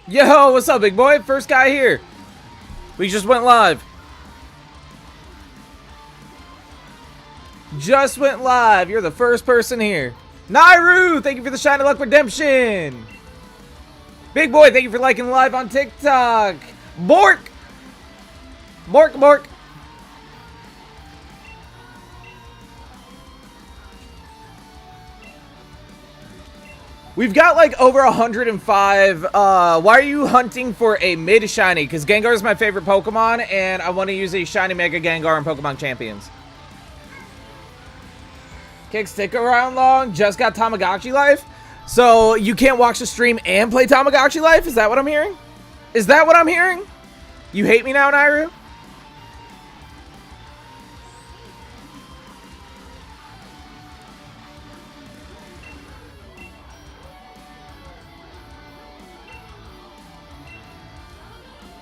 Yo, what's up, big boy? First guy here. We just went live. Just went live. You're the first person here. Nairu, thank you for the Shiny Luck Redemption. Big boy, thank you for liking live on TikTok. Bork. Bork, bork. We've got like over 105. Why are you hunting for a mid shiny? Because Gengar is my favorite Pokemon, and I want to use a shiny Mega Gengar in Pokemon Champions. Kick stick around long. Just got Tamagotchi Life. So you can't watch the stream and play Tamagotchi Life? Is that what I'm hearing? Is that what I'm hearing? You hate me now, Nairu?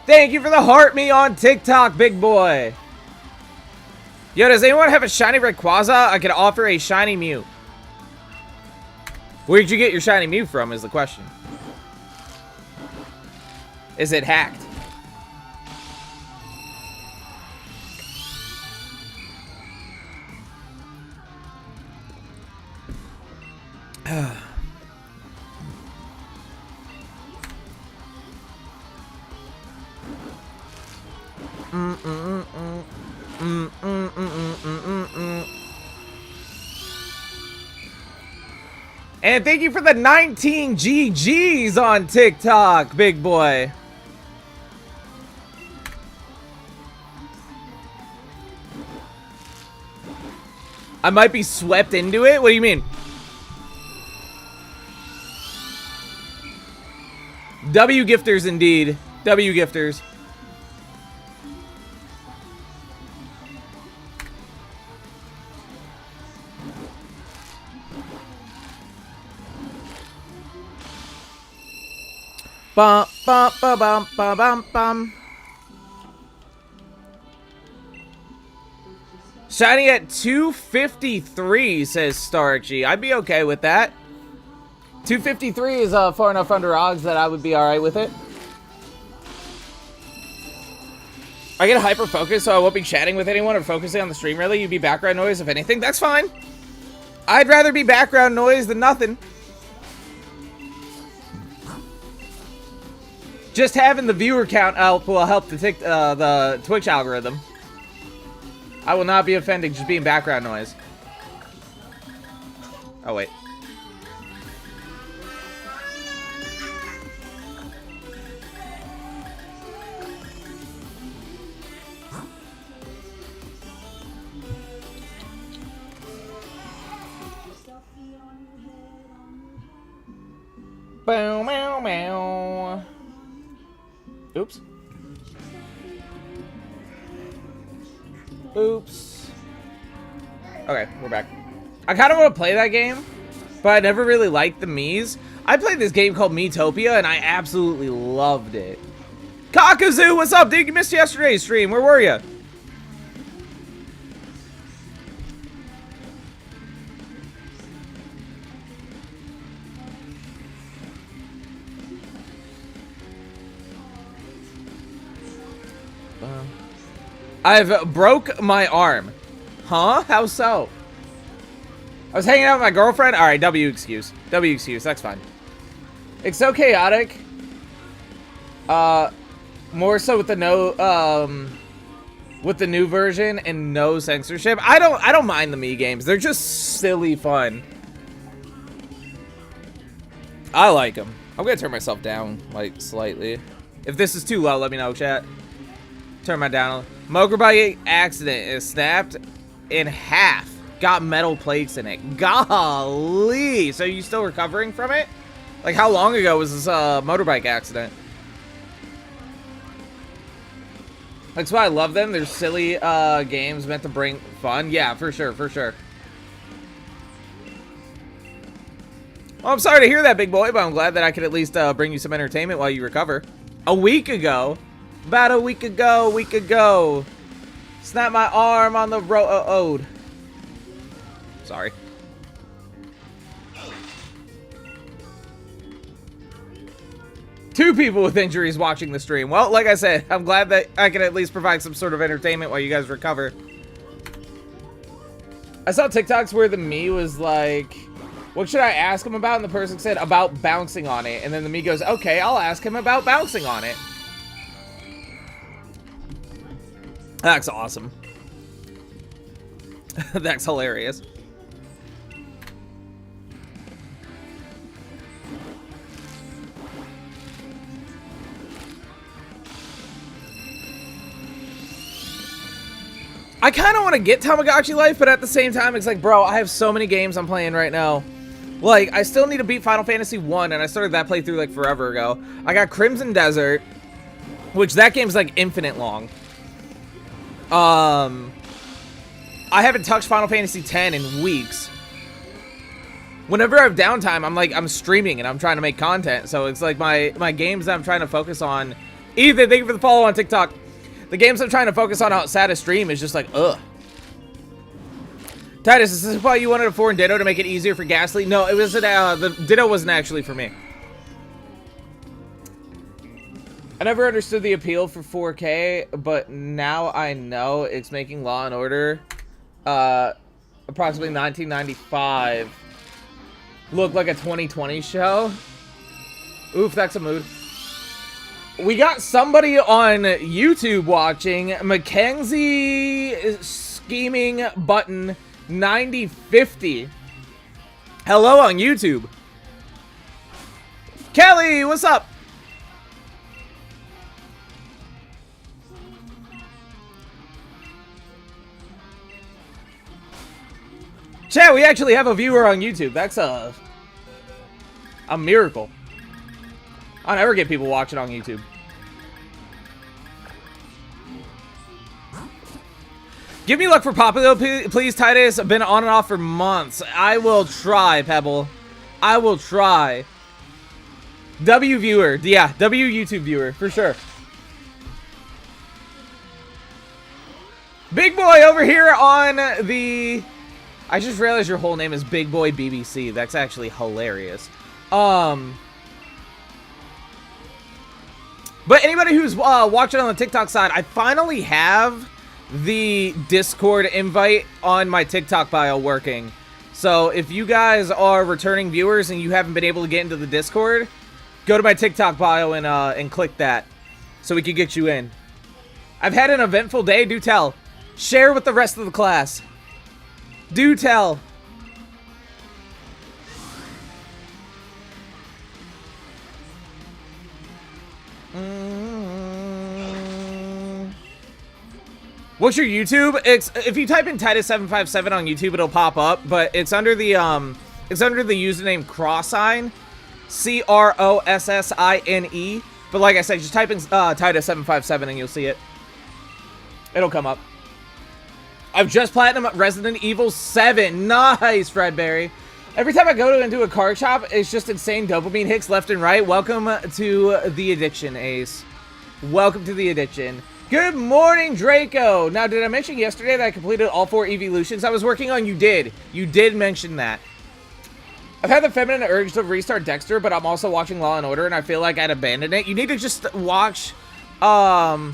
Thank you for the heart me on TikTok, big boy. Yo, does anyone have a shiny Rayquaza? I could offer a shiny Mew. Where'd you get your shiny Mew from is the question. Is it hacked? And thank you for the 19 GGs on TikTok, big boy. I might be swept into it? What do you mean? W gifters indeed. W gifters. Bum, bum, bum, bum, bum, bum, bum. Shiny at 253, says Starchy. I'd be okay with that. 253 is far enough under odds that I would be alright with it. I get hyper focused, so I won't be chatting with anyone or focusing on the stream, really. You'd be background noise, if anything. That's fine. I'd rather be background noise than nothing. Just having the viewer count up will help the Twitch algorithm. I will not be offended just being background noise. Oh, wait. Bow, meow, meow. Oops. Oops. Okay, we're back. I kind of want to play that game, but I never really liked the Miis. I played this game called Miitopia, and I absolutely loved it. Kakazoo, what's up, dude? You missed yesterday's stream. Where were you? I've broke my arm. Huh? How so? I was hanging out with my girlfriend. Alright, W excuse. W excuse. That's fine. It's so chaotic. More so with the with the new version and no censorship. I don't mind the Mii games. They're just silly fun. I like them. I'm gonna turn myself down, like, slightly. If this is too low, let me know, chat. Turn my down. Motorbike accident is snapped in half. Got metal plates in it. Golly. So you still recovering from it? Like, how long ago was this motorbike accident? That's why I love them. They're silly games meant to bring fun. Yeah, for sure, for sure. Well, I'm sorry to hear that, big boy, but I'm glad that I could at least bring you some entertainment while you recover. A week ago. About a week ago. Snap my arm on the road. Sorry. 2 people with injuries watching the stream. Well, like I said, I'm glad that I can at least provide some sort of entertainment while you guys recover. I saw TikToks where the me was like, what should I ask him about? And the person said, about bouncing on it. And then the me goes, okay, I'll ask him about bouncing on it. That's awesome. That's hilarious. I kind of want to get Tamagotchi Life, but at the same time, it's like, bro, I have so many games I'm playing right now. Like, I still need to beat Final Fantasy 1, and I started that playthrough, like, forever ago. I got Crimson Desert, which that game's, like, infinite long. I haven't touched Final Fantasy 10 in weeks. Whenever I have downtime, I'm streaming, and I'm trying to make content. So it's like my games that I'm trying to focus on. Ethan, thank you for the follow on TikTok. The games I'm trying to focus on outside of stream is just like, ugh. Titus, is this why you wanted a foreign Ditto to make it easier for Gastly? No, it wasn't, the Ditto wasn't actually for me. I never understood the appeal for 4K, but now I know it's making Law & Order, approximately 1995, look like a 2020 show. Oof, that's a mood. We got somebody on YouTube watching. Mackenzie Scheming Button 9050. Hello on YouTube. Kelly, what's up? Chat, we actually have a viewer on YouTube. That's a miracle. I never get people watching on YouTube. Give me luck for Popular, please, Titus. I've been on and off for months. I will try, Pebble. I will try. W viewer. Yeah, W YouTube viewer, for sure. Big Boy over here on the... I just realized your whole name is Big Boy BBC. That's actually hilarious. But anybody who's watching on the TikTok side, I finally have the Discord invite on my TikTok bio working. So if you guys are returning viewers and you haven't been able to get into the Discord, go to my TikTok bio and click that so we can get you in. I've had an eventful day. Do tell. Share with the rest of the class. Do tell. What's your YouTube? It's if you type in Titus757 on YouTube, it'll pop up, but it's under the username Crossign, CROSSINE. But like I said, just type in Titus757 and you'll see it. It'll come up. I've just platinum Resident Evil 7. Nice, Fredberry. Every time I go into a card shop, it's just insane dopamine hits left and right. Welcome to the addiction, Ace. Welcome to the addiction. Good morning, Draco. Now, did I mention yesterday that I completed all 4 evolutions I was working on? You did. You did mention that. I've had the feminine urge to restart Dexter, but I'm also watching Law & Order, and I feel like I'd abandon it. You need to just watch... I've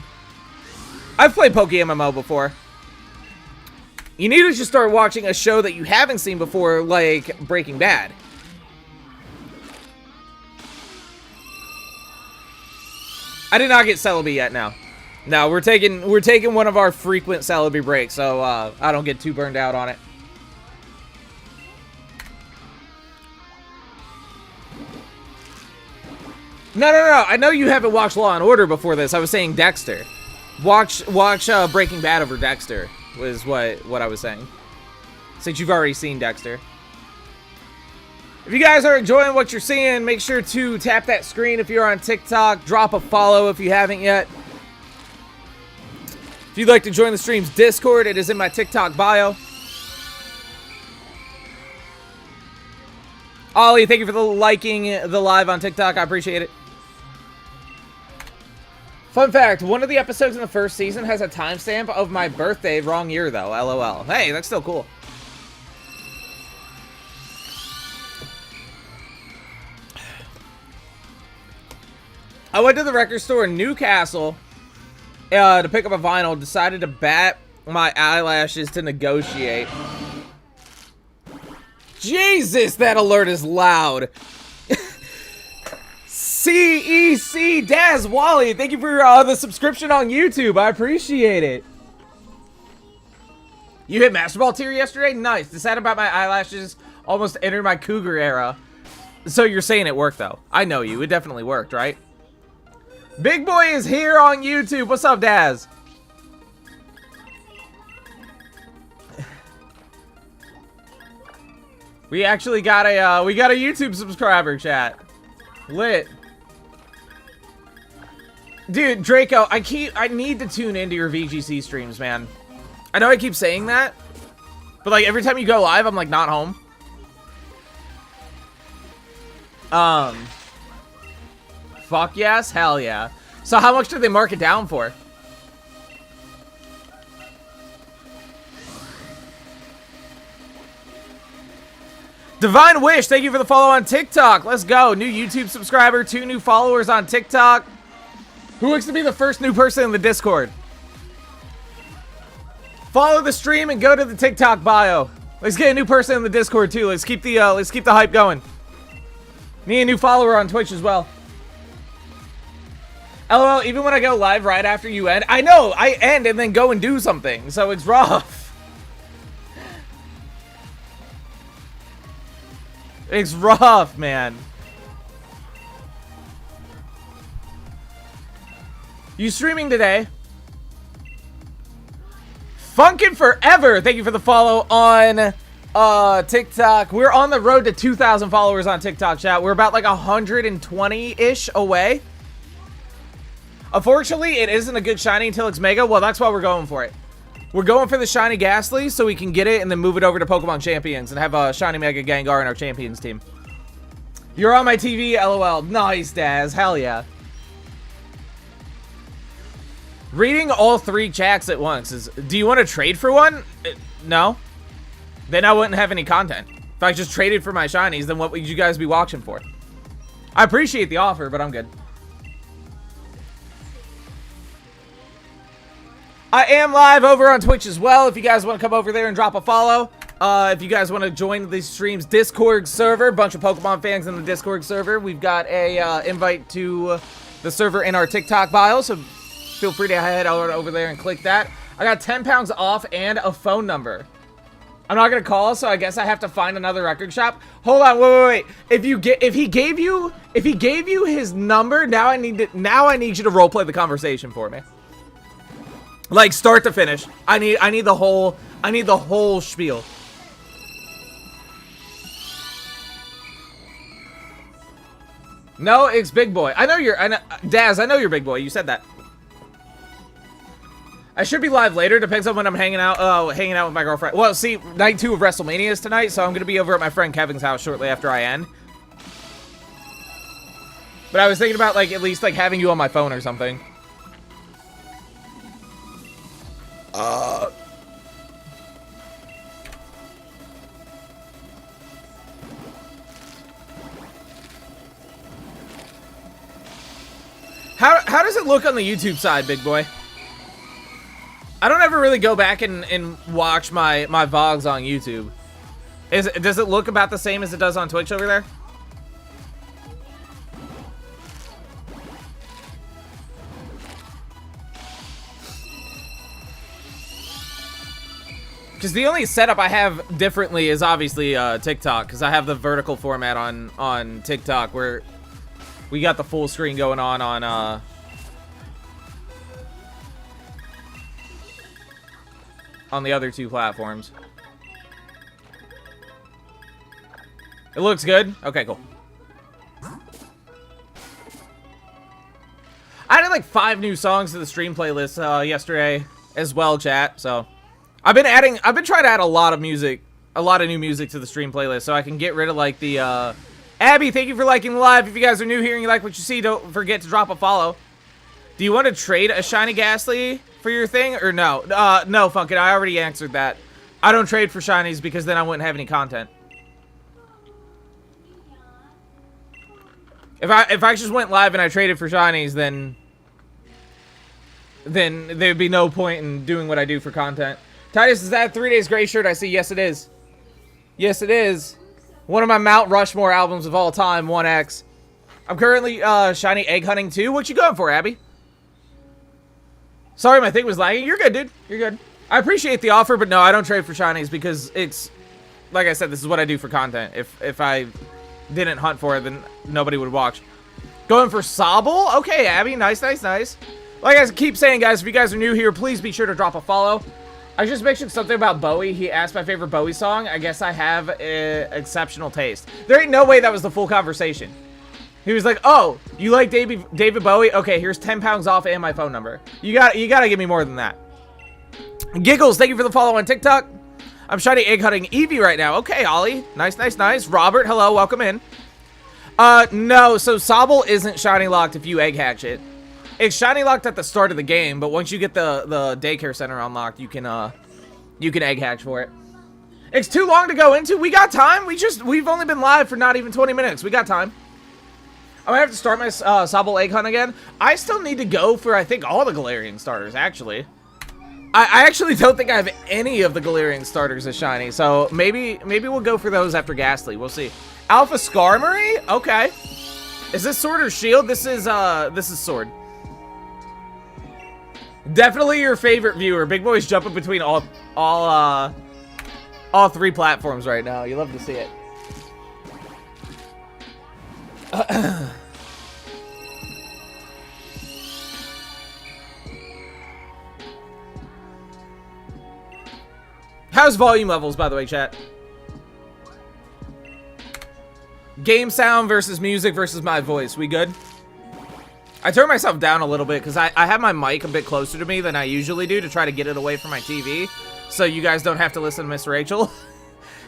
played PokeMMO before. You need to just start watching a show that you haven't seen before, like Breaking Bad. I did not get Celebi yet now. No, we're taking one of our frequent Celebi breaks, so I don't get too burned out on it. No. I know you haven't watched Law & Order before this. I was saying Dexter. Watch Breaking Bad over Dexter was what I was saying. Since you've already seen Dexter. If you guys are enjoying what you're seeing, make sure to tap that screen if you're on TikTok. Drop a follow if you haven't yet. If you'd like to join the stream's Discord, it is in my TikTok bio. Ollie, thank you for liking the live on TikTok. I appreciate it. Fun fact, one of the episodes in the first season has a timestamp of my birthday. Wrong year, though. LOL. Hey, that's still cool. I went to the record store in Newcastle to pick up a vinyl. Decided to bat my eyelashes to negotiate. Jesus, that alert is loud. CEC Daz Wally, thank you for the subscription on YouTube. I appreciate it. You hit Master Ball tier yesterday? Nice. The sad about my eyelashes almost entered my cougar era. So you're saying it worked, though. I know you. It definitely worked, right? Big Boy is here on YouTube. What's up, Daz? We actually got a YouTube subscriber, chat. Lit. Dude, Draco, I need to tune into your VGC streams, man. I know I keep saying that, but like every time you go live, I'm like not home. Fuck yes, hell yeah. So how much did they mark it down for? Divine Wish, thank you for the follow on TikTok. Let's go. New YouTube subscriber, 2 new followers on TikTok. Who looks to be the first new person in the Discord? Follow the stream and go to the TikTok bio. Let's get a new person in the Discord too. Let's keep the hype going. Need a new follower on Twitch as well. LOL, even when I go live right after you end, I know I end and then go and do something, so it's rough. It's rough, man. You streaming today? Funkin' Forever, thank you for the follow on TikTok. We're on the road to 2,000 followers on TikTok, chat. We're about like 120-ish away. Unfortunately, it isn't a good shiny until it's Mega. Well, that's why we're going for it. We're going for the shiny Gastly so we can get it and then move it over to Pokemon Champions and have a shiny Mega Gengar in our Champions team. You're on my TV, LOL. Nice, Daz. Hell yeah. Reading all 3 chats at once is... Do you want to trade for one? No. Then I wouldn't have any content. If I just traded for my shinies, then what would you guys be watching for? I appreciate the offer, but I'm good. I am live over on Twitch as well. If you guys want to come over there and drop a follow. If you guys want to join the stream's Discord server. Bunch of Pokemon fans in the Discord server. We've got a invite to the server in our TikTok bio. So feel free to head over there and click that. I got 10 pounds off and a phone number. I'm not gonna call, so I guess I have to find another record shop. Hold on, wait. If he gave you his number, now I need you to roleplay the conversation for me. Like start to finish. I need the whole spiel. No, it's Big Boy. Daz, I know you're Big Boy. You said that. I should be live later. Depends on when I'm hanging out with my girlfriend. Well, see, night 2 of WrestleMania is tonight, so I'm gonna be over at my friend Kevin's house shortly after I end. But I was thinking about like at least like having you on my phone or something. How does it look on the YouTube side, Big Boy? I don't ever really go back and watch my vlogs on YouTube. Does it look about the same as it does on Twitch over there? Because the only setup I have differently is obviously TikTok, because I have the vertical format on TikTok where we got the full screen going on the other 2 platforms. It looks good? Okay, cool. I added like 5 new songs to the stream playlist yesterday as well, chat, so I've been trying to add a lot of new music to the stream playlist so I can get rid of like the Abby, thank you for liking the live. If you guys are new here and you like what you see, don't forget to drop a follow. Do you want to trade a shiny Gastly for your thing or no? No, Funkin', I already answered that. I don't trade for shinies because then I wouldn't have any content. If I just went live and I traded for shinies, then there'd be no point in doing what I do for content. Titus, is that a 3 Days Grace shirt? I see. Yes, it is. Yes, it is. One of my Mount Rushmore albums of all time, 1X. I'm currently shiny egg hunting too. What you going for, Abby? Sorry, my thing was lagging. You're good, dude. You're good. I appreciate the offer, but no, I don't trade for shinies because it's, like I said, this is what I do for content. If I didn't hunt for it, then nobody would watch. Going for Sobble? Okay, Abby. Nice, nice, nice. Like I keep saying, guys, if you guys are new here, please be sure to drop a follow. I just mentioned something about Bowie. He asked my favorite Bowie song. I guess I have exceptional taste. There ain't no way that was the full conversation. He was like, oh, you like David Bowie? Okay, here's 10 pounds off and my phone number. You gotta give me more than that. Giggles, thank you for the follow on TikTok. I'm shiny egg hunting Eevee right now. Okay, Ollie. Nice, nice, nice. Robert, hello, welcome in. No, so Sobble isn't shiny locked if you egg hatch it. It's shiny locked at the start of the game, but once you get the daycare center unlocked, you can egg hatch for it. It's too long to go into. We got time. We've only been live for not even 20 minutes. We got time. I'm gonna have to start my Sobble egg hunt again. I still need to go for, I think, all the Galarian starters, actually. I actually don't think I have any of the Galarian starters as shiny, so maybe we'll go for those after Gastly. We'll see. Alpha Skarmory? Okay. Is this Sword or Shield? This is Sword. Definitely your favorite viewer. Big Boy's jumping between all three platforms right now. You love to see it. How's volume levels, by the way, chat? Game sound versus music versus my voice. We good? I turned myself down a little bit because I have my mic a bit closer to me than I usually do to try to get it away from my TV, so you guys don't have to listen to Miss Rachel.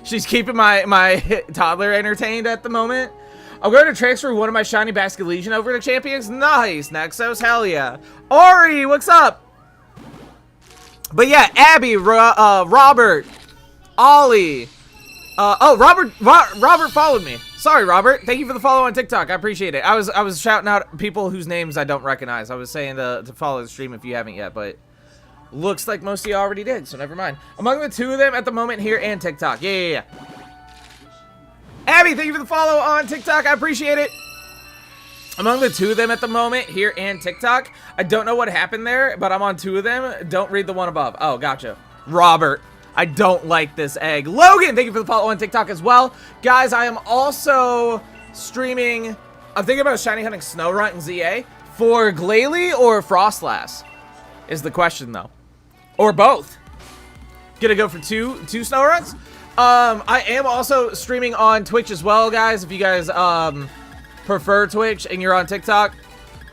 She's keeping my toddler entertained at the moment. I'm going to transfer one of my shiny Basculegion over to Champions. Nice, Nexos, hell yeah. Ori, what's up? But yeah, Abby, Robert, Ollie. Oh, Robert followed me. Sorry, Robert. Thank you for the follow on TikTok. I appreciate it. I was shouting out people whose names I don't recognize. I was saying to follow the stream if you haven't yet, but looks like most of you already did, so never mind. Among the two of them at the moment here and TikTok. Yeah. Abby, thank you for the follow on TikTok. I appreciate it. Among the two of them at the moment here and TikTok. I don't know what happened there, but I'm on two of them. Don't read the one above. Oh, gotcha. Robert. I don't like this egg. Logan, thank you for the follow on TikTok as well. Guys, I am also streaming. I'm thinking about shiny hunting Snorunt and ZA. For Glalie or Frostlass is the question, though. Or both. Gonna go for two Snowrunts. I am also streaming on Twitch as well, guys. If you guys prefer Twitch and you're on TikTok,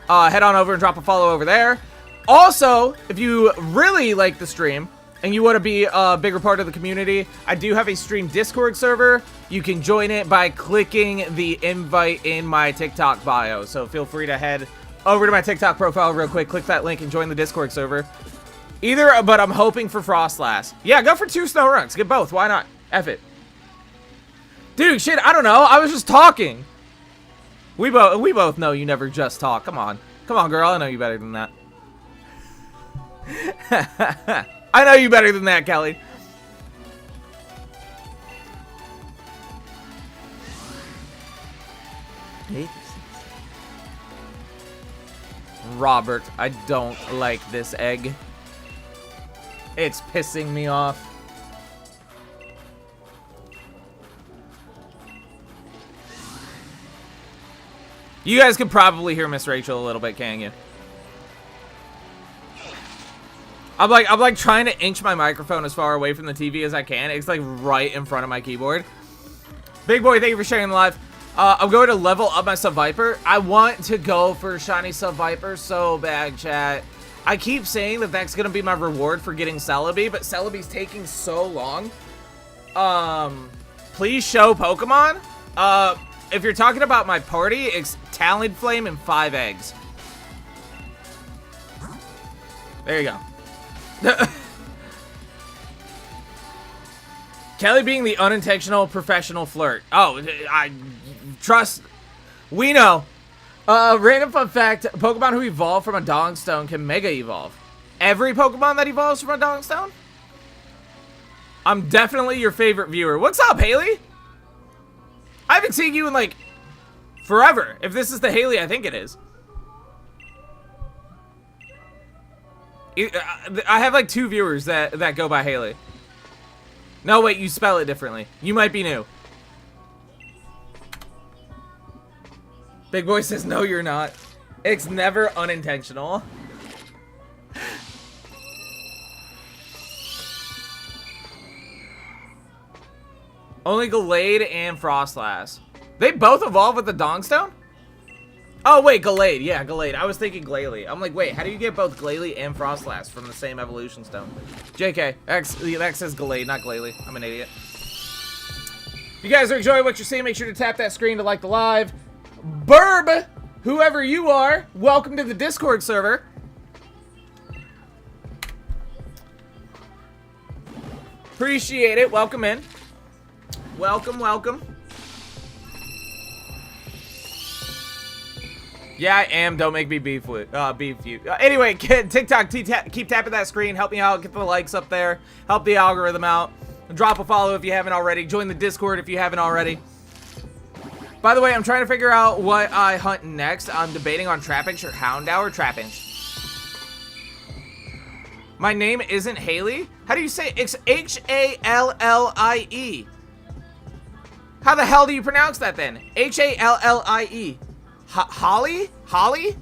head on over and drop a follow over there. Also, if you really like the stream and you want to be a bigger part of the community, I do have a stream Discord server. You can join it by clicking the invite in my TikTok bio. So feel free to head over to my TikTok profile real quick, click that link and join the Discord server. Either, but I'm hoping for Frostlass. Yeah, go for two Snowrunts. Get both. Why not? F it. Dude, shit, I don't know. I was just talking. We both know you never just talk. Come on. Come on, girl. I know you better than that. I know you better than that, Kelly. Robert, I don't like this egg. It's pissing me off. You guys can probably hear Miss Rachel a little bit, can't you? I'm like trying to inch my microphone as far away from the TV as I can. It's like right in front of my keyboard. Big Boy, thank you for sharing the live. I'm going to level up my Sub Viper. I want to go for shiny Sub Viper so bad, chat. I keep saying that that's gonna be my reward for getting Celebi, but Celebi's taking so long. Please show Pokemon. If you're talking about my party, it's Talonflame and 5 eggs. There you go. Kelly being the unintentional professional flirt. Oh, I trust. We know. Random fun fact, Pokemon who evolve from a Dong Stone can Mega Evolve. Every Pokemon that evolves from a Dong Stone? I'm definitely your favorite viewer. What's up, Haley? I haven't seen you in, like, forever. If this is the Haley I think it is. I have, like, 2 viewers that go by Haley. No, wait, you spell it differently. You might be new. Big Boy says, no, you're not. It's never unintentional. Only Gallade and Frostlass. They both evolve with the Dongstone? Oh, wait, Gallade. Yeah, Gallade. I was thinking Glalie. I'm like, wait, how do you get both Glalie and Frostlass from the same evolution stone? JK. X says Gallade, not Glalie. I'm an idiot. If you guys are enjoying what you're seeing, make sure to tap that screen to like the live. Burb, whoever you are, welcome to the Discord server. Appreciate it. Welcome in. Welcome, welcome. Yeah, I am. Don't make me beef you. Anyway, TikTok, keep tapping that screen. Help me out. Get the likes up there. Help the algorithm out. Drop a follow if you haven't already. Join the Discord if you haven't already. By the way, I'm trying to figure out what I hunt next. I'm debating on Trapinch or Houndour or Trapinch. My name isn't Haley. How do you say it? It's Hallie. How the hell do you pronounce that then? Hallie. Holly? Holly?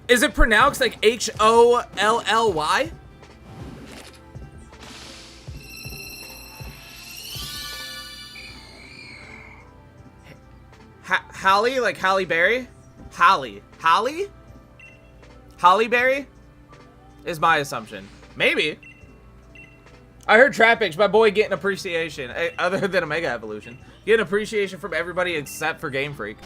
Is it pronounced like Holly? Holly, like Halle Berry? Holly. Holly? Halle Berry? Is my assumption. Maybe. I heard Trapinch, my boy, getting appreciation. Other than a Mega Evolution. Getting appreciation from everybody except for Game Freak.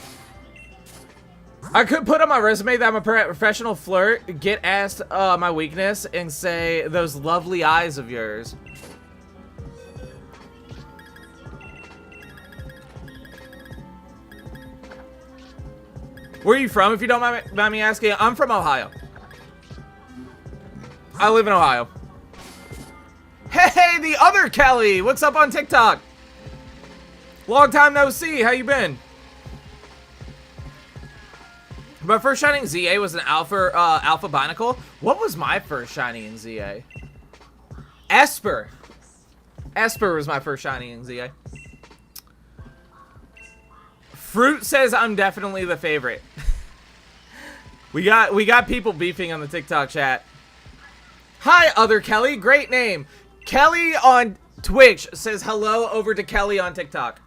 I could put on my resume that I'm a professional flirt, get asked my weakness, and say, those lovely eyes of yours. Where are you from, if you don't mind me asking? I'm from Ohio. I live in Ohio. Hey, the other Kelly! What's up on TikTok? Long time no see. How you been? My first shining ZA was an Alpha Binacle. What was my first shining in ZA? Esper. Esper was my first shining in ZA. Fruit says I'm definitely the favorite. We got people beefing on the TikTok chat. Hi, other Kelly. Great name. Kelly on Twitch says hello over to Kelly on TikTok.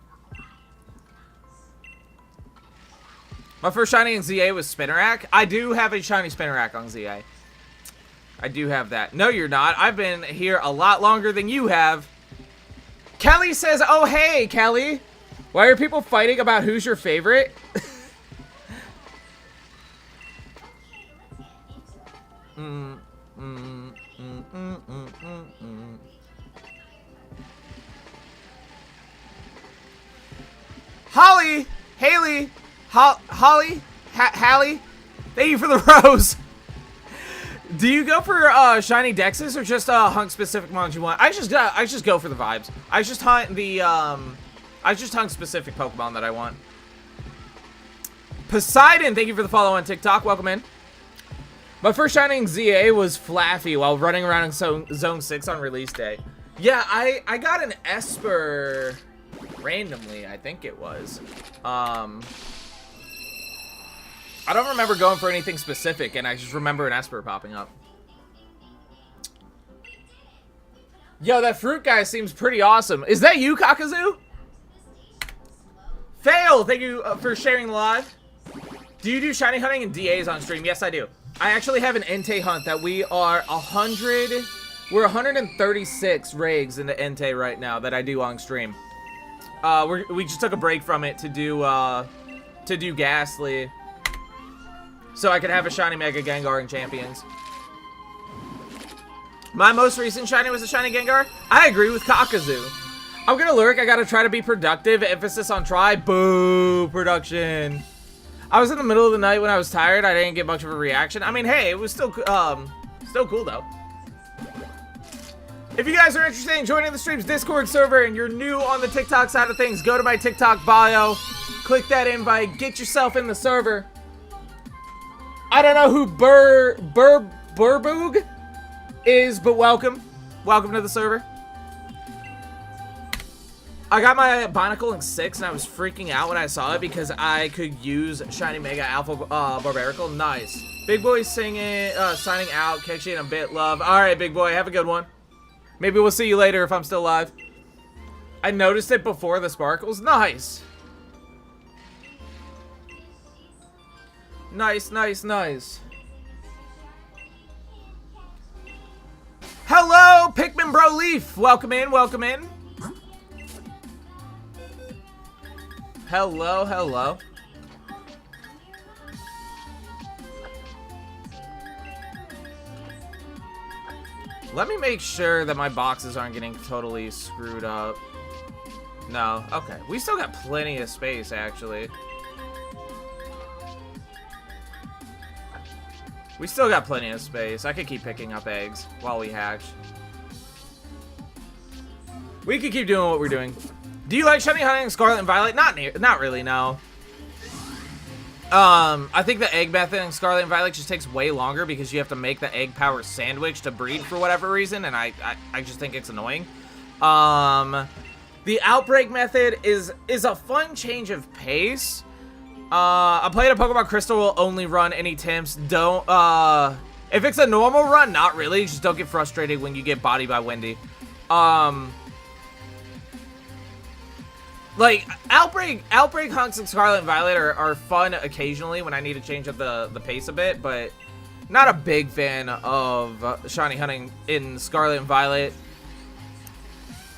My first shiny in ZA was Spinarak. I do have a shiny Spinarak on ZA. I do have that. No, you're not. I've been here a lot longer than you have. Kelly says, oh, hey, Kelly. Why are people fighting about who's your favorite? Holly, Haley, Holly, Hallie, thank you for the rose. Do you go for shiny Dexes or just hunt specific ones you want? I just go for the vibes. I just hunt the specific Pokemon that I want. Poseidon, thank you for the follow on TikTok. Welcome in. My first shining ZA was Flaffy while running around in Zone 6 on release day. Yeah, I got an Esper randomly, I think it was. I don't remember going for anything specific, and I just remember an Esper popping up. Yo, that fruit guy seems pretty awesome. Is that you, Kakazu? Fail, thank you for sharing the live. Do you do shiny hunting and DAs on stream? Yes, I do. I actually have an Entei hunt that we are 100... We're 136 rigs into Entei right now that I do on stream. We just took a break from it to do Gastly, so I could have a shiny Mega Gengar in Champions. My most recent shiny was a shiny Gengar. I agree with Kakazu. I'm gonna lurk. I gotta try to be productive. Emphasis on try. Boo, production. I was in the middle of the night when I was tired. I didn't get much of a reaction. I mean, hey, it was still cool though. If you guys are interested in joining the stream's Discord server and you're new on the TikTok side of things, go to my TikTok bio, click that invite, get yourself in the server. I don't know who Burboog is, but welcome. Welcome to the server. I got my Binacle in 6 and I was freaking out when I saw it because I could use Shiny Mega Alpha Barbarical. Nice. Big Boy singing, signing out, catch you in a bit, love. Alright, Big Boy, have a good one. Maybe we'll see you later if I'm still alive. I noticed it before the sparkles. Nice. Nice, nice, nice. Hello, Pikmin Bro Leaf. Welcome in, welcome in. Hello, hello. Let me make sure that my boxes aren't getting totally screwed up. No, okay. We still got plenty of space, actually. We still got plenty of space. I could keep picking up eggs while we hatch. We could keep doing what we're doing. Do you like shiny hunting Scarlet and Violet? Not really, no. I think the egg method in Scarlet and Violet just takes way longer because you have to make the egg power sandwich to breed for whatever reason, and I just think it's annoying. The outbreak method is a fun change of pace. I played a Pokemon Crystal will only run any Timps. Don't, if it's a normal run, not really. Just don't get frustrated when you get bodied by Wendy. Like, Outbreak hunts in Scarlet and Violet are fun occasionally when I need to change up the pace a bit, but not a big fan of shiny hunting in Scarlet and Violet.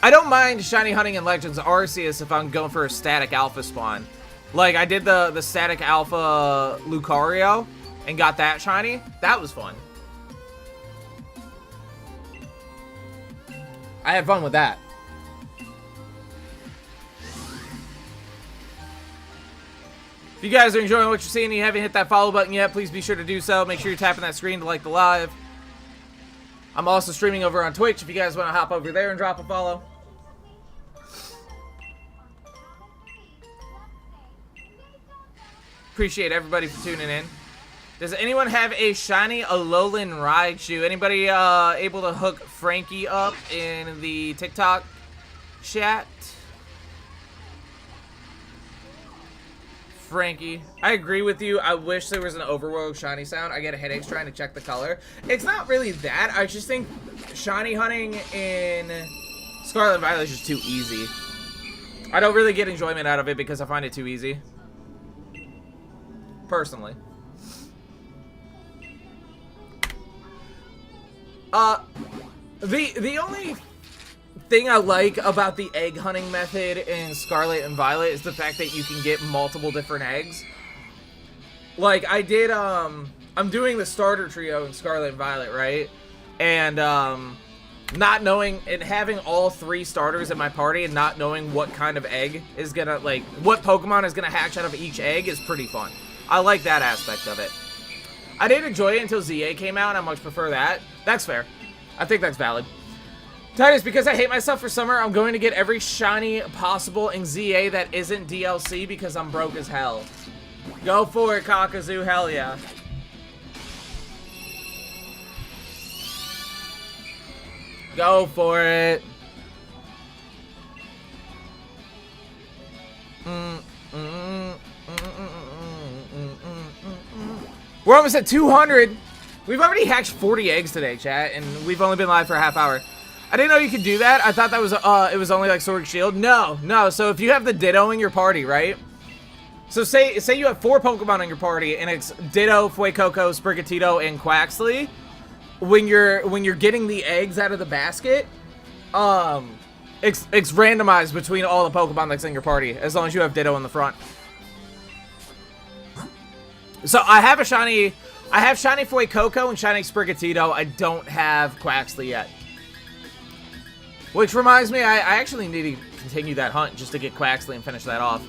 I don't mind shiny hunting in Legends Arceus if I'm going for a static alpha spawn. Like, I did the static alpha Lucario and got that shiny. That was fun. I had fun with that. If you guys are enjoying what you're seeing and you haven't hit that follow button yet, please be sure to do so. Make sure you're tapping that screen to like the live. I'm also streaming over on Twitch if you guys want to hop over there and drop a follow. Appreciate everybody for tuning in. Does anyone have a shiny Alolan Raichu? Anybody able to hook Frankie up in the TikTok chat? Frankie, I agree with you. I wish there was an overworld shiny sound. I get headaches trying to check the color. It's not really that. I just think shiny hunting in Scarlet and Violet is just too easy. I don't really get enjoyment out of it because I find it too easy. Personally. The only thing I like about the egg hunting method in Scarlet and Violet is the fact that you can get multiple different eggs. Like, I did, I'm doing the starter trio in Scarlet and Violet, right? And, not knowing, and having all 3 starters in my party and not knowing what kind of egg is gonna, like, what Pokemon is gonna hatch out of each egg is pretty fun. I like that aspect of it. I didn't enjoy it until ZA came out, and I much prefer that. That's fair. I think that's valid. Titus, because I hate myself for summer, I'm going to get every shiny possible in ZA that isn't DLC because I'm broke as hell. Go for it, Kakazoo. Hell yeah. Go for it. We're almost at 200. We've already hatched 40 eggs today, chat, and we've only been live for a half hour. I didn't know you could do that. I thought that was it was only like Sword and Shield. No. So if you have the Ditto in your party, right? So say you have 4 Pokemon in your party, and it's Ditto, Fuecoco, Sprigatito, and Quaxly. When you're getting the eggs out of the basket, it's randomized between all the Pokemon that's in your party, as long as you have Ditto in the front. So I have shiny Fuecoco and shiny Sprigatito. I don't have Quaxly yet. Which reminds me, I actually need to continue that hunt just to get Quaxley and finish that off.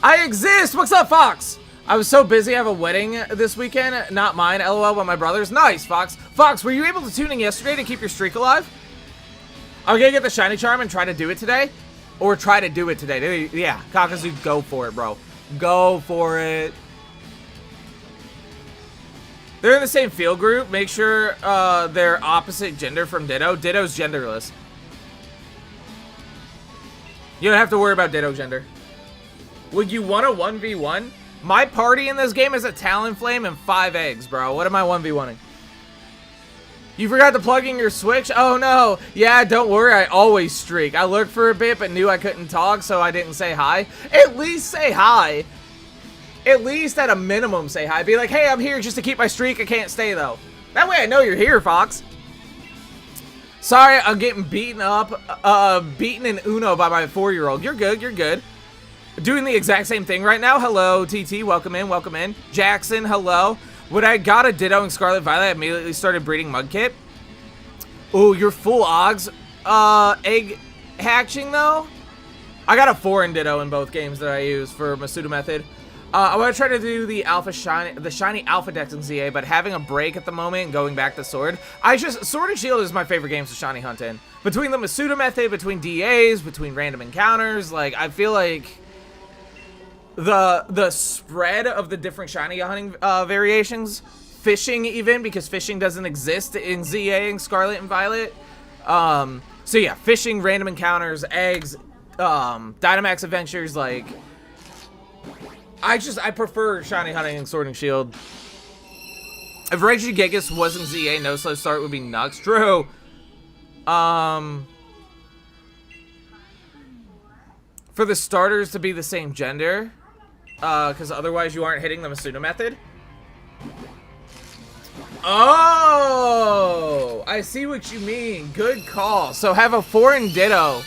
I exist! What's up, Fox? I was so busy. I have a wedding this weekend. Not mine, LOL, but my brother's. Nice, Fox. Fox, were you able to tune in yesterday to keep your streak alive? I'm gonna get the shiny charm and try to do it today. Or try to do it today. Yeah, Kakazu, go for it, bro. Go for it. They're in the same field group. Make sure they're opposite gender from Ditto. Ditto's genderless. You don't have to worry about Ditto gender. Would you want a 1v1? My party in this game is a Talonflame and 5 eggs, bro. What am I 1v1ing? You forgot to plug in your Switch? Oh, no. Yeah, don't worry. I always streak. I lurked for a bit, but knew I couldn't talk, so I didn't say hi. At least say hi. At least at a minimum say hi. Be like, hey, I'm here just to keep my streak. I can't stay, though. That way I know you're here, Fox. Sorry, I'm getting beaten up. Beaten in Uno by my 4-year-old. You're good. You're good. Doing the exact same thing right now. Hello, TT. Welcome in. Welcome in. Jackson, hello. When I got a Ditto and Scarlet Violet, I immediately started breeding Mudkip. Ooh, you're full Ogs. Egg hatching, though? I got a 4 in Ditto in both games that I use for Masuda method. I want to try to do the shiny Alpha Dex in ZA, but having a break at the moment and going back to Sword. Sword and Shield is my favorite games to shiny hunt in. Between the Masuda method, between DAs, between random encounters, like, I feel like the spread of the different shiny hunting variations, fishing even, because fishing doesn't exist in ZA and Scarlet and Violet. So yeah, fishing, random encounters, eggs, Dynamax adventures, like, I prefer shiny hunting and Sword and Shield. If Regigigas wasn't ZA, no slow start would be Nux. True. For the starters to be the same gender, because otherwise you aren't hitting the Masuda method. Oh, I see what you mean. Good call. So have a 4 in Ditto.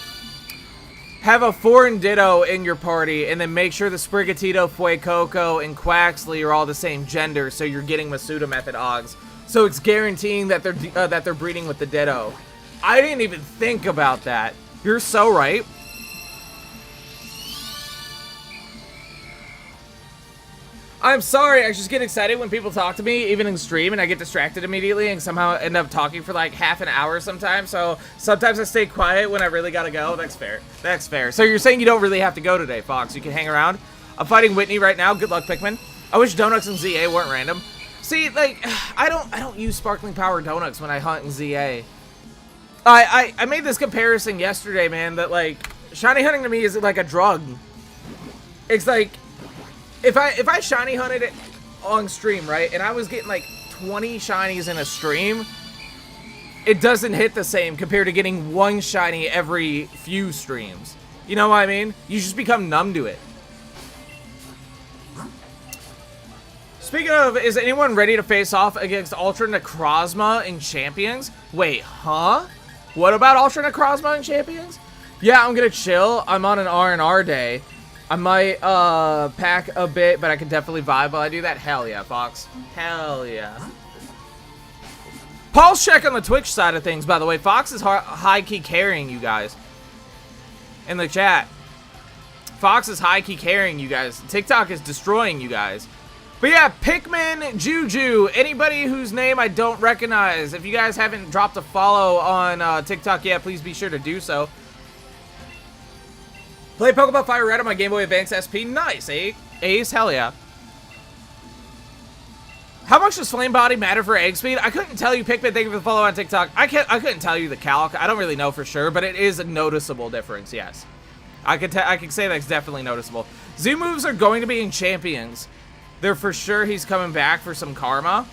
Have a 4 in Ditto in your party, and then make sure the Sprigatito, Fuecoco, and Quaxley are all the same gender, so you're getting Masuda method Ogs. So it's guaranteeing that they're breeding with the Ditto. I didn't even think about that. You're so right. I'm sorry, I just get excited when people talk to me, even in stream, and I get distracted immediately and somehow end up talking for like half an hour sometimes. So sometimes I stay quiet when I really gotta go. That's fair. That's fair. So you're saying you don't really have to go today, Fox. You can hang around. I'm fighting Whitney right now. Good luck, Pikmin. I wish Donuts and ZA weren't random. See, like, I don't use Sparkling Power Donuts when I hunt in ZA. I made this comparison yesterday, man, that like shiny hunting to me is like a drug. It's like, if I shiny hunted it on stream, right, and I was getting like 20 shinies in a stream, it doesn't hit the same compared to getting 1 shiny every few streams. You know what I mean? You just become numb to it. Speaking of, is anyone ready to face off against Ultra Necrozma in Champions? Wait, huh? What about Ultra Necrozma in Champions? Yeah, I'm gonna chill. I'm on an R&R day. I might pack a bit, but I can definitely vibe while I do that. Hell yeah, Fox. Hell yeah. Pulse check on the Twitch side of things, by the way. Fox is high-key carrying you guys in the chat. Fox is high-key carrying you guys. TikTok is destroying you guys. But yeah, Pikmin, Juju, anybody whose name I don't recognize. If you guys haven't dropped a follow on TikTok yet, please be sure to do so. Play Pokemon Fire Red on my Game Boy Advance SP. Nice, Ace. Hell yeah. How much does Flame Body matter for egg speed? I couldn't tell you, Pikmin. Thank you for the follow on TikTok. I couldn't tell you the calc. I don't really know for sure, but it is a noticeable difference, yes. I could say that's definitely noticeable. Z moves are going to be in Champions. They're for sure he's coming back for some karma.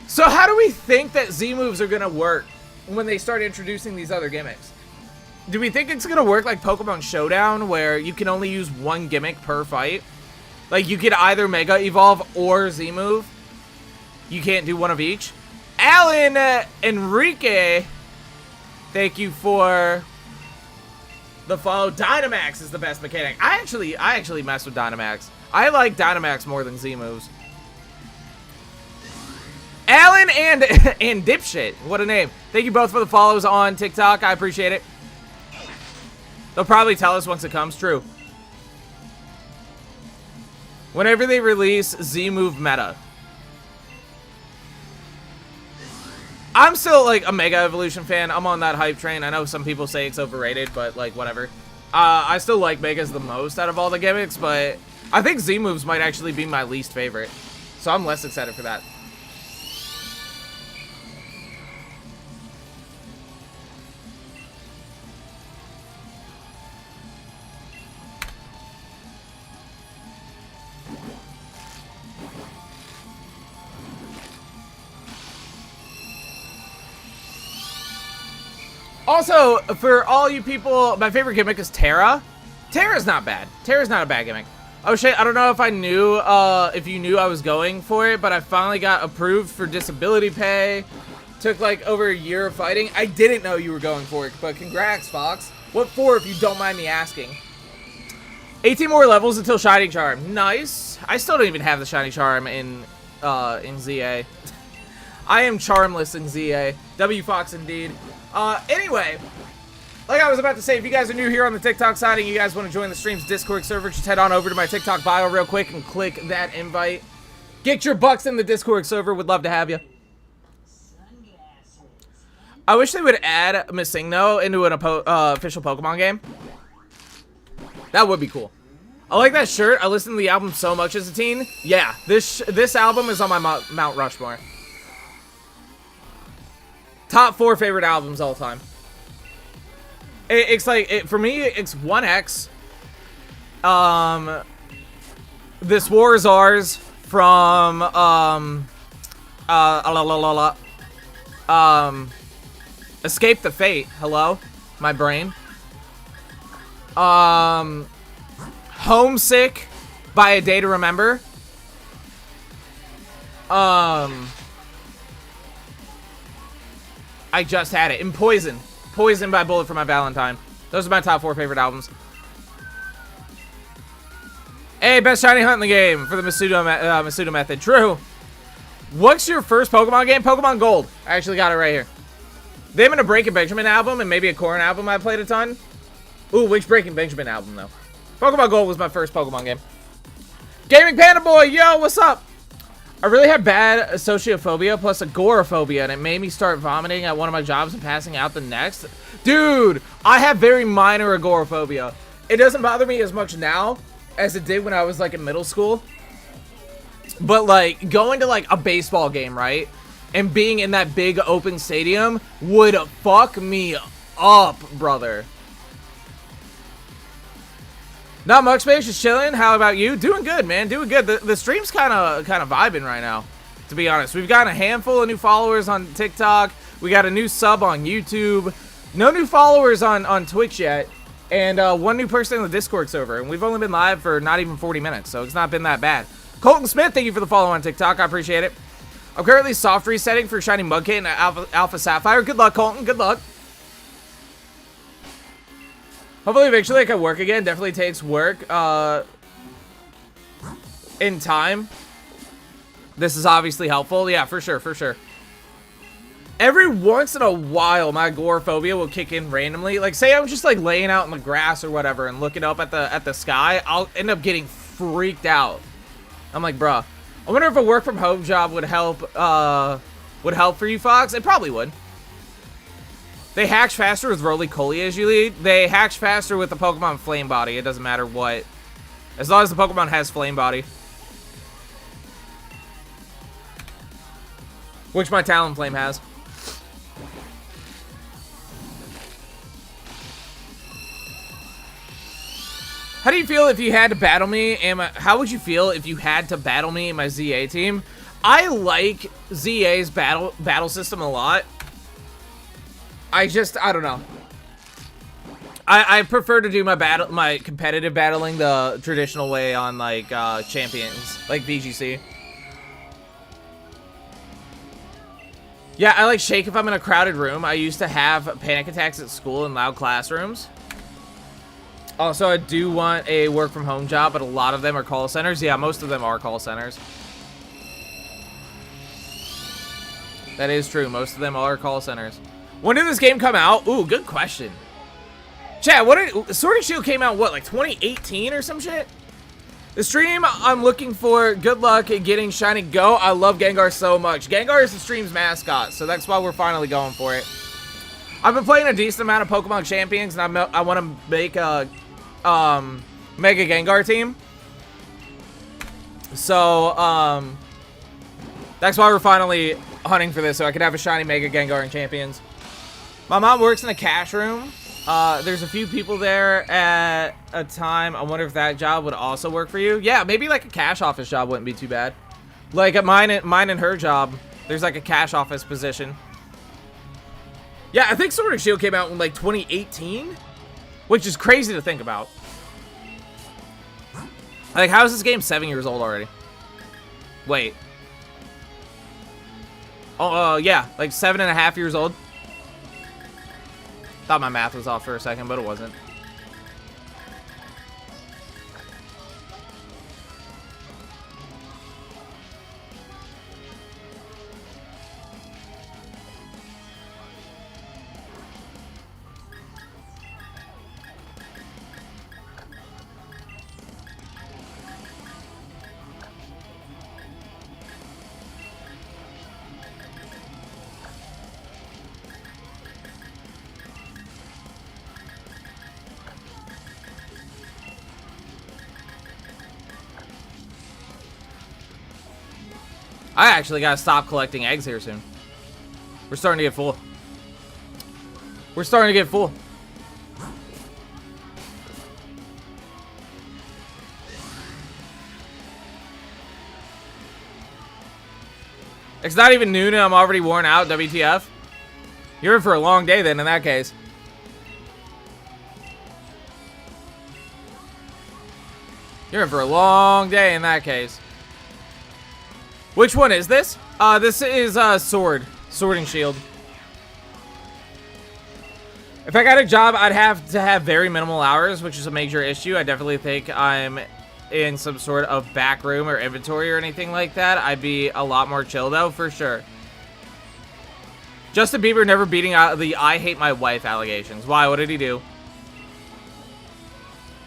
So how do we think that Z moves are going to work when they start introducing these other gimmicks? Do we think it's going to work like Pokemon Showdown, where you can only use 1 gimmick per fight? Like, you could either Mega Evolve or Z-Move. You can't do one of each. Alan Enrique, thank you for the follow. Dynamax is the best mechanic. I actually mess with Dynamax. I like Dynamax more than Z-Moves. Chillin' and Dipshit. What a name. Thank you both for the follows on TikTok. I appreciate it. They'll probably tell us once it comes. True. Whenever they release Z-Move meta. I'm still, like, a Mega Evolution fan. I'm on that hype train. I know some people say it's overrated, but, like, whatever. I still like Megas the most out of all the gimmicks, but I think Z-Moves might actually be my least favorite. So I'm less excited for that. Also, for all you people, my favorite gimmick is Terra. Terra's not bad. Terra's not a bad gimmick. Oh shit, I don't know if I knew, if you knew I was going for it, but I finally got approved for disability pay. Took like over a year of fighting. I didn't know you were going for it, but congrats, Fox. What for, if you don't mind me asking? 18 more levels until Shining Charm. Nice. I still don't even have the Shining Charm in ZA. I am charmless in ZA. W Fox indeed. Anyway, like I was about to say, if you guys are new here on the TikTok side and you guys want to join the stream's Discord server, just head on over to my TikTok bio real quick and click that invite. Get your bucks in the Discord server. Would love to have you. I wish they would add Missingno into an official Pokemon game. That would be cool. I like that shirt. I listened to the album so much as a teen. Yeah, this album is on my Mount Rushmore. Top 4 favorite albums all time. It's like, for me, it's 1X. This War is Ours from, Escape the Fate. Hello? My brain. Homesick by A Day to Remember. I just had it. And Poison. Poison by Bullet for My Valentine. Those are my top 4 favorite albums. Hey, best shiny hunt in the game for the Masuda method. True. What's your first Pokemon game? Pokemon Gold. I actually got it right here. Them and a Breaking Benjamin album and maybe a Corrin album I played a ton. Ooh, which Breaking Benjamin album, though? Pokemon Gold was my first Pokemon game. Gaming Panda Boy, yo, what's up? I really had bad sociophobia plus agoraphobia, and it made me start vomiting at one of my jobs and passing out the next. Dude, I have very minor agoraphobia. It doesn't bother me as much now as it did when I was, like, in middle school. But, like, going to, like, a baseball game, right? And being in that big open stadium would fuck me up, brother. Not much, space, just chilling. How about you? Doing good, man. Doing good. The stream's kind of vibing right now, to be honest. We've got a handful of new followers on TikTok. We got a new sub on YouTube. No new followers on Twitch yet. And one new person in the Discord server. And we've only been live for not even 40 minutes, so it's not been that bad. Colton Smith, thank you for the follow on TikTok. I appreciate it. I'm currently soft resetting for Shiny Mudkit and Alpha Sapphire. Good luck, Colton. Good luck. Hopefully eventually I can work again. Definitely takes work in time. This is obviously helpful. Yeah, for sure, for sure. Every once in a while, my agoraphobia will kick in randomly. Like, say I'm just like laying out in the grass or whatever and looking up at the sky, I'll end up getting freaked out. I'm like, bruh. I wonder if a work from home job would help for you, Fox. It probably would. They hatch faster with roly-poly usually. They hatch faster with the Pokemon Flame Body. It doesn't matter what. As long as the Pokemon has Flame Body. Which my Talonflame has. How do you feel if you had to battle me? How would you feel if you had to battle me in my ZA team? I like ZA's battle system a lot. I don't know. I prefer to do my competitive battling the traditional way on like champions, like VGC. Yeah, I like shake if I'm in a crowded room. I used to have panic attacks at school in loud classrooms. Also, I do want a work from home job, but a lot of them are call centers. Yeah, most of them are call centers. That is true. Most of them are call centers. When did this game come out? Ooh, good question. Chat, Sword and Shield came out, what, like 2018 or some shit? The stream I'm looking for, good luck at getting Shiny Go. I love Gengar so much. Gengar is the stream's mascot, so that's why we're finally going for it. I've been playing a decent amount of Pokemon Champions, and I want to make a Mega Gengar team. So, that's why we're finally hunting for this, so I could have a shiny Mega Gengar in Champions. My mom works in a cash room. There's a few people there at a time. I wonder if that job would also work for you. Yeah, maybe like a cash office job wouldn't be too bad. Like at mine and her job, there's like a cash office position. Yeah, I think Sword and Shield came out in like 2018, which is crazy to think about. Like, how is this game 7 years old already? Wait. Oh, yeah, like 7.5 years old. Thought my math was off for a second, but it wasn't. I actually gotta stop collecting eggs here soon. We're starting to get full. We're starting to get full. It's not even noon and I'm already worn out, WTF. You're in for a long day then in that case. You're in for a long day in that case. Which one is this? This is Sword and Shield. If I got a job, I'd have to have very minimal hours, which is a major issue. I definitely think I'm in some sort of back room or inventory or anything like that. I'd be a lot more chill though, for sure. Justin Bieber never beating out the I hate my wife allegations. Why? What did he do?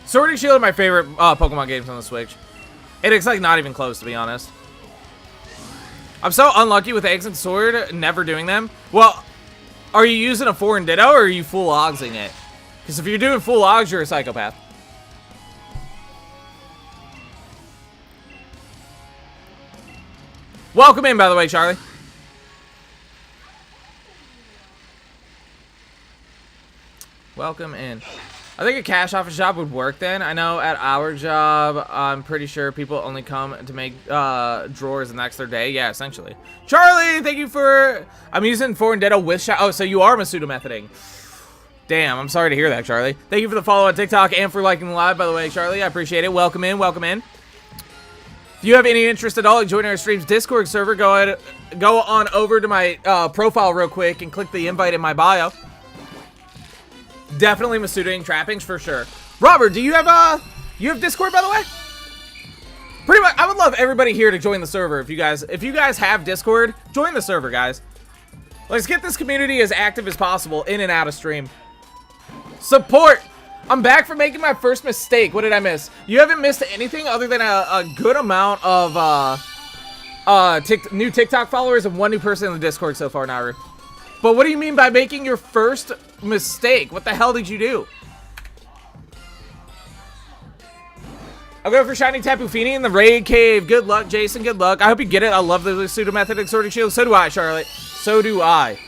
Sword and Shield are my favorite Pokemon games on the Switch. And it's like not even close, to be honest. I'm so unlucky with Eggs and Sword, never doing them. Well, are you using a foreign Ditto or are you full ogsing it? Because if you're doing full ogs, you're a psychopath. Welcome in, by the way, Charlie. Welcome in. I think a cash office job would work then. I know at our job, I'm pretty sure people only come to make drawers and that's their day. Yeah, essentially. Charlie, thank you for... I'm using foreign Ditto with shot. Oh, so you are Masuda methoding. Damn, I'm sorry to hear that, Charlie. Thank you for the follow on TikTok and for liking the live, by the way, Charlie. I appreciate it. Welcome in, welcome in. If you have any interest at all in joining our stream's Discord server, go on over to my profile real quick and click the invite in my bio. Definitely Masuda trappings for sure. Robert, do you have Discord, by the way? Pretty much, I would love everybody here to join the server. If you guys have Discord, join the server, guys. Let's get this community as active as possible in and out of stream. Support. I'm back from making my first mistake. What did I miss? You haven't missed anything other than a good amount of new TikTok followers and one new person in the Discord so far, Naru. But what do you mean by making your first mistake? What the hell did you do? I'll go for Shiny Tapu Fini in the Raid Cave. Good luck, Jason. Good luck. I hope you get it. I love the pseudo method of Sword and Shield. So do I, Charlotte. So do I.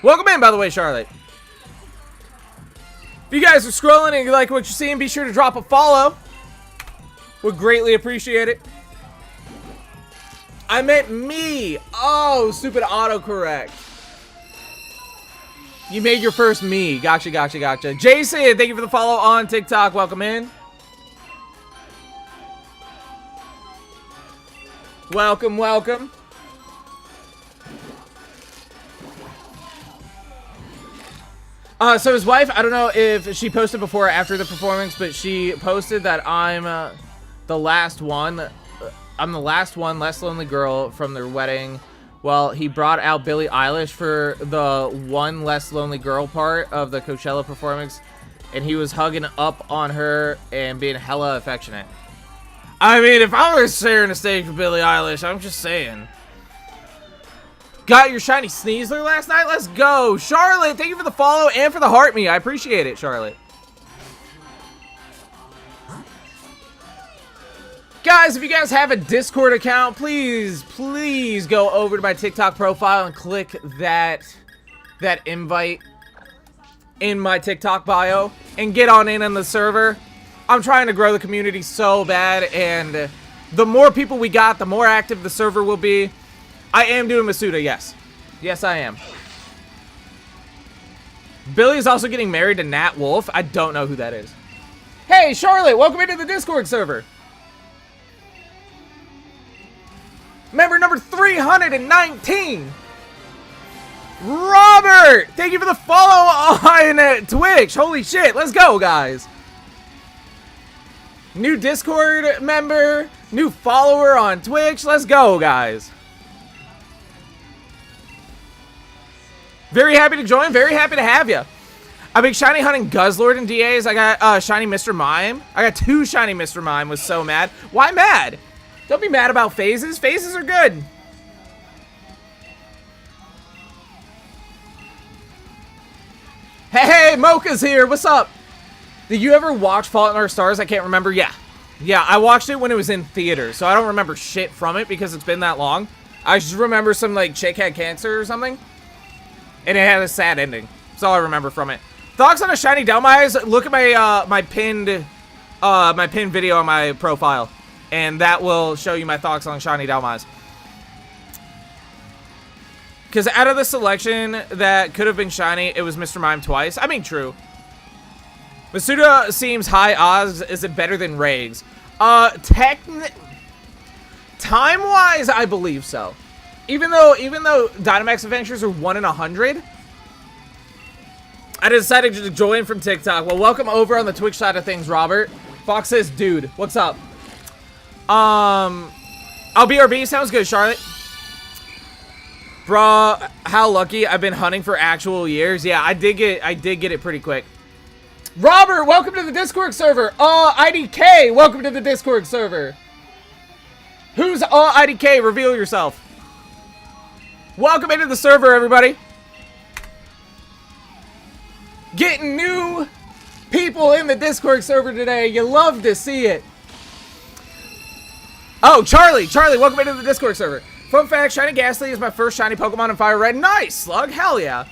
Welcome in, by the way, Charlotte. If you guys are scrolling and you like what you're seeing, be sure to drop a follow. Would greatly appreciate it. I meant me. Oh, stupid autocorrect. You made your first me. Gotcha, gotcha, gotcha. Jason, thank you for the follow on TikTok. Welcome in. Welcome, welcome. So his wife, I don't know if she posted before or after the performance, but she posted that I'm the last one. I'm the last one, less lonely girl from their wedding. Well, he brought out Billie Eilish for the One Less Lonely Girl part of the Coachella performance, and he was hugging up on her and being hella affectionate. I mean, if I was sharing a stage with Billie Eilish, I'm just saying. Got your shiny Sneasler last night? Let's go. Charlotte, thank you for the follow and for the heart me. I appreciate it, Charlotte. Guys, if you guys have a Discord account, please go over to my TikTok profile and click that invite in my TikTok bio and get on in the server. I'm trying to grow the community so bad, and the more people we got, the more active the server will be. I am doing Masuda, yes. Yes, I am. Billy is also getting married to Nat Wolf. I don't know who that is. Hey, Charlotte, welcome into the Discord server. Member number 319. Robert, thank you for the follow on Twitch. Holy shit, let's go, guys. New Discord member, new follower on Twitch. Let's go, guys. Very happy to join. Very happy to have you. I've been shiny hunting Guzzlord and DAs. I got shiny Mr. Mime. I got 2 shiny Mr. Mime. Was so mad. Why mad? Don't be mad about phases. Phases are good. Hey, Mocha's here. What's up? Did you ever watch Fault in Our Stars? I can't remember. Yeah, I watched it when it was in theater, so I don't remember shit from it because it's been that long. I just remember some, like, chick had cancer or something, and it had a sad ending. That's all I remember from it. Thoughts on a shiny Delmise? Look at my my pinned video on my profile, and that will show you my thoughts on shiny Delmise. Because out of the selection that could have been shiny, it was Mr. Mime twice. I mean, true. Masuda seems high odds. Is it better than Rags? Time-wise, I believe so. Even though Dynamax Adventures are 1 in 100, I decided to join from TikTok. Well, welcome over on the Twitch side of things, Robert. Fox says, dude, what's up? LBRB sounds good, Charlotte. Bruh, how lucky. I've been hunting for actual years. Yeah, I did get it pretty quick. Robert, welcome to the Discord server. IDK, welcome to the Discord server. Who's IDK? Reveal yourself. Welcome into the server, everybody. Getting new people in the Discord server today. You love to see it. Oh, Charlie, welcome into the Discord server. Fun fact, Shiny Gastly is my first shiny Pokemon in Fire Red. Nice, Slug, hell yeah.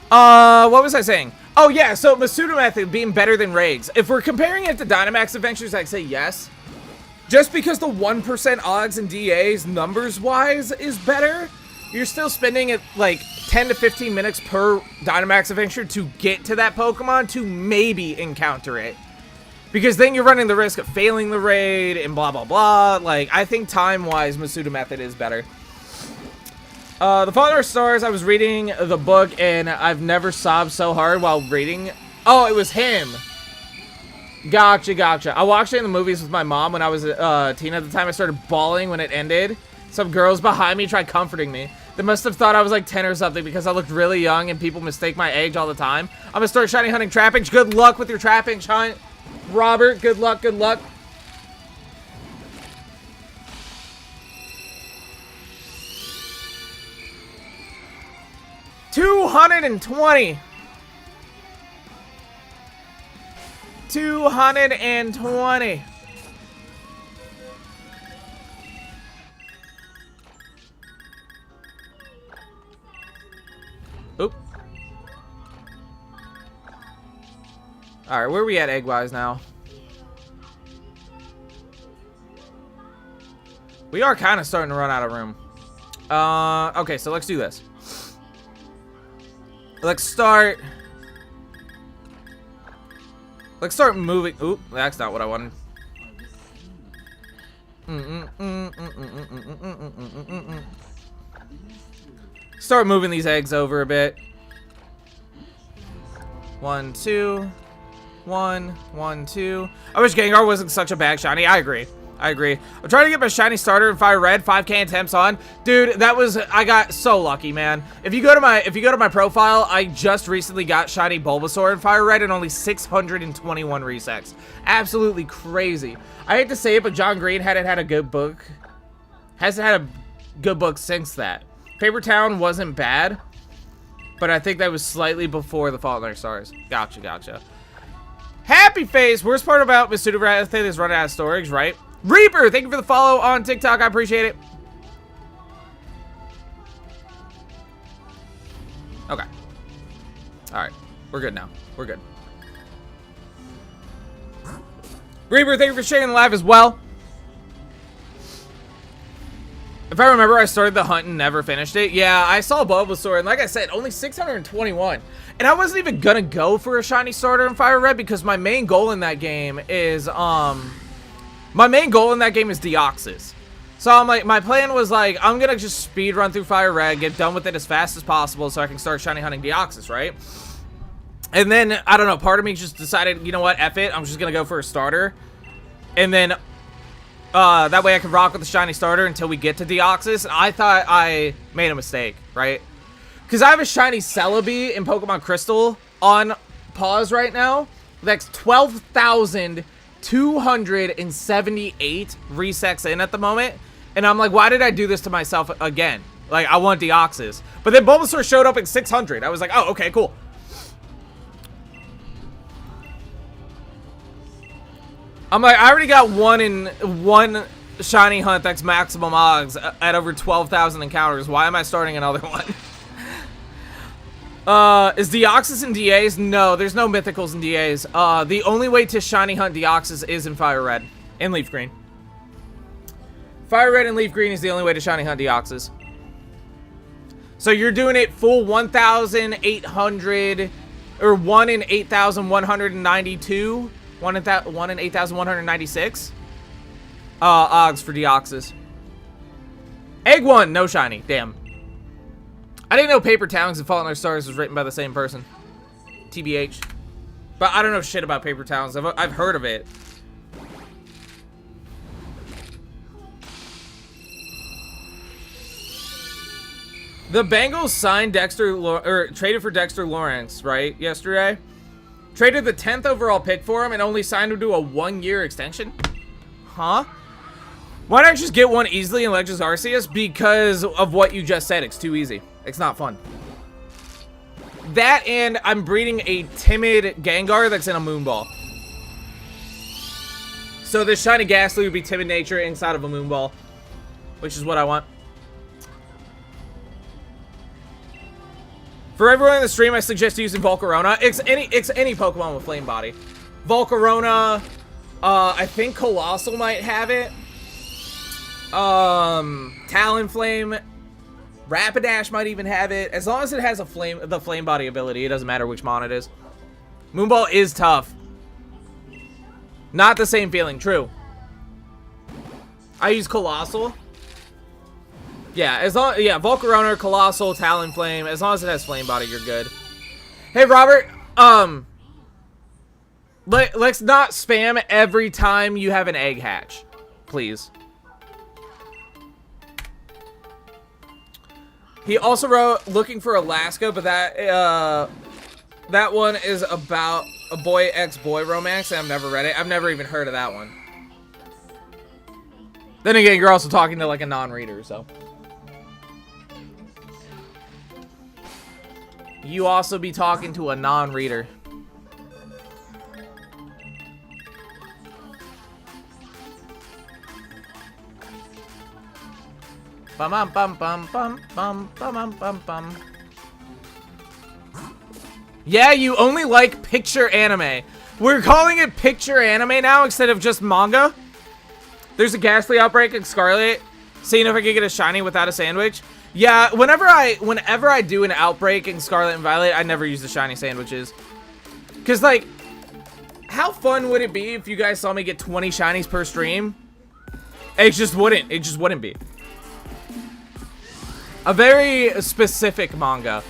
What was I saying? Oh yeah, so Masuda method being better than Rags. If we're comparing it to Dynamax Adventures, I'd say yes. Just because the 1% odds and DAs numbers-wise is better, you're still spending it like 10 to 15 minutes per Dynamax Adventure to get to that Pokemon to maybe encounter it. Because then you're running the risk of failing the raid and blah, blah, blah. Like, I think time-wise, Masuda method is better. The Father of Stars, I was reading the book, and I've never sobbed so hard while reading. Oh, it was him. Gotcha. I watched it in the movies with my mom when I was a teen at the time. I started bawling when it ended. Some girls behind me tried comforting me. They must have thought I was like 10 or something because I looked really young and people mistake my age all the time. I'm gonna start shiny hunting Trapinch. Good luck with your Trapinch hunt. Robert, good luck. 220. 220. Oop. Alright, where are we at egg-wise now? We are kind of starting to run out of room. Okay, so let's do this. Let's start moving. Oop, that's not what I wanted. Start moving these eggs over a bit. 1, 2. 1, 1, 2. I wish Gengar wasn't such a bad shiny. I agree. I agree. I'm trying to get my shiny starter in Fire Red, 5K attempts on. Dude, that was, I got so lucky, man. If you go to my profile, I just recently got shiny Bulbasaur in Fire Red and only 621 resets. Absolutely crazy. I hate to say it, but John Green hadn't had a good book. Hasn't had a good book since that. Paper Town wasn't bad, but I think that was slightly before the Fault in Our Stars. Gotcha, gotcha. Happy Face. Worst part about Masuda is running out of storage, right? Reaper, thank you for the follow on TikTok. I appreciate it. Okay. All right. We're good now. We're good. Reaper, thank you for sharing the live as well. If I remember, I started the hunt and never finished it. Yeah, I saw Bulbasaur, and like I said, only 621. And I wasn't even gonna go for a shiny starter in Fire Red because my main goal in that game is Deoxys. So I'm like, my plan was like, I'm gonna just speed run through Fire Red, get done with it as fast as possible so I can start shiny hunting Deoxys, right? And then, I don't know, part of me just decided, you know what, F it, I'm just gonna go for a starter. And then, that way I can rock with the shiny starter until we get to Deoxys. And I thought I made a mistake, right? Because I have a shiny Celebi in Pokemon Crystal on pause right now. That's 12,278 resets in at the moment. And I'm like, why did I do this to myself again? Like, I want Deoxys. But then Bulbasaur showed up at 600. I was like, oh, okay, cool. I'm like, I already got one shiny hunt that's maximum odds at over 12,000 encounters. Why am I starting another one? Is Deoxys in DAs? No, there's no mythicals in DAs. The only way to shiny hunt Deoxys is in Fire Red and Leaf Green. Fire Red and Leaf Green is the only way to shiny hunt Deoxys. So you're doing it full 1,800 or 1 in 8,192. 1 in 8,196 odds for Deoxys. Egg 1, no shiny. Damn. I didn't know Paper Towns and Fault in Our Stars was written by the same person. TBH. But I don't know shit about Paper Towns. I've heard of it. The Bengals signed traded for Dexter Lawrence, right? Yesterday. Traded the 10th overall pick for him and only signed him to a 1-year extension? Huh? Why not just get one easily in Legends Arceus? Because of what you just said. It's too easy. It's not fun. That and I'm breeding a timid Gengar that's in a Moonball. So this shiny Gastly would be timid nature inside of a Moonball. Which is what I want. For everyone in the stream, I suggest using Volcarona. It's any Pokemon with Flame Body. Volcarona, I think Colossal might have it. Talonflame, Rapidash might even have it. As long as it has the Flame Body ability, it doesn't matter which mon it is. Moonball is tough. Not the same feeling, true. I use Colossal. Yeah, Volcarona, Colossal, Talonflame. As long as it has Flame Body, you're good. Hey, Robert. Let's not spam every time you have an egg hatch, please. He also wrote looking for Alaska, but that one is about a boy ex-boy romance, and I've never read it. I've never even heard of that one. Then again, you're also talking to like a non-reader, so. You also be talking to a non-reader. Bum bum bum bum bum bum bum bum bum. Yeah, you only like picture anime. We're calling it picture anime now instead of just manga. There's a Gastly outbreak in Scarlet. Seeing if I can get a shiny without a sandwich. Yeah, whenever I do an outbreak in Scarlet and Violet, I never use the shiny sandwiches. Cause like, how fun would it be if you guys saw me get 20 shinies per stream? It just wouldn't be. A very specific manga.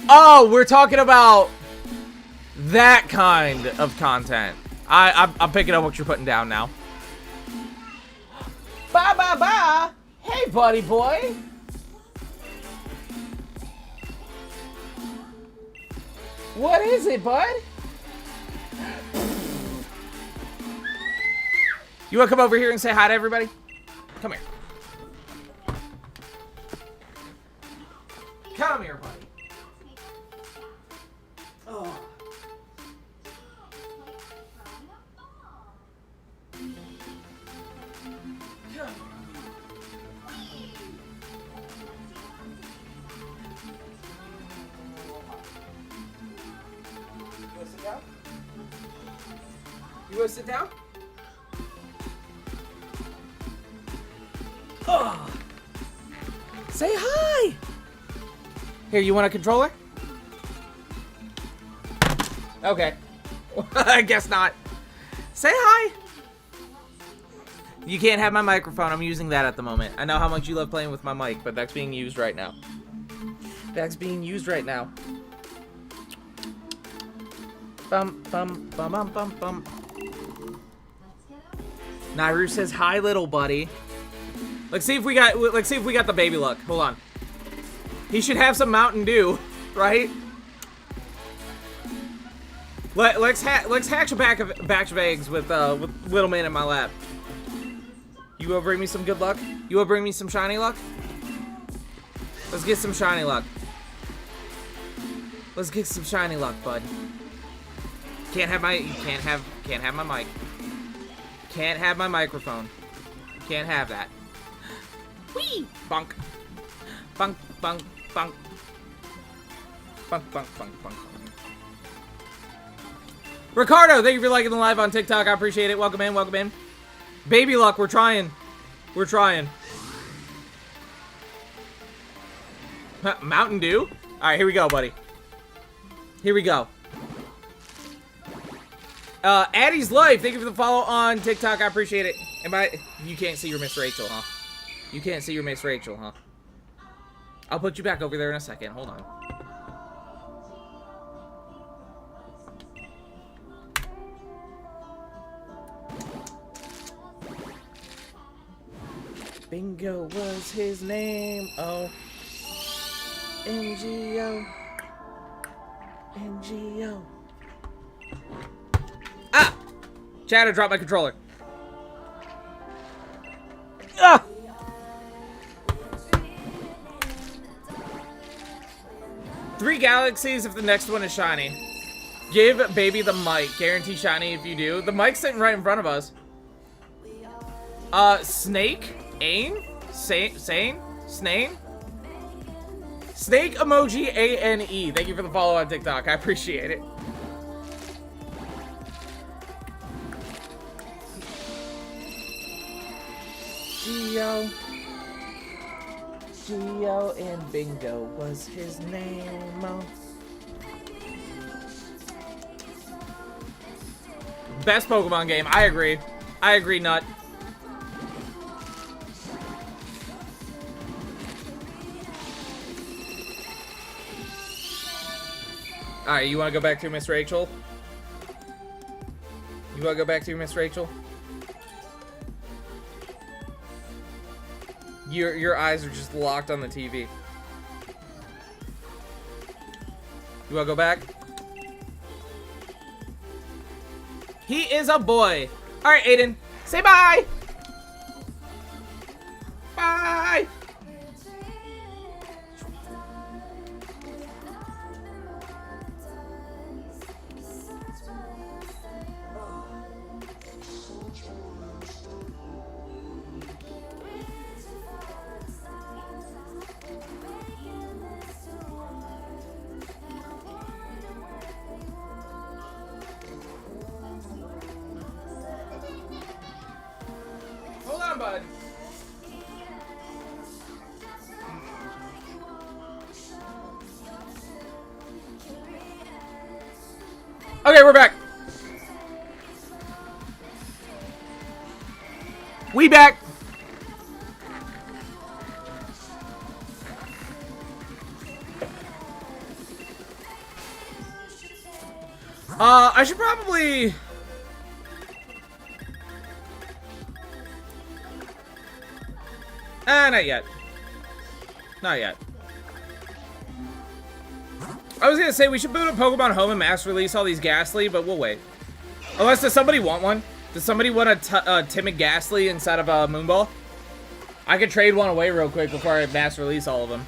Oh, we're talking about that kind of content. I'm picking up what you're putting down now. Ba ba ba! Hey, buddy boy! What is it, bud? You wanna come over here and say hi to everybody? Come here. Come here, buddy. Oh. Come. You wanna sit down? You wanna sit down? Oh. Say hi! Here, you want a controller? Okay. I guess not. Say hi! You can't have my microphone. I'm using that at the moment. I know how much you love playing with my mic, but that's being used right now. That's being used right now. Bum, bum, bum, bum, bum, bum. Nairu says, hi, little buddy. Let's see if we got the baby luck. Hold on. He should have some Mountain Dew, right? Let's hatch a batch of eggs with little man in my lap. You will bring me some good luck? You will bring me some shiny luck? Let's get some shiny luck. Let's get some shiny luck, bud. Can't have my mic. Can't have my microphone. Can't have that. Whee! Bunk. Bunk, bunk, bunk. Bunk, bunk, bunk, bunk. Ricardo, thank you for liking the live on TikTok. I appreciate it. Welcome in, welcome in. Baby luck, we're trying. We're trying. Mountain Dew? Alright, here we go, buddy. Here we go. Addie's Life, thank you for the follow on TikTok. I appreciate it. You can't see your Miss Rachel, huh? You can't see your Miss Rachel, huh? I'll put you back over there in a second. Hold on. Bingo was his name. Oh. NGO. NGO. Ah! Chad, I dropped my controller. Ah! Three galaxies if the next one is shiny. Give baby the mic. Guarantee shiny if you do. The mic's sitting right in front of us. Snake? Ain? Sane? Snane? Snake emoji A-N-E. Thank you for the follow on TikTok. I appreciate it. Geo. Geo and Bingo was his name. Best Pokemon game. I agree. I agree, Nut. Alright, you want to go back to Miss Rachel? You want to go back to Miss Rachel? Your eyes are just locked on the TV. You want to go back? He is a boy. Alright, Aiden. Say bye! Bye! Hold on, bud. Okay, we're back. We back. I should probably... Not yet. Not yet. I was gonna say we should boot up Pokemon Home and mass release all these Gastly, but we'll wait. Unless, does somebody want one? Does somebody want a timid Gastly inside of a Moonball? I could trade one away real quick before I mass release all of them.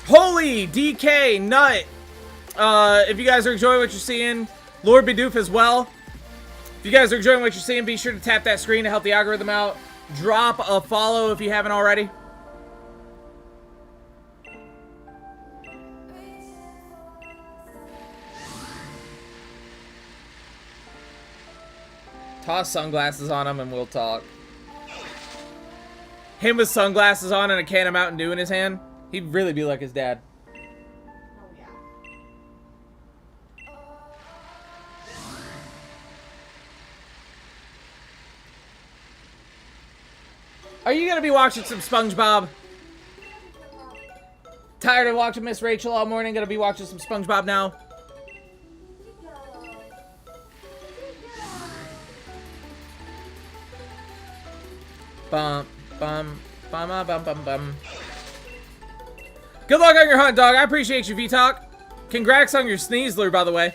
Holy DK Nut! If you guys are enjoying what you're seeing, Lord Bidoof as well. If you guys are enjoying what you're seeing, be sure to tap that screen to help the algorithm out. Drop a follow if you haven't already. Toss sunglasses on him and we'll talk. Him with sunglasses on and a can of Mountain Dew in his hand. He'd really be like his dad. Are you gonna be watching some SpongeBob? Tired of watching Miss Rachel all morning? Gonna be watching some SpongeBob now? Bum, bum, bum, bum, bum, bum. Good luck on your hunt, dog. I appreciate you, V-Talk. Congrats on your Sneasler, by the way.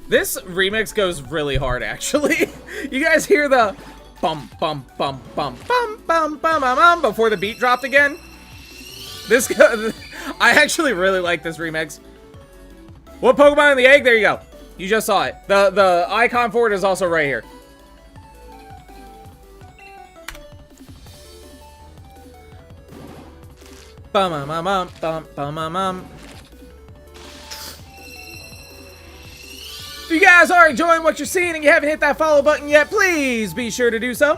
This remix goes really hard, actually. You guys hear the bum, bum, bum, bum, bum, bum, bum, bum, bum before the beat dropped again? I actually really like this remix. What Pokemon in the egg? There you go. You just saw it. The icon for it is also right here. Bum bum bum bum bum bum bum. If you guys are enjoying what you're seeing and you haven't hit that follow button yet, please be sure to do so.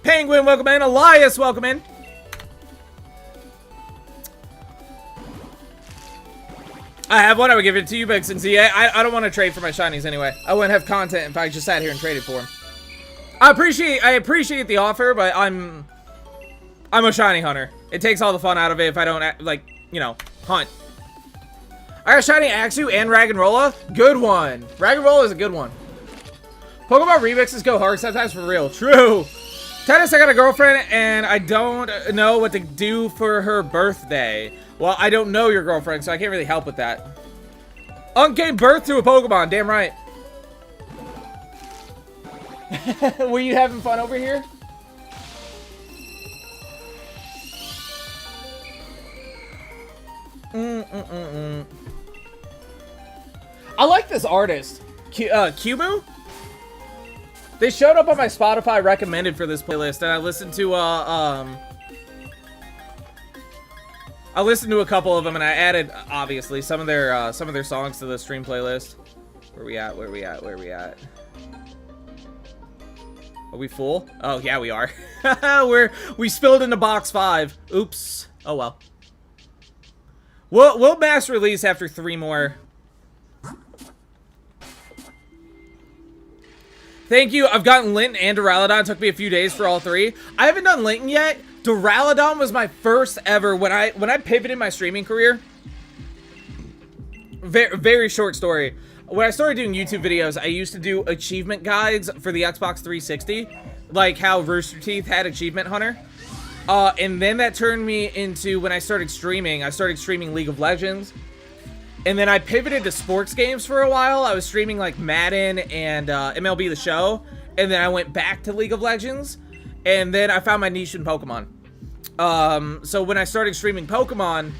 Penguin, welcome in. Elias, welcome in. I have one. I would give it to you, but since I don't want to trade for my shinies anyway. I wouldn't have content if I just sat here and traded for them. I appreciate the offer, but I'm a shiny hunter. It takes all the fun out of it if I don't, like, you know, hunt. I got shiny Axew and Raggenrola. Good one. Raggenrola is a good one. Pokemon remixes go hard sometimes for real. True. Tennis, I got a girlfriend and I don't know what to do for her birthday. Well, I don't know your girlfriend, so I can't really help with that. Gave birth to a Pokemon. Damn right. Were you having fun over here? I like this artist, Cubu. They showed up on my Spotify recommended for this playlist, and I listened to a couple of them, and I added obviously some of their songs to the stream playlist. Where we at? Where we at? Where we at? Are we full? Oh yeah, we are. we spilled into box 5. Oops. Oh well. We'll mass release after 3 more. Thank you. I've gotten Linton and Duraludon. It took me a few days for all 3. I haven't done Linton yet. Duraludon was my first ever when I pivoted my streaming career. Very short story. When I started doing YouTube videos, I used to do achievement guides for the Xbox 360, like how Rooster Teeth had Achievement Hunter. And then that turned me into, when I started streaming League of Legends. And then I pivoted to sports games for a while. I was streaming like Madden and MLB The Show. And then I went back to League of Legends. And then I found my niche in Pokemon. So when I started streaming Pokemon,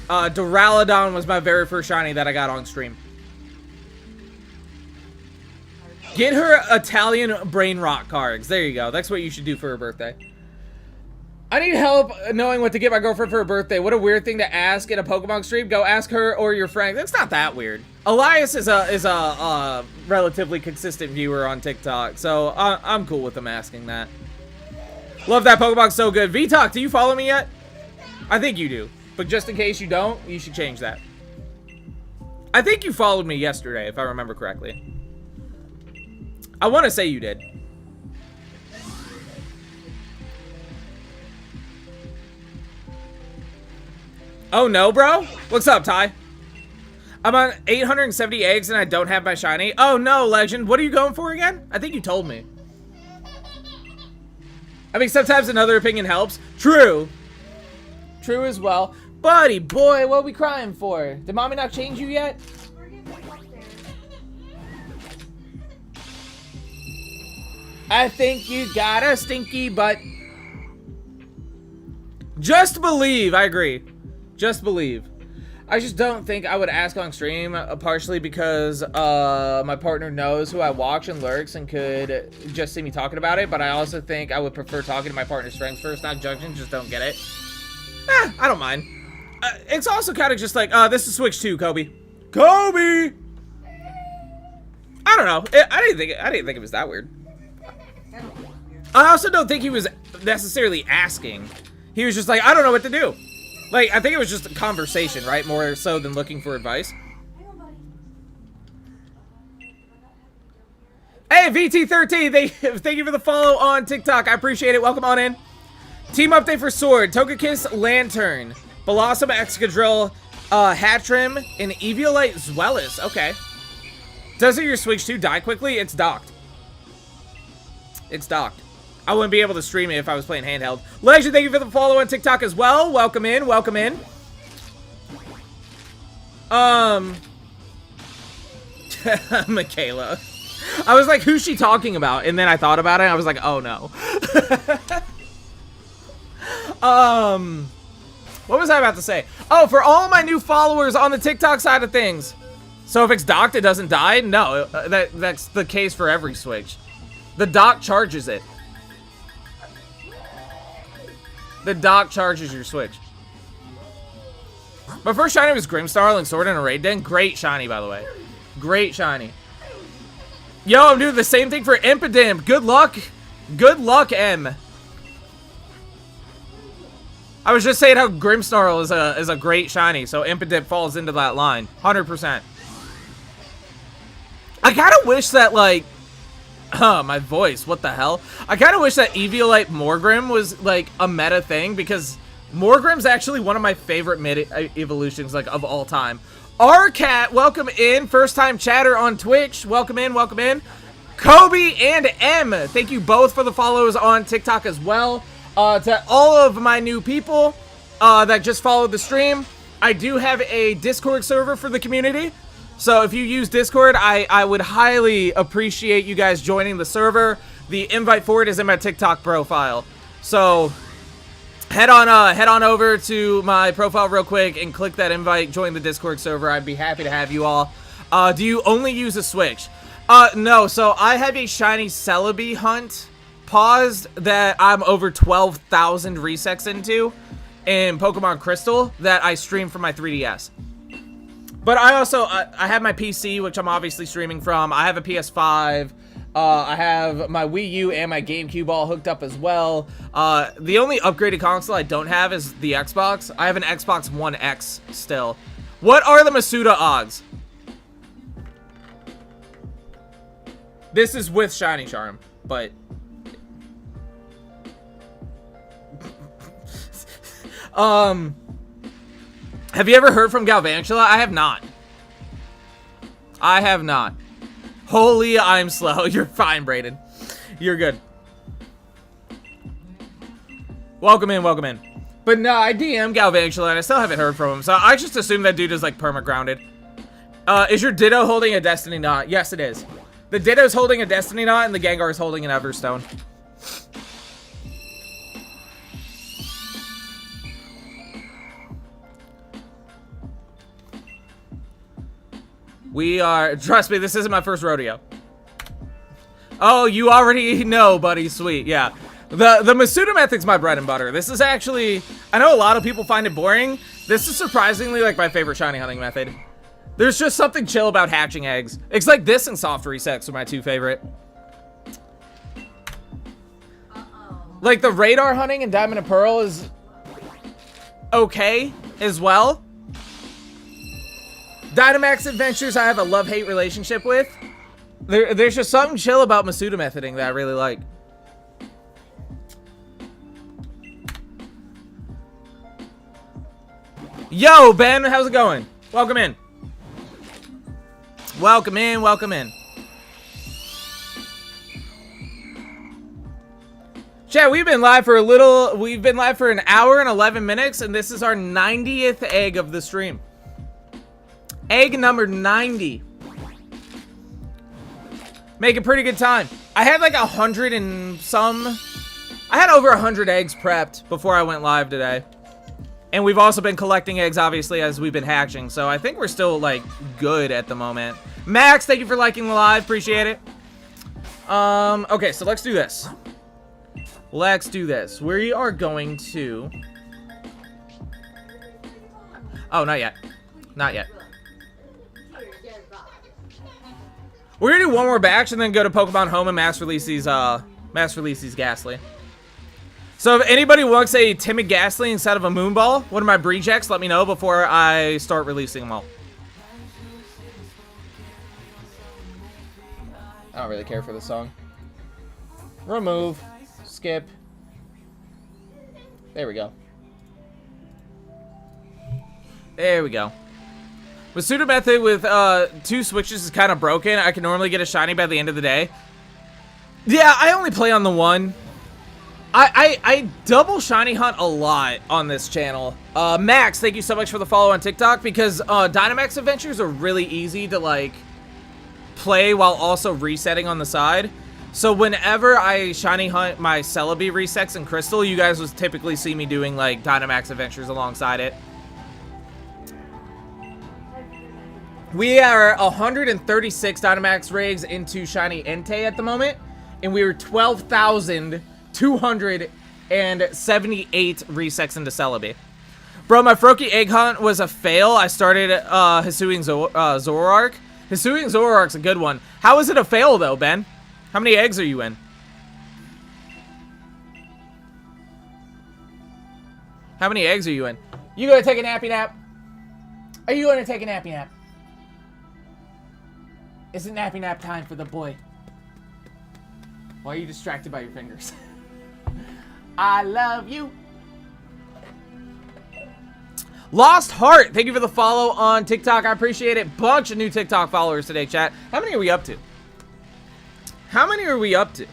Duraludon was my very first shiny that I got on stream. Get her Italian Brain Rock cards. There you go. That's what you should do for her birthday. I need help knowing what to get my girlfriend for her birthday. What a weird thing to ask in a Pokemon stream. Go ask her or your friend. That's not that weird. Elias is a relatively consistent viewer on TikTok, so I'm cool with him asking that. Love that Pokemon, so good. V-Talk, do you follow me yet? I think you do, but just in case you don't, you should change that. I think you followed me yesterday, if I remember correctly. I want to say you did. Oh no, bro? What's up, Ty? I'm on 870 eggs and I don't have my shiny. Oh no, Legend. What are you going for again? I think you told me. I mean, sometimes another opinion helps. True. True as well. Buddy, boy, what are we crying for? Did mommy not change you yet? I think you got a stinky butt. Just believe. I agree. Just believe. I just don't think I would ask on stream, partially because my partner knows who I watch and lurks and could just see me talking about it, but I also think I would prefer talking to my partner's strengths first, not judging, just don't get it. I don't mind. It's also kind of just like, this is Switch 2, Kobe. Kobe! I don't know. I didn't think it was that weird. I also don't think he was necessarily asking. He was just like, I don't know what to do. Like, I think it was just a conversation, right? More so than looking for advice. Hey, VT13, thank you for the follow on TikTok. I appreciate it. Welcome on in. Team update for Sword. Togekiss, Lantern. Blossom, Excadrill, Hatchrim, and Eviolite Zweilous. Okay. Doesn't your Switch 2 die quickly? It's docked. It's docked. I wouldn't be able to stream it if I was playing handheld. Legend, thank you for the follow on TikTok as well. Welcome in, welcome in. Michaela. I was like, who's she talking about? And then I thought about it, and I was like, oh no. What was I about to say? Oh, for all my new followers on the TikTok side of things. So if it's docked, it doesn't die? No, that's the case for every Switch. The dock charges it. The dock charges your Switch. My first shiny was Grimmsnarl and Sword in a Raid Den. Great shiny, by the way. Great shiny. Yo, I'm doing the same thing for Impidimp. Good luck. Good luck, M. I was just saying how Grimmsnarl is a great shiny, so Impidimp falls into that line. 100%. I kind of wish that, like... my voice, what the hell? I kind of wish that Eviolite Morgrim was, like, a meta thing, because Morgrim's actually one of my favorite mid-evolutions, like, of all time. Rcat, welcome in. First-time chatter on Twitch. Welcome in, welcome in. Kobe and M, thank you both for the follows on TikTok as well. To all of my new people that just followed the stream, I do have a Discord server for the community. So if you use Discord, I would highly appreciate you guys joining the server. The invite for it is in my TikTok profile. So head on over to my profile real quick and click that invite, join the Discord server. I'd be happy to have you all. Do you only use a Switch? No, so I have a shiny Celebi hunt paused that I'm over 12,000 resets into in Pokemon Crystal that I stream from my 3DS. But I also, I have my PC, which I'm obviously streaming from. I have a PS5. I have my Wii U and my GameCube all hooked up as well. The only upgraded console I don't have is the Xbox. I have an Xbox One X still. What are the Masuda odds? This is with Shiny Charm, but... Have you ever heard from Galvantula? I have not. I have not. Holy, I'm slow. You're fine, Brayden. You're good. Welcome in, welcome in. But no, I DM Galvantula and I still haven't heard from him, so I just assume that dude is like perma-grounded. Is your Ditto holding a Destiny Knot? Yes, it is. The Ditto's holding a Destiny Knot and the Gengar is holding an Everstone. We are, trust me, this isn't my first rodeo. Oh, you already know, buddy. Sweet, yeah. The Masuda method's my bread and butter. This is actually, I know a lot of people find it boring. This is surprisingly like my favorite shiny hunting method. There's just something chill about hatching eggs. It's like this and soft resets are my two favorite. Like the radar hunting in Diamond and Pearl is okay as well. Dynamax Adventures I have a love-hate relationship with. There's just something chill about Masuda methoding that I really like. Yo, Ben, how's it going? Welcome in. Welcome in, welcome in. Chat, we've been live for an hour and 11 minutes, and this is our 90th egg of the stream. Egg number 90. Making pretty good time. I had like 100 and some. I had over 100 eggs prepped before I went live today. And we've also been collecting eggs, obviously, as we've been hatching. So I think we're still, like, good at the moment. Max, thank you for liking the live. Appreciate it. Okay, so let's do this. Let's do this. We are going to... Oh, not yet. Not yet. We're gonna do one more batch and then go to Pokemon Home and mass release these Gastly. So if anybody wants a timid Gastly instead of a Moonball, one of my breed checks, let me know before I start releasing them all. I don't really care for this song. Remove. Skip. There we go. There we go. Masuda method with 2 switches is kind of broken. I can normally get a shiny by the end of the day. Yeah, I only play on the one. I double shiny hunt a lot on this channel. Max, thank you so much for the follow on TikTok, because Dynamax adventures are really easy to like play while also resetting on the side. So whenever I shiny hunt my Celebi resets and Crystal, you guys would typically see me doing like Dynamax adventures alongside it. We are 136 Dynamax rigs into shiny Entei at the moment, and we were 12,278 resets into Celebi. Bro, my Froakie egg hunt was a fail. I started Hisuian Zoroark. Hisuian Zoroark's a good one. How is it a fail, though, Ben? How many eggs are you in? How many eggs are you in? You gonna take a nappy nap? Are you gonna take a nappy nap? It's nappy nap time for the boy. Why are you distracted by your fingers? I love you. Lost Heart, thank you for the follow on TikTok. I appreciate it. Bunch of new TikTok followers today, chat. How many are we up to? How many are we up to?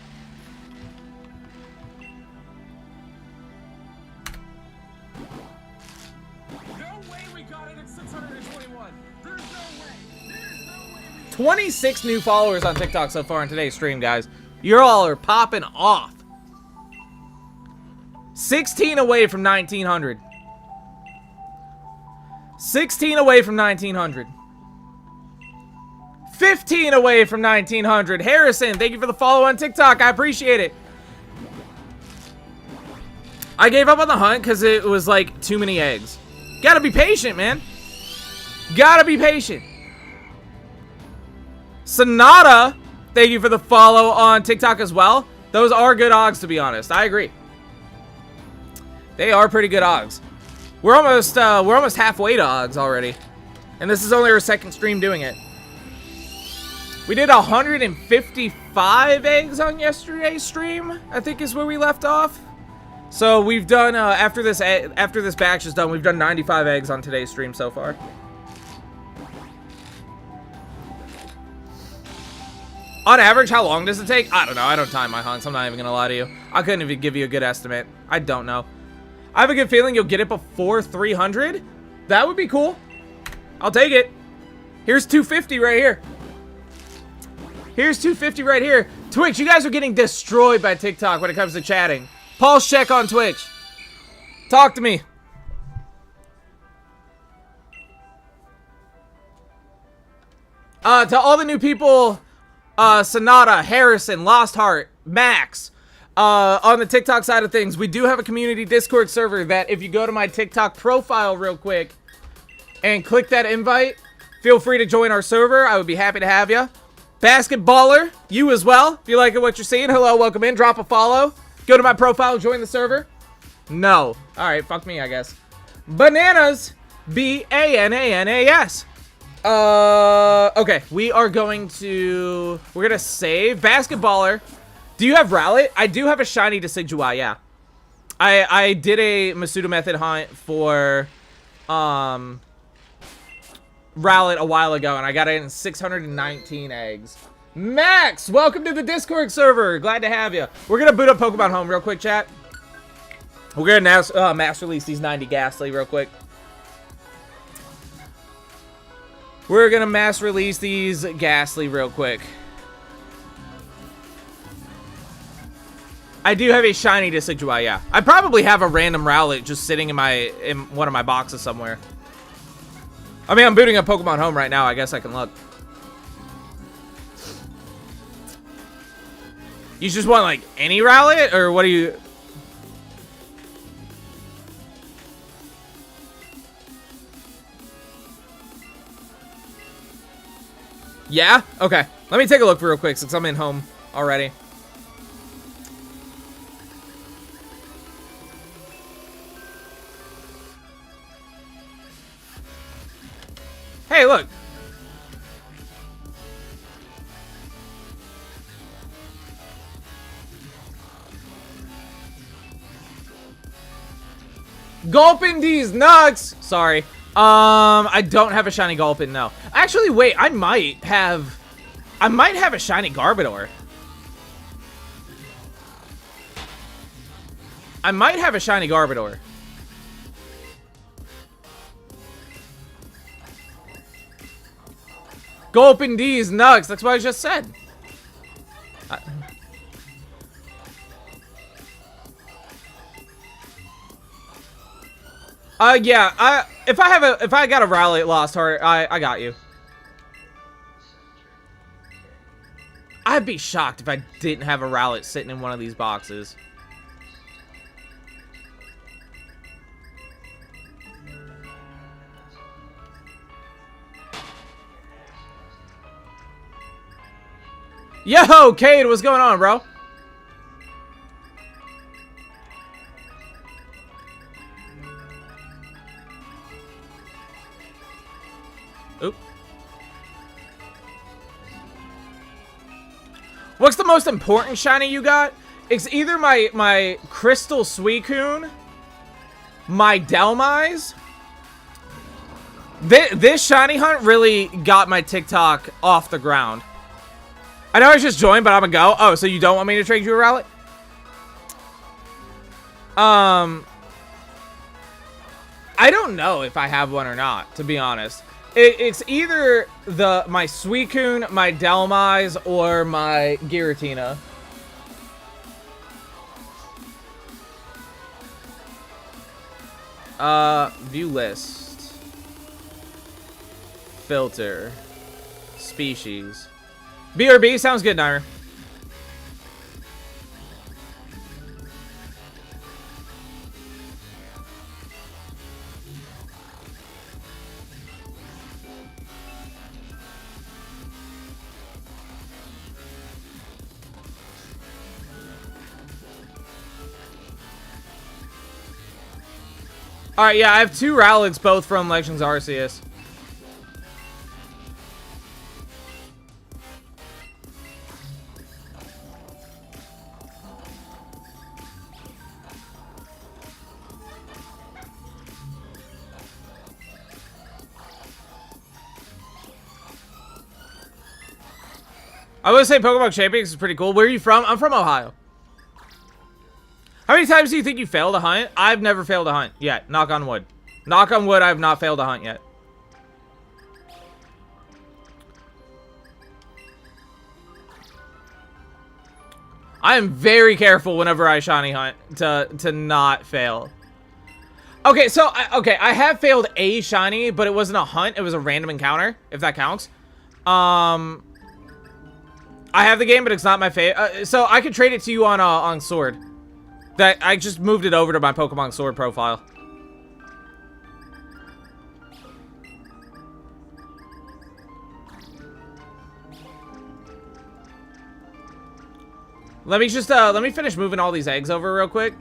No way we got it at 621. There's no way. There's no way. 26 new followers on TikTok so far in today's stream, guys. You all are popping off. 16 away from 1900. 16 away from 1900. 15 away from 1900. Harrison, thank you for the follow on TikTok. I appreciate it. I gave up on the hunt because it was like too many eggs. Gotta be patient, man. Gotta be patient. Sonata, thank you for the follow on TikTok as well. Those are good odds, to be honest. I agree. They are pretty good odds. We're almost halfway to odds already. And this is only our second stream doing it. We did 155 eggs on yesterday's stream, I think is where we left off. So we've done, after this batch is done, we've done 95 eggs on today's stream so far. On average, how long does it take? I don't know. I don't time my hunts. I'm not even going to lie to you. I couldn't even give you a good estimate. I don't know. I have a good feeling you'll get it before 300. That would be cool. I'll take it. Here's 250 right here. Here's 250 right here. Twitch, you guys are getting destroyed by TikTok when it comes to chatting. Pulse check on Twitch. Talk to me. To all the new people, Sonata, Harrison, Lost Heart, Max, on the TikTok side of things, we do have a community Discord server that if you go to my TikTok profile real quick and click that invite, feel free to join our server. I would be happy to have you. Basketballer, you as well. If you like what you're seeing, hello, welcome in. Drop a follow. Go to my profile, join the server. No. All right, fuck me, I guess. Bananas, B-A-N-A-N-A-S. Okay, we're gonna save Basketballer. Do you have Rowlet? I do have a shiny Decidueye, yeah. I did a Masuda method hunt for Rowlet a while ago, and I got it in 619 eggs. Max, welcome to the Discord server. Glad to have you. We're gonna boot up Pokemon Home real quick, chat. We're gonna mass release these 90 Gastly real quick. We're gonna mass release these Gastly real quick. I do have a shiny Decidueye, yeah. I probably have a random Rowlet just sitting in one of my boxes somewhere. I mean, I'm booting up Pokemon Home right now. I guess I can look. You just want, like, any Rowlet? Or what do you... Yeah? Okay. Let me take a look real quick since I'm in home already. Hey, look. Gulpin these nuts. Sorry. I don't have a shiny Gulpin, no. Actually, wait, I might have a shiny Garbodor. I might have a shiny Garbodor. Gulpin these nugs. That's what I just said. Yeah. If I got a Rowlet Lost Heart, I got you. I'd be shocked if I didn't have a Rowlet sitting in one of these boxes. Yo, Cade, what's going on, bro? Oop. What's the most important shiny you got? It's either my Crystal Suicune, my Delmise. This shiny hunt really got my TikTok off the ground. I know I just joined, but I'm gonna go. Oh, so you don't want me to trade you a Rowlet? I don't know if I have one or not, to be honest. It's either my Suicune, my Delmise, or my Giratina. View list. Filter. Species. BRB sounds good, Nair. Alright, yeah, I have two Rowlets, both from Legends Arceus. I would say Pokemon Champions is pretty cool. Where are you from? I'm from Ohio. How many times do you think you failed a hunt? I've never failed a hunt yet. Knock on wood. Knock on wood, I've not failed a hunt yet. I am very careful whenever I shiny hunt to not fail. Okay, so I have failed a shiny, but it wasn't a hunt. It was a random encounter, if that counts. I have the game, but it's not my favorite. So I could trade it to you on Sword. That I just moved it over to my Pokemon Sword profile. Let me just let me finish moving all these eggs over real quick.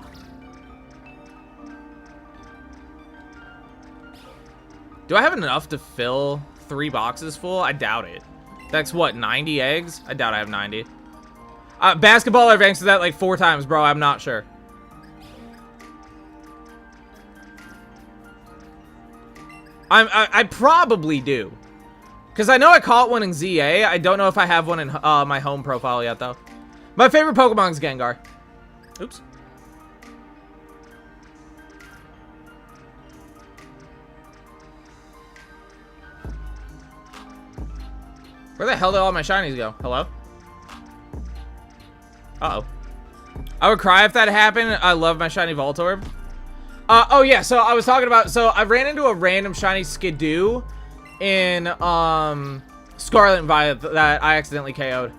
Do I have enough to fill 3 boxes full? I doubt it. That's what, 90 eggs? I doubt I have 90. Basketball, I've answered that like 4 times, bro. I'm not sure. I probably do. Because I know I caught one in ZA. I don't know if I have one in my home profile yet, though. My favorite Pokemon is Gengar. Oops. Where the hell did all my shinies go? Hello? Uh-oh. I would cry if that happened. I love my shiny Voltorb. Oh yeah, so I was talking about, so I ran into a random shiny Skidoo in Scarlet and Violet that I accidentally KO'd.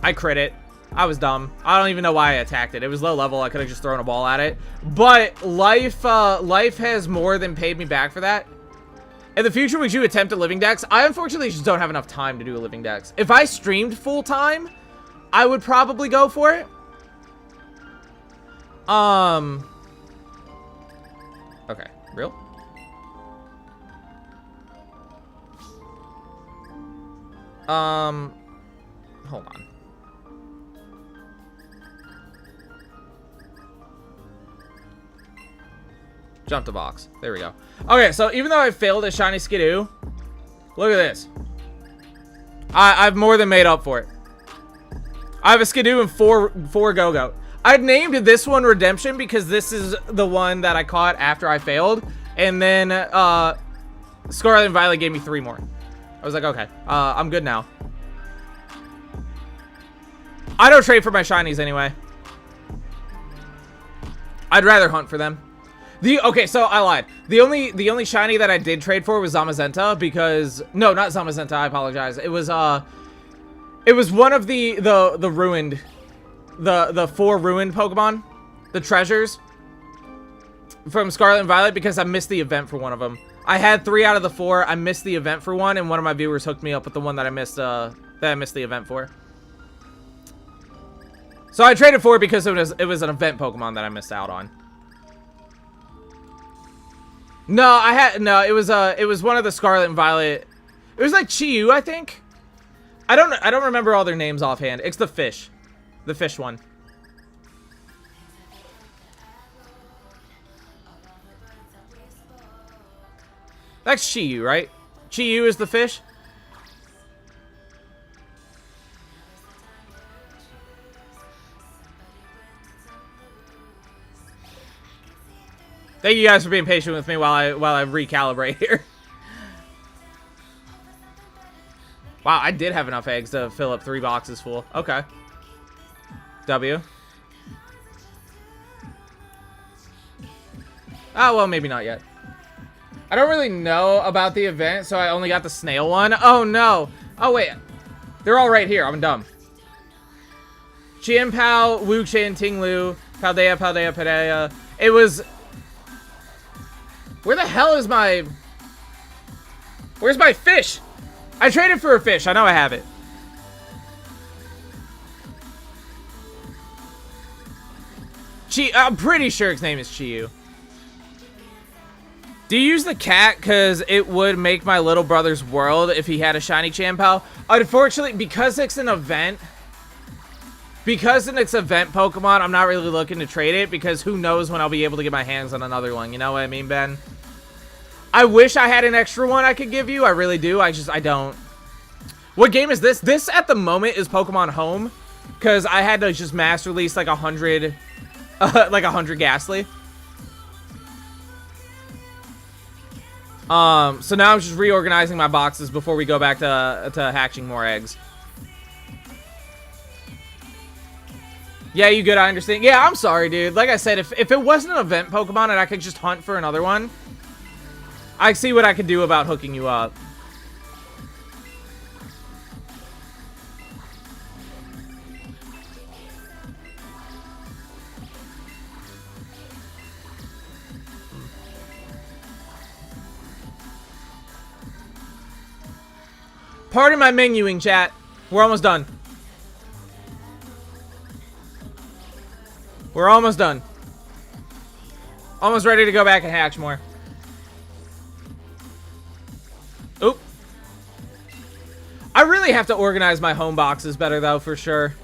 I crit it. I was dumb. I don't even know why I attacked it. It was low level. I could have just thrown a ball at it. But life has more than paid me back for that. In the future, would you attempt a living dex? I unfortunately just don't have enough time to do a living dex. If I streamed full time, I would probably go for it. Okay, real? Hold on. Jump to box. There we go. Okay, so even though I failed a shiny Skidoo, look at this. I've more than made up for it. I have a Skidoo and four Go-Go. I named this one Redemption because this is the one that I caught after I failed. And then Scarlet and Violet gave me 3 more. I was like, okay, I'm good now. I don't trade for my shinies anyway. I'd rather hunt for them. Okay, so I lied. The only shiny that I did trade for was Zamazenta because no, not Zamazenta. I apologize. It was one of the ruined, the 4 ruined Pokemon, the treasures from Scarlet and Violet because I missed the event for one of them. I had 3 out of the 4. I missed the event for one, and one of my viewers hooked me up with the one that I missed the event for. So I traded for it because it was an event Pokemon that I missed out on. No, it was one of the Scarlet and Violet. It was like Chi-Yu, I think. I don't remember all their names offhand. It's the fish. The fish one. That's Chi-Yu, right? Chi-Yu is the fish? Thank you guys for being patient with me while I recalibrate here. Wow, I did have enough eggs to fill up 3 boxes full. Okay. W. Oh, well, maybe not yet. I don't really know about the event, so I only got the snail one. Oh, no. Oh, wait. They're all right here. I'm dumb. Chien-Pao, Wu-Chin, Ting-Lu, Paldea, Paldea, Paldea. It was... Where the hell is my... Where's my fish? I traded for a fish. I know I have it. I'm pretty sure its name is Chi-Yu. Do you use the cat? Because it would make my little brother's world if he had a shiny Chien-Pao. Unfortunately, because it's an event... Because it's event Pokemon, I'm not really looking to trade it. Because who knows when I'll be able to get my hands on another one. You know what I mean, Ben? I wish I had an extra one I could give you. I really do. I don't. What game is this? This, at the moment, is Pokemon Home. Because I had to just mass release like 100... like 100 Gastly. So now I'm just reorganizing my boxes before we go back to hatching more eggs. Yeah, you good? I understand. Yeah, I'm sorry, dude. Like I said, if it wasn't an event Pokemon and I could just hunt for another one, I see what I could do about hooking you up. Pardon my menuing, chat. We're almost done. We're almost done. Almost ready to go back and hatch more. Oop. I really have to organize my home boxes better, though, for sure.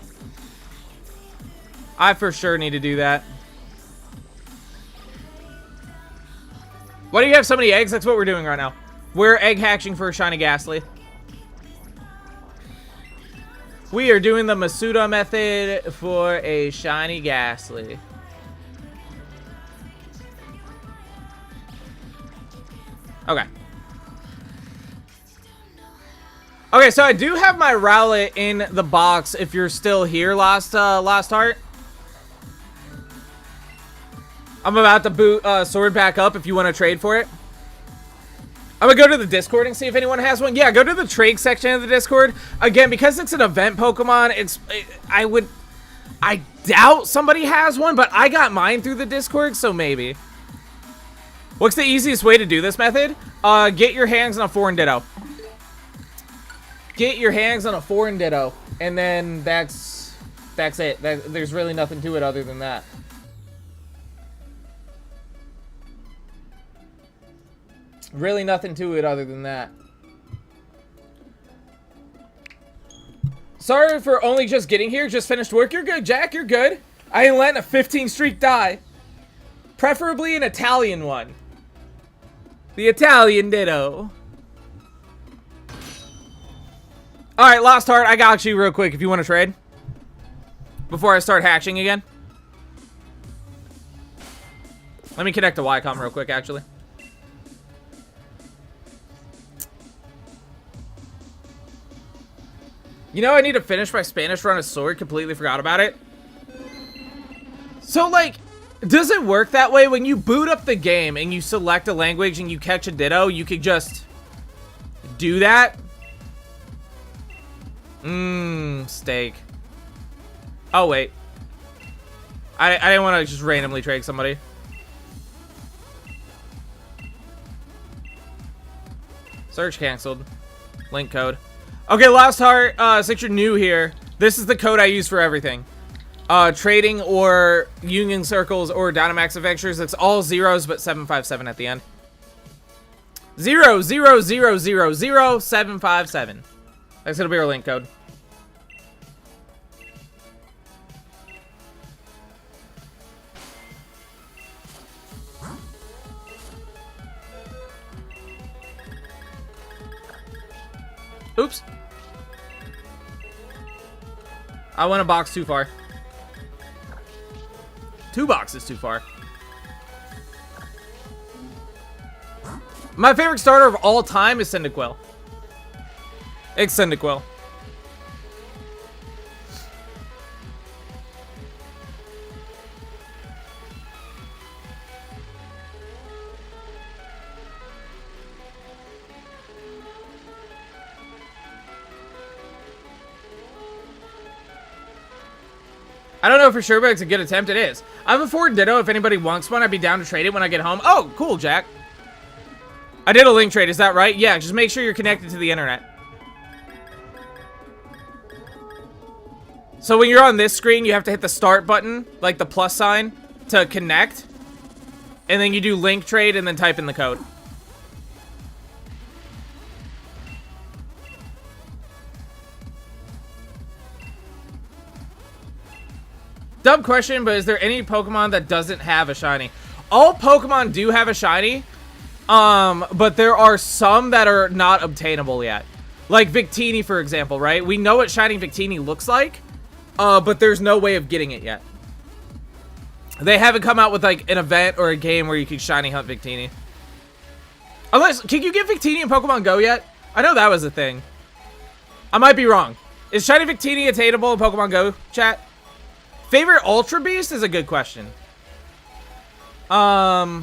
I for sure need to do that. Why do you have so many eggs? That's what we're doing right now. We're egg hatching for a shiny Gastly. We are doing the Masuda method for a shiny Gastly. Okay. Okay, so I do have my Rowlet in the box if you're still here, Lost Heart. I'm about to boot Sword back up if you want to trade for it. I'm gonna go to the Discord and see if anyone has one. Yeah, go to the trade section of the Discord. Again, because it's an event Pokemon, I doubt somebody has one, but I got mine through the Discord, so maybe. What's the easiest way to do this method? Get your hands on a foreign Ditto. Get your hands on a foreign Ditto, and then that's it. There's really nothing to it other than that. Really nothing to it other than that. Sorry for only just getting here. Just finished work. You're good, Jack. You're good. I ain't letting a 15 streak die. Preferably an Italian one. The Italian Ditto. Alright, Lost Heart. I got you real quick if you want to trade. Before I start hatching again. Let me connect to Wycom real quick, actually. You know, I need to finish my Spanish run of Sword. Completely forgot about it. So, like, does it work that way? When you boot up the game and you select a language and you catch a Ditto, you could just do that? Steak. Oh, wait. I didn't want to just randomly trade somebody. Search canceled. Link code. Okay, Lost Heart, since you're new here, this is the code I use for everything. Trading or Union Circles or Dynamax Adventures, it's all zeros but 757 at the end. 0000757. That's gonna be our link code. Oops. I went a box too far. 2 boxes too far. My favorite starter of all time is Cyndaquil. It's Cyndaquil. I don't know for sure, but it's a good attempt. It is. I have a Ford Ditto. If anybody wants one, I'd be down to trade it when I get home. Oh, cool, Jack. I did a link trade. Is that right? Yeah, just make sure you're connected to the internet. So when you're on this screen, you have to hit the start button, like the plus sign, to connect. And then you do link trade and then type in the code. Dumb question, but is there any Pokemon that doesn't have a shiny? All Pokemon do have a shiny, but there are some that are not obtainable yet. Like Victini, for example, right? We know what shiny Victini looks like, but there's no way of getting it yet. They haven't come out with like an event or a game where you can shiny hunt Victini. Unless, can you get Victini in Pokemon Go yet? I know that was a thing. I might be wrong. Is shiny Victini attainable in Pokemon Go, chat? Favorite Ultra Beast is a good question. I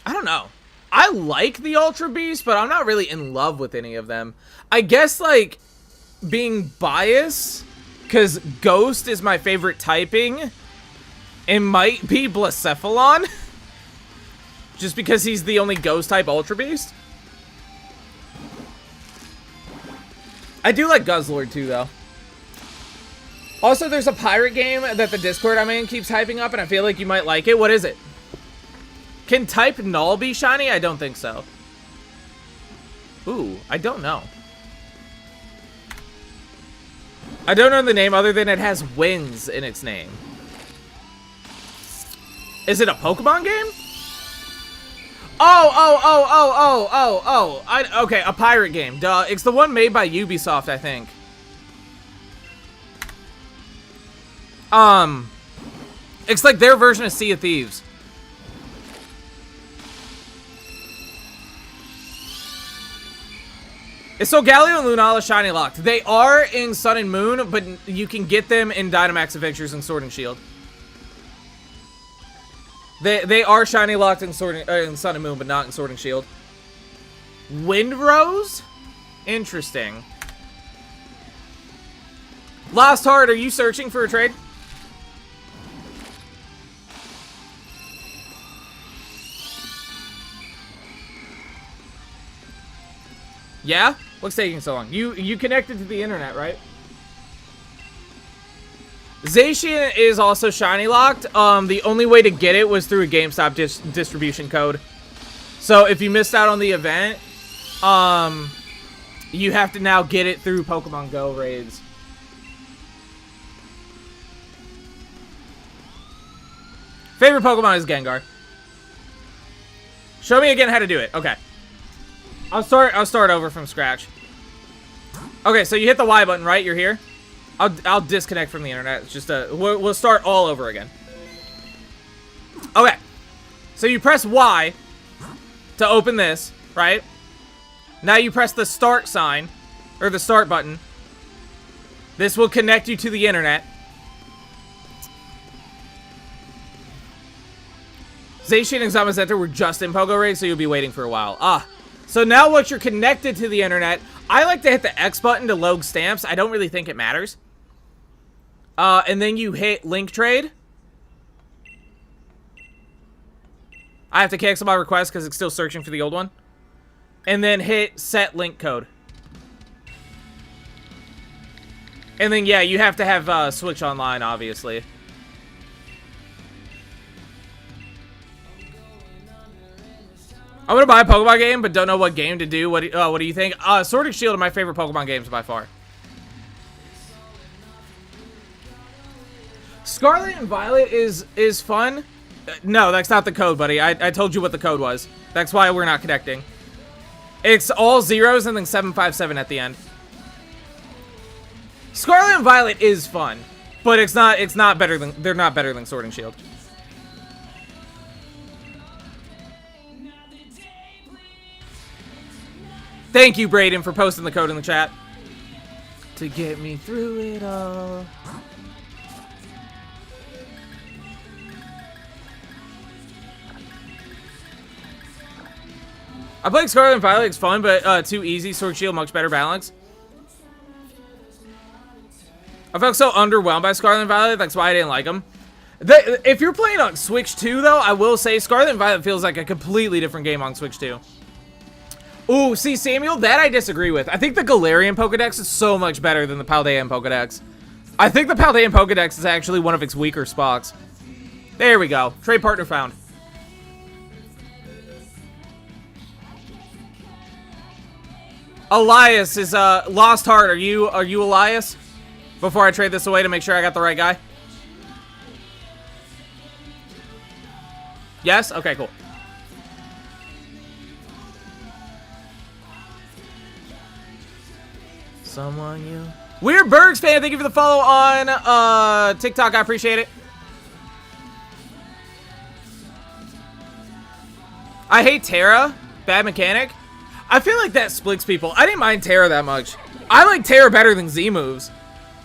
don't know. I like the Ultra Beast, but I'm not really in love with any of them. I guess, like, being biased, because Ghost is my favorite typing, it might be Blacephalon. Just because he's the only Ghost-type Ultra Beast. I do like Guzzlord too, though. Also, there's a pirate game that the Discord I'm in keeps hyping up, and I feel like you might like it. What is it? Can type Null be shiny? I don't think so. Ooh, I don't know. I don't know the name other than it has wings in its name. Is it a Pokemon game? Okay, a pirate game. Duh, it's the one made by Ubisoft, I think. It's like their version of Sea of Thieves. So Galio and Lunala shiny locked. They are in Sun and Moon, but you can get them in Dynamax Adventures and Sword and Shield. They are shiny locked in in Sun and Moon, but not in Sword and Shield. Windrose? Interesting. Lost Heart, are you searching for a trade? Yeah? What's taking so long? You connected to the internet, right? Zacian is also shiny locked. The only way to get it was through a GameStop distribution code. So if you missed out on the event, you have to now get it through Pokemon Go raids. Favorite Pokemon is Gengar. Show me again how to do it. Okay. I'll start over from scratch. Okay, so you hit the Y button, right? You're here. I'll disconnect from the internet. It's just we'll start all over again. Okay. So you press Y to open this, right? Now you press the start sign or the start button. This will connect you to the internet. Zacian and Zamazenta were just in Pogo Raid, so you'll be waiting for a while. So now once you're connected to the internet, I like to hit the X button to load stamps. I don't really think it matters. And then you hit link trade. I have to cancel my request because it's still searching for the old one. And then hit set link code. And then, yeah, you have to have Switch Online, obviously. I'm gonna buy a Pokemon game, but don't know what game to do. What do you think? Sword and Shield are my favorite Pokemon games by far. Scarlet and Violet is fun. No, that's not the code, buddy. I told you what the code was. That's why we're not connecting. It's all zeros and then 757 at the end. Scarlet and Violet is fun, but it's not better than they're not better than Sword and Shield. Thank you, Brayden, for posting the code in the chat. To get me through it all. I played Scarlet and Violet. It's fun, but too easy. Sword Shield, much better balance. I felt so underwhelmed by Scarlet and Violet. That's why I didn't like them. If you're playing on Switch 2, though, I will say Scarlet and Violet feels like a completely different game on Switch 2. Ooh, see, Samuel, that I disagree with. I think the Galarian Pokedex is so much better than the Paldean Pokedex. I think the Paldean Pokedex is actually one of its weaker spots. There we go. Trade partner found. Elias is Lost Heart. Are you Elias? Before I trade this away to make sure I got the right guy. Yes? Okay, cool. Someone you... Weird Bergs fan, thank you for the follow on TikTok. I appreciate it. I hate Terra. Bad mechanic. I feel like that splits people. I didn't mind Terra that much. I like Terra better than Z moves.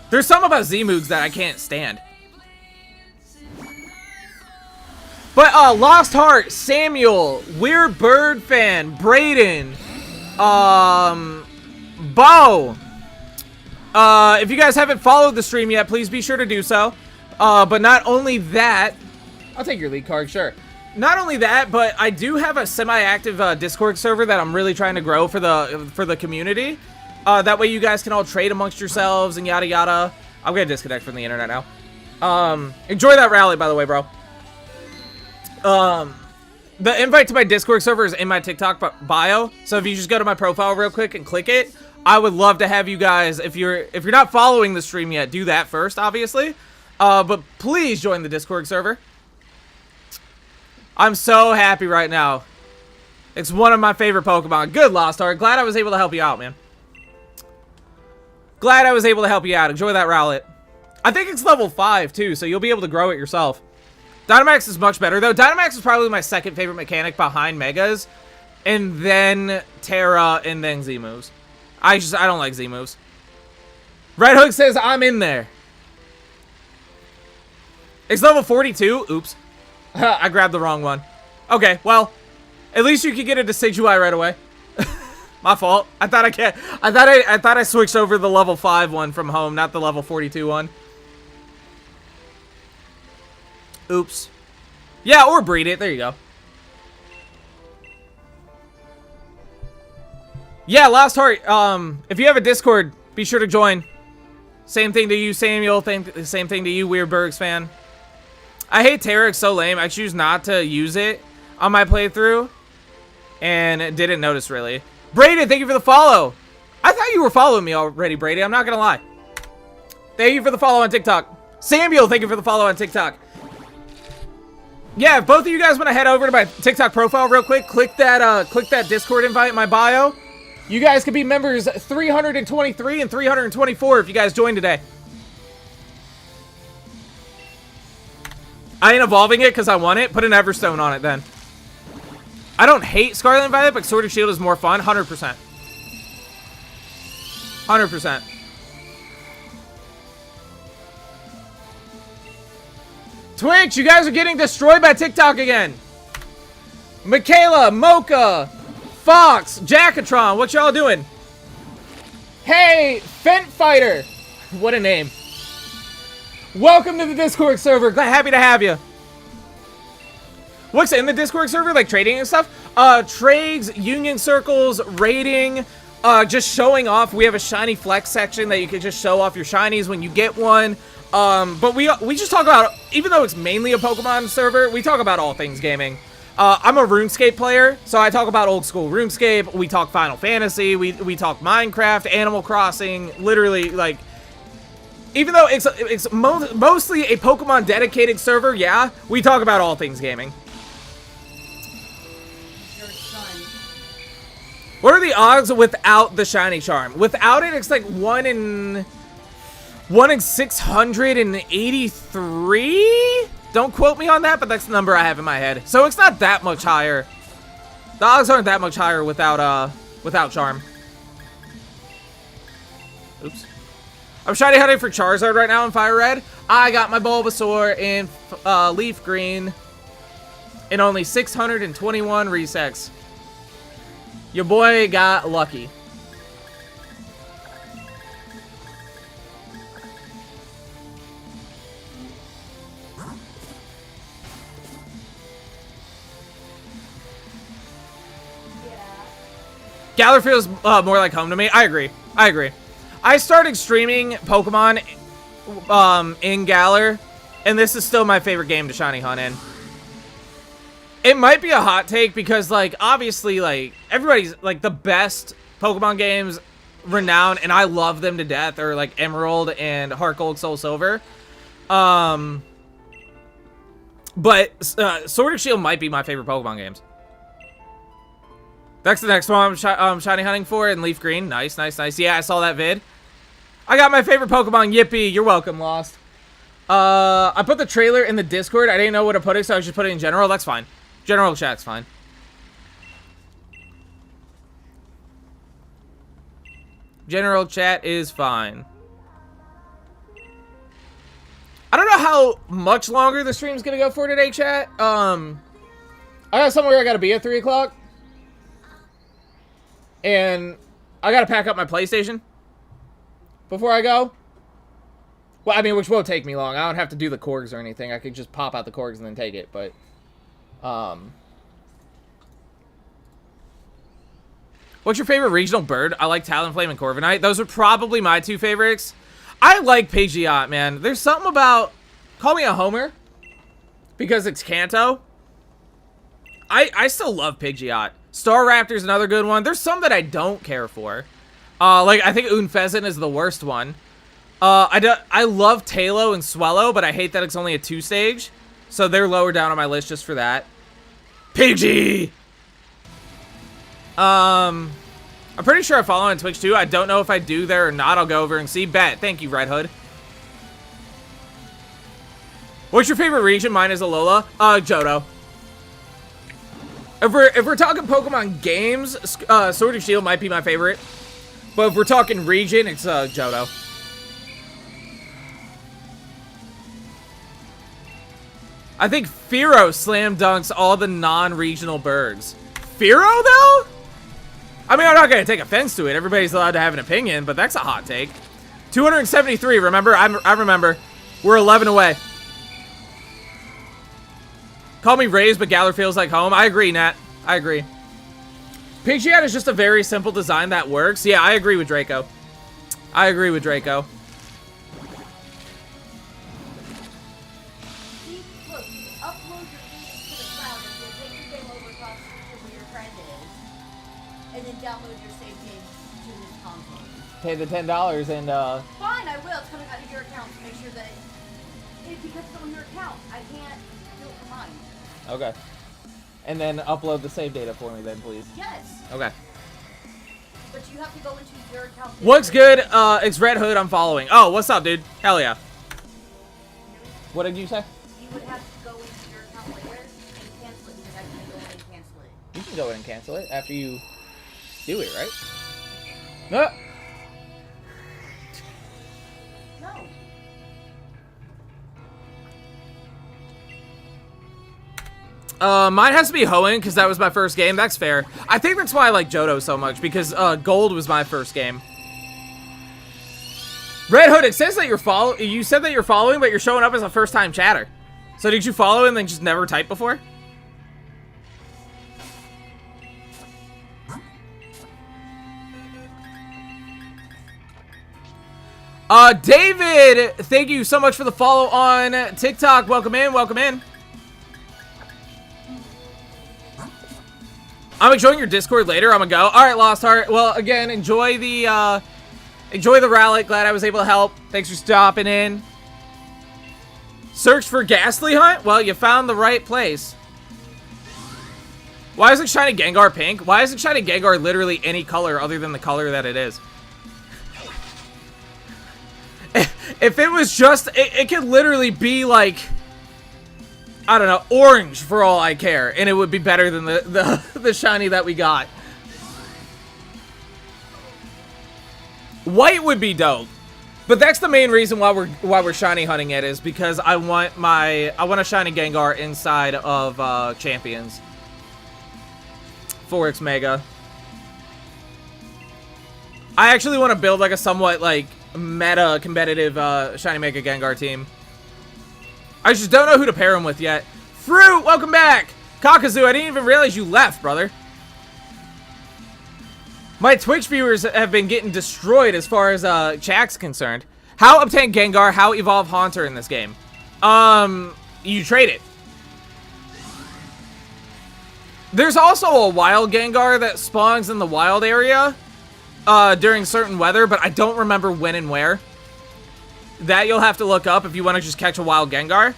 There's some about Z moves that I can't stand. But Lost Heart, Samuel, Weird Bird fan, Brayden, Bo. If you guys haven't followed the stream yet, please be sure to do so. But not only that, I'll take your lead card, sure. Not only that, but I do have a semi-active Discord server that I'm really trying to grow for the community. That way you guys can all trade amongst yourselves and yada yada. I'm gonna disconnect from the internet now. Enjoy that rally, by the way, bro. The invite to my Discord server is in my TikTok bio. So if you just go to my profile real quick and click it, I would love to have you guys. If you're not following the stream yet, do that first, obviously. But please join the Discord server. I'm so happy right now. It's one of my favorite Pokemon. Good, Lost Heart. Glad I was able to help you out, man. Glad I was able to help you out. Enjoy that Rowlet. I think it's level 5, too, so you'll be able to grow it yourself. Dynamax is much better, though. Dynamax is probably my second favorite mechanic behind Megas. And then Terra, and then Z-moves. I don't like Z-moves. Red Hook says I'm in there. It's level 42. Oops. I grabbed the wrong one. Okay, well, at least you could get a Decidueye right away. My fault. I thought I switched over the level 5 one from home, not the level 42 one. Oops. Yeah, or breed it. There you go. Yeah, Lost Heart. If you have a Discord, be sure to join. Same thing to you, Samuel. Same thing to you, Weirdbergs fan. I hate Terra. It's so lame. I choose not to use it on my playthrough, and didn't notice really. Brady, thank you for the follow. I thought you were following me already, Brady. I'm not gonna lie. Thank you for the follow on TikTok. Samuel, thank you for the follow on TikTok. Yeah, if both of you guys want to head over to my TikTok profile real quick, click that Discord invite in my bio. You guys could be members 323 and 324 if you guys join today. I ain't evolving it because I want it. Put an Everstone on it then. I don't hate Scarlet and Violet, but Sword and Shield is more fun. 100%. 100%. Twitch, you guys are getting destroyed by TikTok again. Michaela, Mocha, Fox, Jackatron, what y'all doing? Hey, Fent Fighter. What a name. Welcome to the Discord server. Happy to have you. What's in the Discord server? Like trading and stuff? Trades, union circles, rating, just showing off. We have a shiny flex section that you can just show off your shinies when you get one. But we just talk about, even though it's mainly a Pokemon server, we talk about all things gaming. I'm a RuneScape player, so I talk about old school RuneScape. We talk Final Fantasy. We talk Minecraft, Animal Crossing. Literally, like, even though it's mostly a Pokemon dedicated server, yeah, we talk about all things gaming. What are the odds without the shiny charm? Without it, it's like 1 in 683. Don't quote me on that, but that's the number I have in my head. So it's not that much higher. The odds aren't that much higher without charm. Oops. I'm shiny hunting for Charizard right now in Fire Red. I got my Bulbasaur in Leaf Green in only 621 resets. Your boy got lucky. Galar feels more like home to me. I agree. I started streaming Pokemon in Galar, and this is still my favorite game to shiny hunt in. It might be a hot take because, like, obviously, like, everybody's, like, the best Pokemon games renowned, and I love them to death, are, like, Emerald and Heart Gold, Soul Silver. But Sword and Shield might be my favorite Pokemon games. That's the next one I'm shiny hunting for in Leaf Green. Nice. Yeah, I saw that vid. I got my favorite Pokemon. Yippee. You're welcome, Lost. I put the trailer in the Discord. I didn't know where to put it, so I just put it in general. That's fine. General chat's fine. General chat is fine. I don't know how much longer the stream's gonna go for today, chat. I got somewhere I gotta be at 3 o'clock. And I gotta pack up my PlayStation before I go. Well, I mean, which won't take me long. I don't have to do the corgs or anything. I could just pop out the corgs and then take it, but... What's your favorite regional bird? I like Talonflame and Corviknight. Those are probably my two favorites. I like Pidgeot, man. There's something about... Call me a homer. Because it's Kanto. I still love Pidgeot. Staraptor's another good one. There's some that I don't care for. Like, I think Unfezant is the worst one. I love Tailo and Swellow, but I hate that it's only a 2-stage. So they're lower down on my list just for that. PG! I'm pretty sure I follow on Twitch too. I don't know if I do there or not. I'll go over and see. Bet. Thank you, Red Hood. What's your favorite region? Mine is Alola. Johto. If we're talking Pokemon games, Sword and Shield might be my favorite. But if we're talking region, it's Johto. I think Fearow slam dunks all the non-regional bergs. Fearow, though? I mean, I'm not going to take offense to it. Everybody's allowed to have an opinion, but that's a hot take. 273, remember? I remember. We're 11 away. Call me Rays, but Galar feels like home. I agree, Nat. I agree. Pidgeot is just a very simple design that works. Yeah, I agree with Draco. I agree with Draco. Pay the $10 and Fine, I will. It's coming out of your account to make sure that because it's on your account, I can't do it for mine. Okay. And then upload the save data for me then, please. Yes. Okay. But you have to go into your account. What's good? It's Red Hood. I'm following. Oh, what's up, dude? Hell yeah. What did you say? You would have to go into your account later and cancel it because I can go in and cancel it. You can go in and cancel it after you do it, right? No. Mine has to be Hoenn because that was my first game. That's fair. I think that's why I like Johto so much because Gold was my first game. Red Hood, it says that you said that you're following, but you're showing up as a first-time chatter. So did you follow and then just never type before? David, thank you so much for the follow on TikTok. Welcome in, welcome in. I'm enjoying your Discord later. I'm gonna go. All right, Lost Heart. Well, again, enjoy the rally. Glad I was able to help. Thanks for stopping in. Search for Gastly Hunt? Well, you found the right place. Why isn't Shiny Gengar pink? Why isn't Shiny Gengar literally any color other than the color that it is? If it was just, it could literally be like, I don't know, orange for all I care, and it would be better than the shiny that we got. White would be dope, but that's the main reason why we're shiny hunting it is because I want a shiny Gengar inside of Champions for its Mega. I actually want to build like a somewhat like meta competitive shiny Mega Gengar team. I just don't know who to pair him with yet. Fruit, welcome back! Kakazu, I didn't even realize you left, brother. My Twitch viewers have been getting destroyed as far as chat's concerned. How obtain Gengar, how evolve Haunter in this game? You trade it. There's also a wild Gengar that spawns in the wild area during certain weather, but I don't remember when and where. That you'll have to look up if you want to just catch a wild Gengar.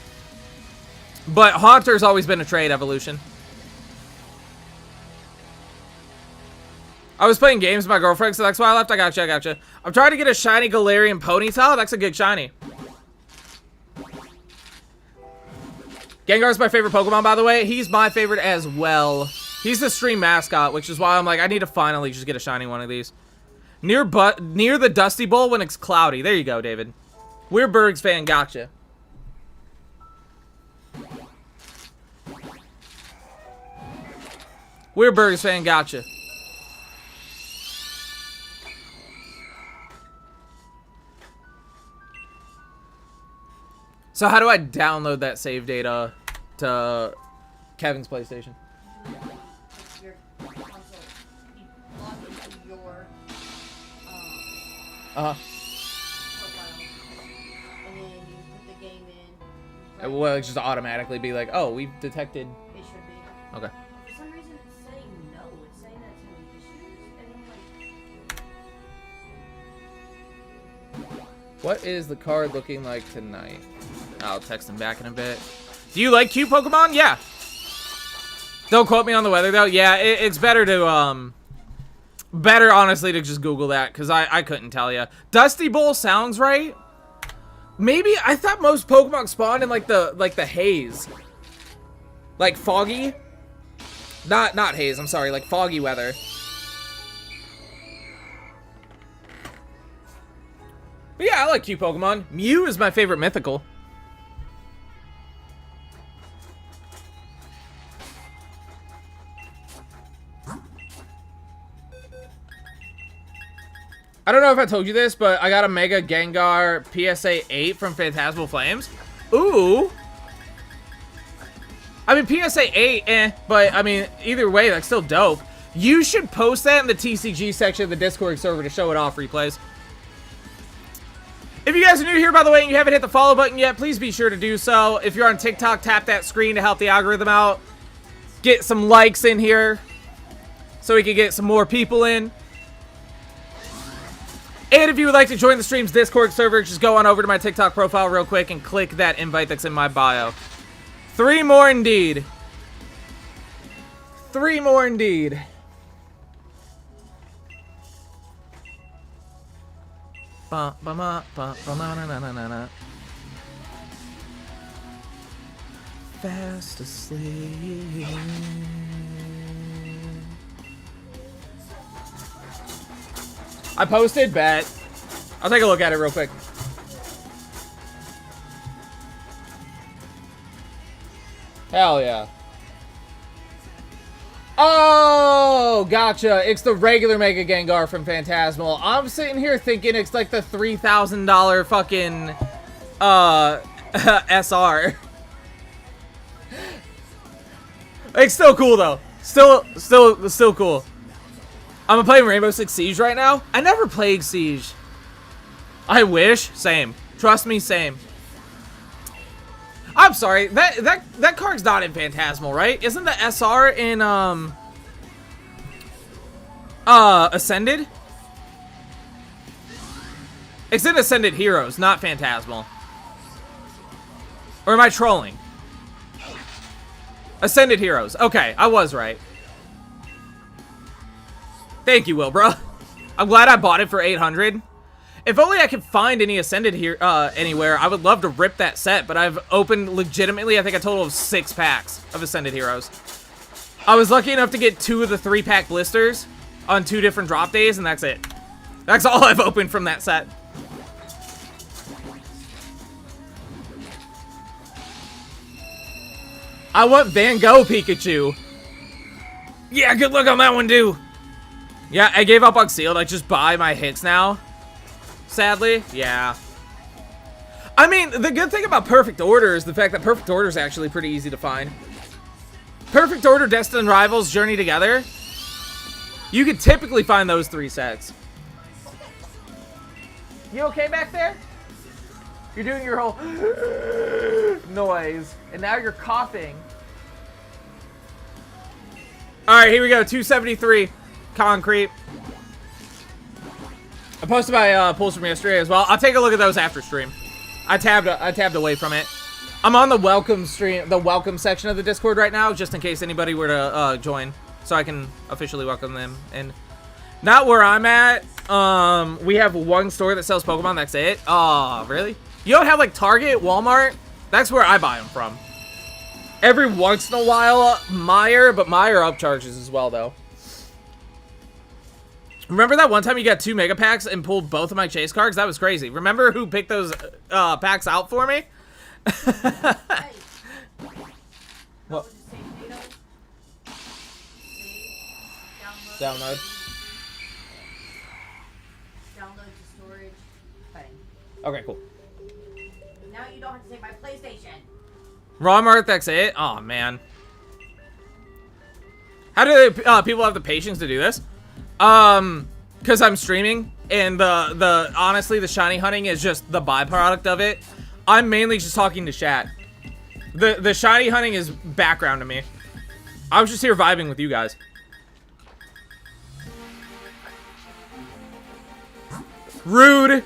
But Haunter's always been a trade evolution. I was playing games with my girlfriend, so that's why I left. I gotcha. I'm trying to get a shiny Galarian Ponyta. That's a good shiny. Gengar's my favorite Pokemon, by the way. He's my favorite as well. He's the stream mascot, which is why I'm like, I need to finally just get a shiny one of these. Near the Dusty Bowl when it's cloudy. There you go, David. We're Bergs fan, gotcha. We're Bergs fan, gotcha. So how do I download that save data to Kevin's PlayStation? Your console. You log into your profile, and then you put the game in. It will just automatically be like, oh, we've detected. It should be. Okay. For some reason, it's saying no. It's saying that it's having issues, and I'm like. What is the card looking like tonight? I'll text him back in a bit. Do you like cute Pokemon? Yeah. Don't quote me on the weather, though. Yeah, it's better to, better, honestly, to just Google that, because I couldn't tell you. Dusty Bowl sounds right. Maybe, I thought most Pokemon spawned in, like the haze. Like, foggy. Not haze, I'm sorry, like foggy weather. But yeah, I like cute Pokemon. Mew is my favorite mythical. I don't know if I told you this, but I got a Mega Gengar PSA 8 from Phantasmal Flames. Ooh. I mean, PSA 8, but I mean, either way, that's still dope. You should post that in the TCG section of the Discord server to show it off, replays. If you guys are new here, by the way, and you haven't hit the follow button yet, please be sure to do so. If you're on TikTok, tap that screen to help the algorithm out. Get some likes in here so we can get some more people in. And if you would like to join the stream's Discord server, just go on over to my TikTok profile real quick and click that invite that's in my bio. 3 more indeed. 3 more indeed. Fast asleep. I posted, bet. I'll take a look at it real quick. Hell yeah. Oh, gotcha. It's the regular Mega Gengar from Phantasmal. I'm sitting here thinking it's like the $3,000 fucking SR. It's still cool though. Still cool. I'm playing Rainbow Six Siege right now. I never played Siege. I wish. Same. Trust me, same. I'm sorry. That card's not in Phantasmal, right? Isn't the SR in Ascended? It's in Ascended Heroes, not Phantasmal. Or am I trolling? Ascended Heroes. Okay, I was right. Thank you, Wilbra. I'm glad I bought it for 800. If only I could find any Ascended here anywhere, I would love to rip that set, but I've opened legitimately, I think, a total of 6 packs of Ascended Heroes. I was lucky enough to get 2 of the 3-pack blisters on 2 different drop days, and that's it. That's all I've opened from that set. I want Van Gogh Pikachu. Yeah, good luck on that one, dude. Yeah, I gave up on sealed. I just buy my hits now. Sadly, yeah. I mean, the good thing about Perfect Order is the fact that Perfect Order is actually pretty easy to find. Perfect Order, Destined Rivals, Journey Together. You could typically find those 3 sets. You okay back there? You're doing your whole noise, and now you're coughing. All right, here we go. 273 concrete. I posted my pulls from yesterday as well. I'll take a look at those after stream. I tabbed away from it. I'm on the welcome stream, the welcome section of the Discord right now, just in case anybody were to join, so I can officially welcome them. And not where I'm at. We have 1 store that sells Pokemon. That's it. Oh, really? You don't have like Target, Walmart? That's where I buy them from. Every once in a while, Meijer, but Meijer upcharges as well, though. Remember that one time you got 2 mega packs and pulled both of my chase cards? That was crazy. Remember who picked those packs out for me? Hey. What? Download. Download to storage thing. Okay, cool. Now you don't have to take my PlayStation. Raw Mart, that's it? Oh, man. How do people have the patience to do this? Because I'm streaming, and honestly, the shiny hunting is just the byproduct of it. I'm mainly just talking to chat. The shiny hunting is background to me. I was just here vibing with you guys. Rude.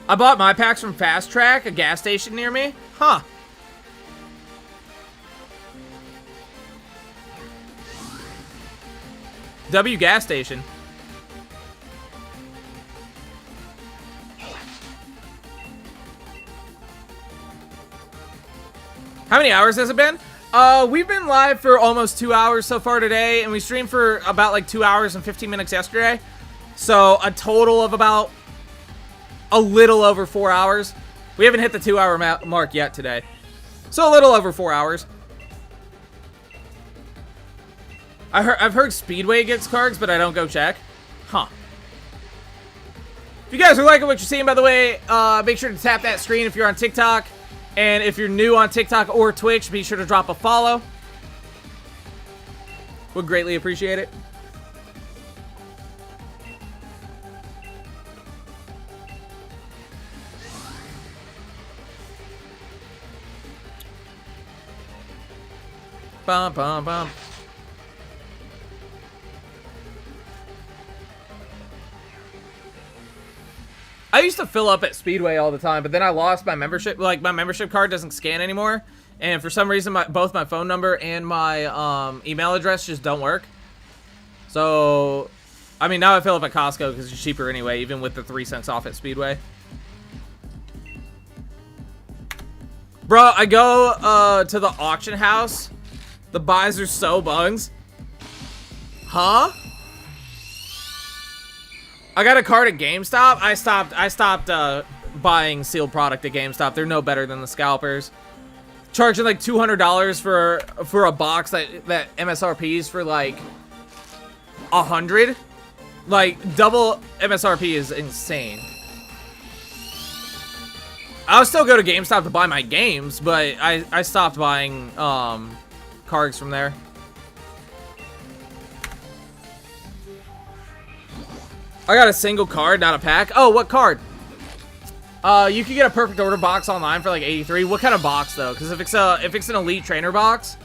I bought my packs from Fast Track, a gas station near me. Huh. W gas station. How many hours has it been? We've been live for almost 2 hours so far today, and we streamed for about like 2 hours and 15 minutes yesterday. So a total of about a little over 4 hours. We haven't hit the 2 hour mark yet today. So a little over 4 hours. I've heard Speedway gets cards, but I don't go check. Huh. If you guys are liking what you're seeing, by the way, make sure to tap that screen if you're on TikTok. And if you're new on TikTok or Twitch, be sure to drop a follow. Would greatly appreciate it. Bum, bum, bum. I used to fill up at Speedway all the time, but then I lost my membership. Like, my membership card doesn't scan anymore. And for some reason, both my phone number and my email address just don't work. So, I mean, now I fill up at Costco because it's cheaper anyway, even with the 3 cents off at Speedway. Bro, I go to the auction house. The buys are so bungs. Huh? I got a card at GameStop. I stopped buying sealed product at GameStop. They're no better than the scalpers. Charging like $200 for a box that MSRP's for like 100. Like double MSRP is insane. I'll still go to GameStop to buy my games, but I stopped buying cards from there. I got a single card, not a pack. Oh, what card? You can get a perfect order box online for like 83. What kind of box though? Because if it's an elite trainer box,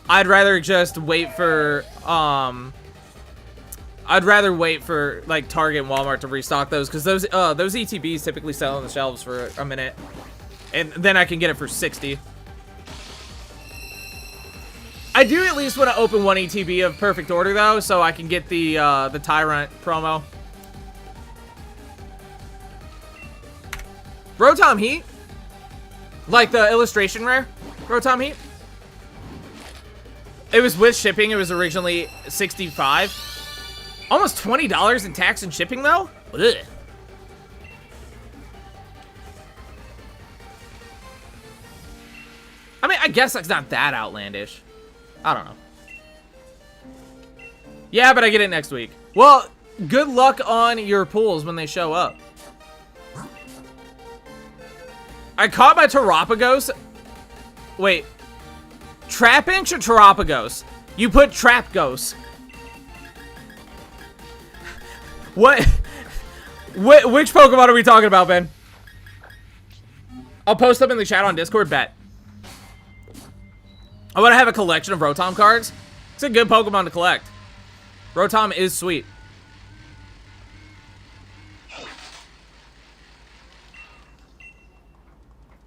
I'd rather just wait for like Target and Walmart to restock those, because those ETBs typically sell on the shelves for a minute, and then I can get it for 60. I do at least want to open one ETB of perfect order though, so I can get the Tyrant promo. Rotom Heat? Like the illustration rare? Rotom Heat? It was with shipping. It was originally $65. Almost $20 in tax and shipping though? Ugh. I mean, I guess that's not that outlandish. I don't know. Yeah, but I get it next week. Well, good luck on your pools when they show up. I caught my Terapagos. Wait. Trapinch or Terapagos? You put Trapgos. What? Which Pokemon are we talking about, Ben? I'll post them in the chat on Discord, bet. I want to have a collection of Rotom cards. It's a good Pokemon to collect. Rotom is sweet.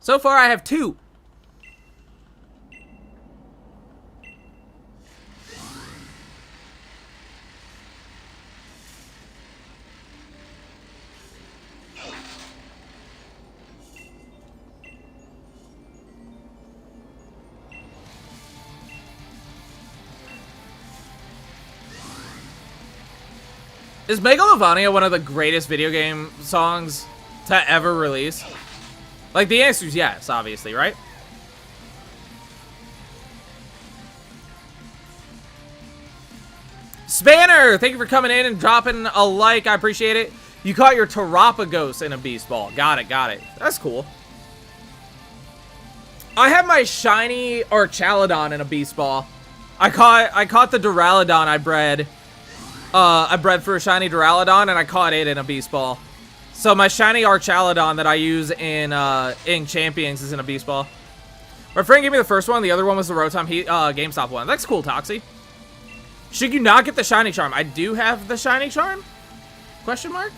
So far, I have 2. Is Megalovania one of the greatest video game songs to ever release? Like, the answer is yes, obviously, right? Spanner, thank you for coming in and dropping a like. I appreciate it. You caught your Terapagos in a Beast Ball. Got it, got it. That's cool. I have my shiny Archaladon in a Beast Ball. I caught the Duraludon I bred. I bred for a shiny Duraludon, and I caught it in a Beast Ball. So my shiny Archaladon that I use in Champions is in a Beast Ball. My friend gave me the first one. The other one was the Rotom Heat GameStop one. That's cool, Toxie. Should you not get the shiny charm? I do have the shiny charm? Question mark?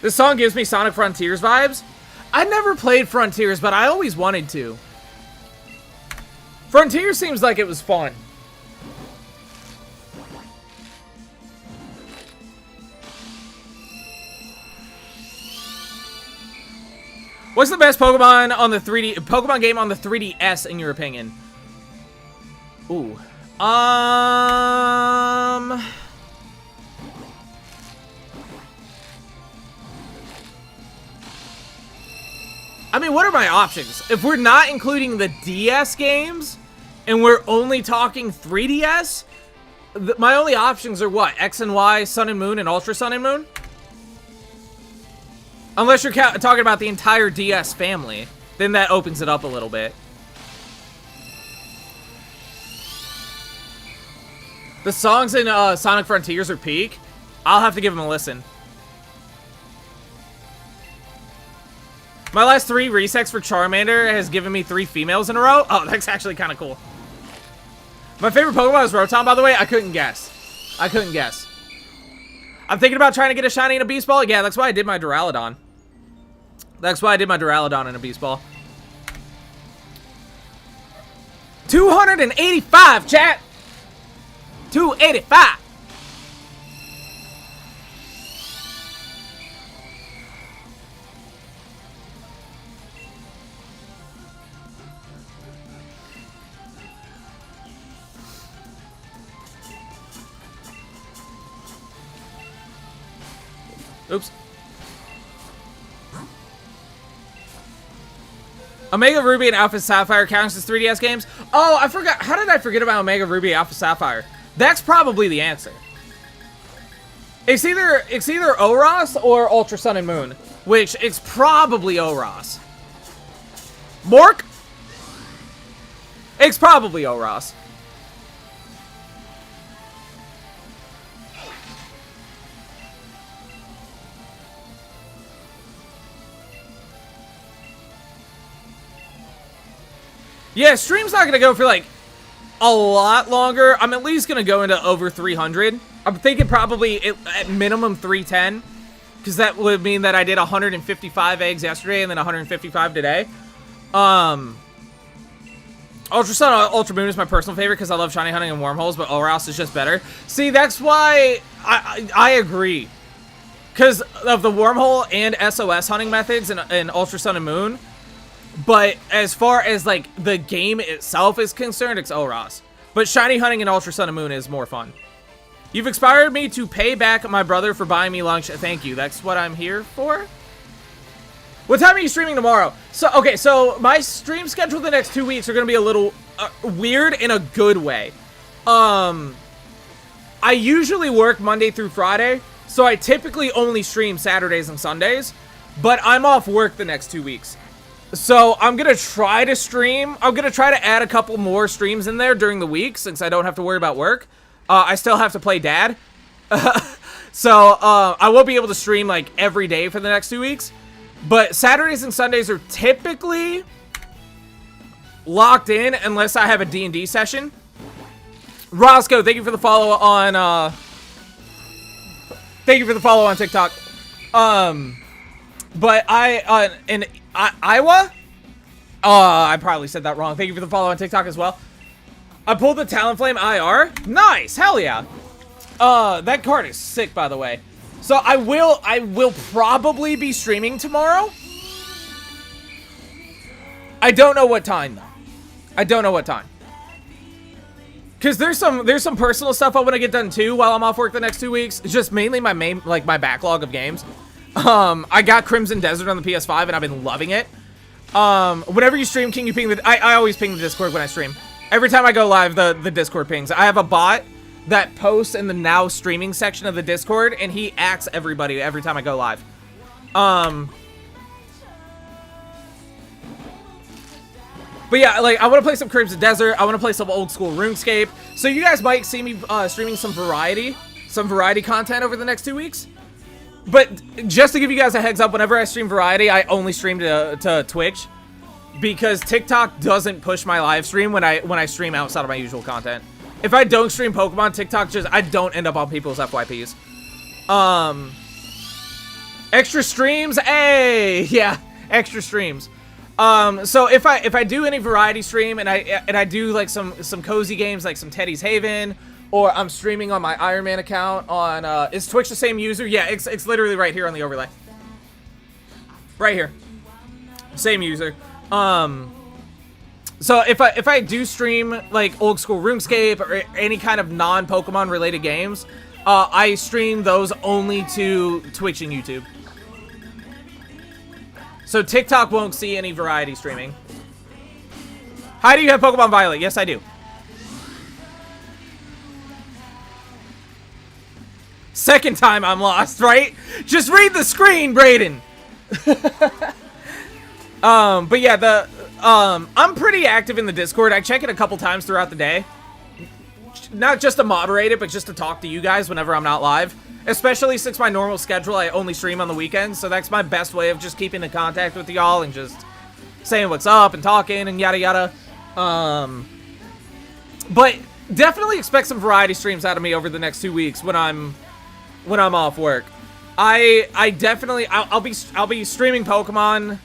This song gives me Sonic Frontiers vibes. I never played Frontiers, but I always wanted to. Frontiers seems like it was fun. What's the best Pokemon on the 3D Pokemon game on the 3DS in your opinion? Ooh. I mean, what are my options? If we're not including the DS games, and we're only talking 3DS, my only options are what? X and Y, Sun and Moon, and Ultra Sun and Moon? Unless you're talking about the entire DS family, then that opens it up a little bit. The songs in Sonic Frontiers are peak. I'll have to give them a listen. My last 3 resets for Charmander has given me 3 females in a row. Oh, that's actually kind of cool. My favorite Pokemon is Rotom, by the way. I couldn't guess. I couldn't guess. I'm thinking about trying to get a shiny and a Beast Ball. Yeah, that's why I did my Duraludon. That's why I did my Duraludon and a Beast Ball. 285, chat! 285! Oops. Omega Ruby and Alpha Sapphire counts as 3DS games? Oh, I forgot. How did I forget about Omega Ruby and Alpha Sapphire? That's probably the answer. It's either ORAS or Ultra Sun and Moon, which it's probably ORAS. Mork? It's probably ORAS. Yeah, stream's not gonna go for like a lot longer. I'm at least gonna go into over 300. I'm thinking probably at minimum 310, because that would mean that I did 155 eggs yesterday and then 155 today. Ultra Sun, Ultra Moon is my personal favorite because I love shiny hunting and wormholes, but ORAS is just better. See, that's why I agree, because of the wormhole and SOS hunting methods in Ultra Sun and Moon. But as far as, like, the game itself is concerned, it's ORAS. But shiny hunting in Ultra Sun and Moon is more fun. You've inspired me to pay back my brother for buying me lunch. Thank you. That's what I'm here for. What time are you streaming tomorrow? So, okay, so my stream schedule the next 2 weeks are going to be a little weird in a good way. I usually work Monday through Friday, so I typically only stream Saturdays and Sundays. But I'm off work the next 2 weeks. So I'm going to try to stream. I'm going to try to add a couple more streams in there during the week since I don't have to worry about work. I still have to play dad. So I won't be able to stream like every day for the next 2 weeks. But Saturdays and Sundays are typically locked in unless I have a D&D session. Roscoe, thank you for the follow on TikTok. But in Iowa? I probably said that wrong. Thank you for the follow on TikTok as well. I pulled the Talonflame IR. Nice, hell yeah. That card is sick, by the way. So I will probably be streaming tomorrow. I don't know what time though. I don't know what time. Cause there's some personal stuff I want to get done too while I'm off work the next 2 weeks. It's just mainly my my backlog of games. I got Crimson Desert on the PS5 and I've been loving it. Whenever you stream, can you ping I always ping the Discord when I stream. Every time I go live, the Discord pings. I have a bot that posts in the now streaming section of the Discord and he acts everybody every time I go live. But yeah, like, I want to play some Crimson Desert. I want to play some old school RuneScape. So you guys might see me streaming some variety content over the next 2 weeks. But just to give you guys a heads up, whenever I stream variety, I only stream to Twitch. Because TikTok doesn't push my live stream when I stream outside of my usual content. If I don't stream Pokemon, TikTok I don't end up on people's FYPs. Extra streams, hey, yeah, extra streams. So if I do any variety stream and I do like some cozy games like some Teddy's Haven, or I'm streaming on my Iron Man account on is Twitch the same user? Yeah, it's literally right here on the overlay. Right here. Same user. So if I do stream like old school RuneScape or any kind of non-Pokemon related games, I stream those only to Twitch and YouTube. So TikTok won't see any variety streaming. Hi, do you have Pokemon Violet? Yes, I do. Second time I'm lost, right? Just read the screen, Brayden. But yeah, I'm pretty active in the Discord. I check it a couple times throughout the day. Not just to moderate it, but just to talk to you guys whenever I'm not live. Especially since my normal schedule, I only stream on the weekends. So that's my best way of just keeping in contact with y'all and just saying what's up and talking and yada yada. But definitely expect some variety streams out of me over the next 2 weeks when I'm off work. I'll be streaming Pokemon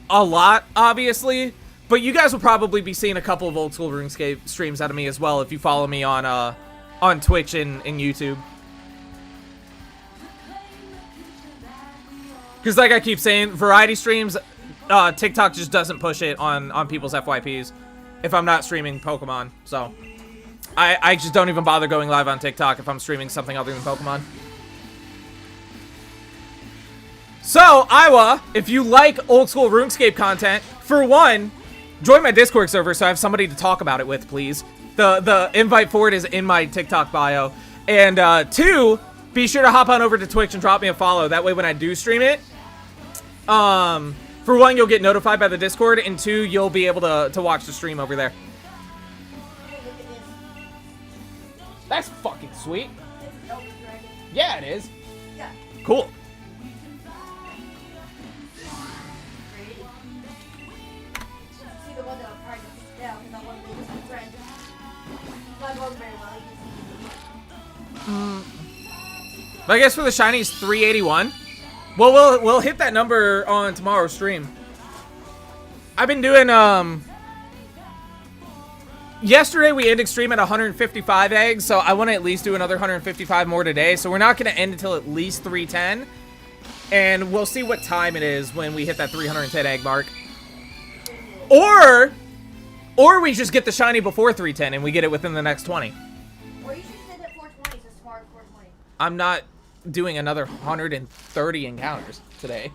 a lot, obviously, but you guys will probably be seeing a couple of old school RuneScape streams out of me as well if you follow me on Twitch and YouTube. Because like I keep saying, variety streams, TikTok just doesn't push it on people's FYPs if I'm not streaming Pokemon. So I just don't even bother going live on TikTok if I'm streaming something other than Pokemon. So, Iowa, if you like old school RuneScape content, for one, join my Discord server so I have somebody to talk about it with, please. The invite for it is in my TikTok bio. And two, be sure to hop on over to Twitch and drop me a follow. That way when I do stream it, for one, you'll get notified by the Discord, and two, you'll be able to watch the stream over there. That's fucking sweet. Yeah, it is. Yeah. Cool. But I guess for the shiny is 381. Well, we'll hit that number on tomorrow's stream. I've been doing yesterday we ended stream at 155 eggs, so I want to at least do another 155 more today. So we're not going to end until at least 310, and we'll see what time it is when we hit that 310 egg mark. Or we just get the shiny before 310 and we get it within the next 20. Or you should send it 420, so tomorrow 420. I'm not doing another 130 encounters today.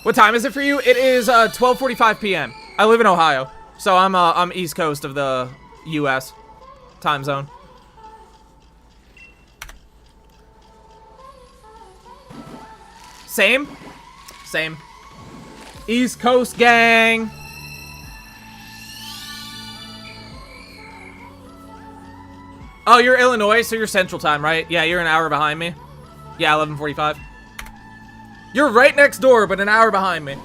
What time is it for you? It is 12:45 p.m. I live in Ohio, so I'm east coast of the U.S. time zone. Same. East Coast gang. Oh, you're Illinois, so you're Central Time, right? Yeah, you're an hour behind me. Yeah, 11:45. You're right next door, but an hour behind me.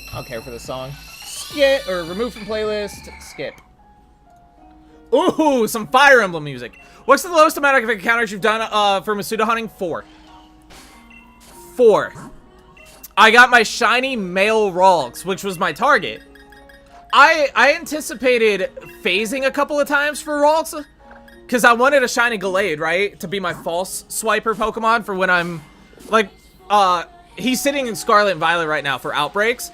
I don't care for this song. Skip, or remove from playlist, skip. Ooh, some Fire Emblem music. What's the lowest amount of encounters you've done for Masuda hunting? 4. 4. I got my shiny male Rolks, which was my target. I anticipated phasing a couple of times for Rolks, because I wanted a shiny Gallade, right? To be my false swiper Pokemon for when I'm, like, he's sitting in Scarlet and Violet right now for outbreaks.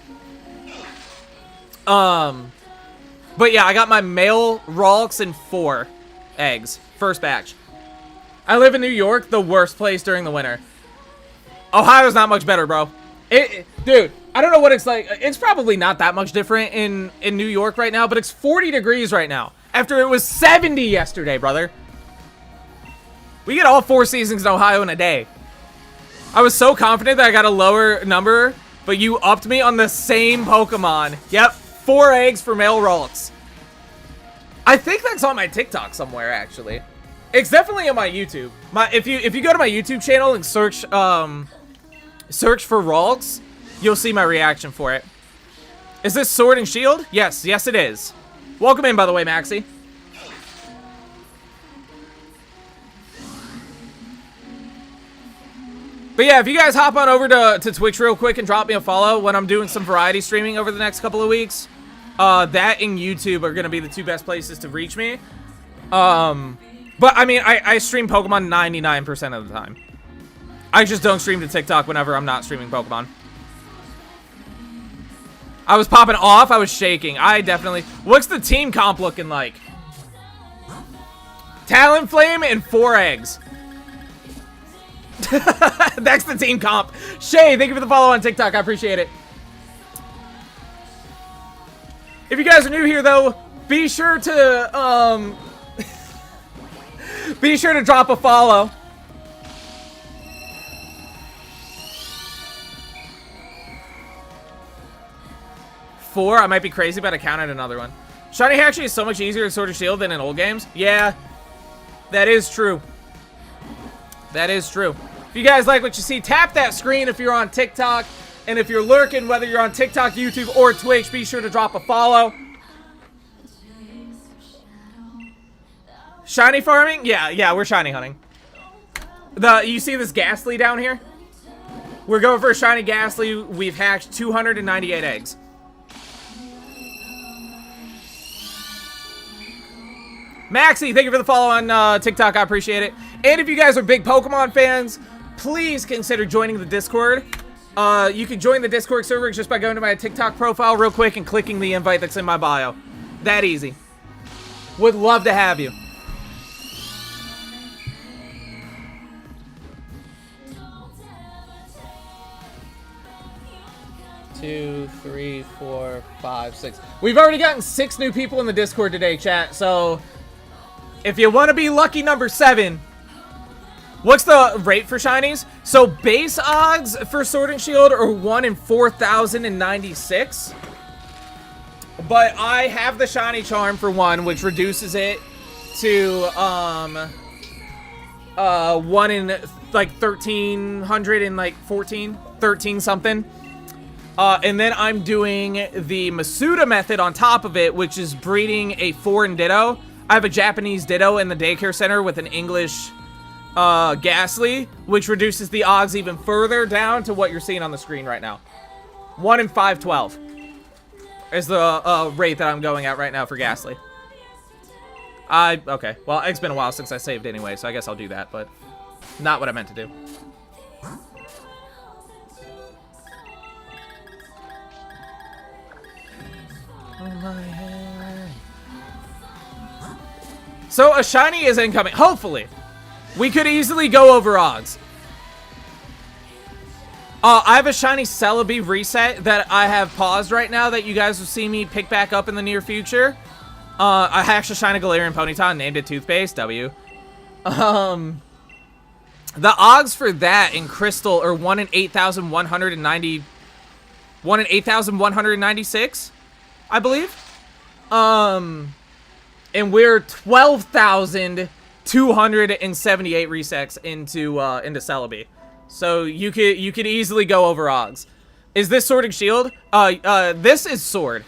But yeah, I got my male Rolks and 4 eggs. First batch. I live in New York, the worst place during the winter. Ohio's not much better, bro. Dude, I don't know what it's like. It's probably not that much different in New York right now, but it's 40 degrees right now. After it was 70 yesterday, brother. We get all 4 seasons in Ohio in a day. I was so confident that I got a lower number, but you upped me on the same Pokemon. Yep, 4 eggs for male Rolks. I think that's on my TikTok somewhere, actually. It's definitely on my YouTube. If you go to my YouTube channel and search for Rolks, you'll see my reaction for it. Is this Sword and Shield? Yes, it is. Welcome in, by the way, Maxie. But yeah, if you guys hop on over to Twitch real quick and drop me a follow when I'm doing some variety streaming over the next couple of weeks, that and YouTube are going to be the 2 best places to reach me. But But, I mean, I stream Pokemon 99% of the time. I just don't stream to TikTok whenever I'm not streaming Pokemon. I was popping off. I was shaking. I definitely... What's the team comp looking like? Talonflame and 4 eggs. That's the team comp. Shay, thank you for the follow on TikTok. I appreciate it. If you guys are new here, though, be sure to, be sure to drop a follow. Four? I might be crazy, but I counted another one. Shiny actually is so much easier in Sword or Shield than in old games. Yeah, that is true. That is true. If you guys like what you see, tap that screen if you're on TikTok. And if you're lurking, whether you're on TikTok, YouTube, or Twitch, be sure to drop a follow. Shiny farming? Yeah, we're shiny hunting. You see this Gastly down here? We're going for a shiny Gastly. We've hatched 298 eggs. Maxie, thank you for the follow on TikTok. I appreciate it. And if you guys are big Pokemon fans, please consider joining the Discord. You can join the Discord server just by going to my TikTok profile real quick and clicking the invite that's in my bio. That easy. Would love to have you. Two, three, four, five, six. We've already gotten 6 new people in the Discord today, chat. So, if you want to be lucky number 7, what's the rate for shinies? So, base odds for Sword and Shield are 1 in 4,096. But I have the shiny charm for 1, which reduces it to 1 in like 1,300 and like 13 something. And then I'm doing the Masuda method on top of it, which is breeding a foreign Ditto. I have a Japanese Ditto in the daycare center with an English Gastly, which reduces the odds even further down to what you're seeing on the screen right now. 1 in 512 is the rate that I'm going at right now for Gastly. Okay. Well, it's been a while since I saved anyway, so I guess I'll do that, but not what I meant to do. So a shiny is incoming. Hopefully. We could easily go over odds. I have a shiny Celebi reset that I have paused right now that you guys will see me pick back up in the near future. I actually shiny Galarian Ponyta, named it Toothpaste, W. The odds for that in Crystal are 1 in 8,190... 1 in 8,196, I believe. And we're 12,278 resets into Celebi. So you could easily go over odds. Is this Sword and Shield? This is Sword.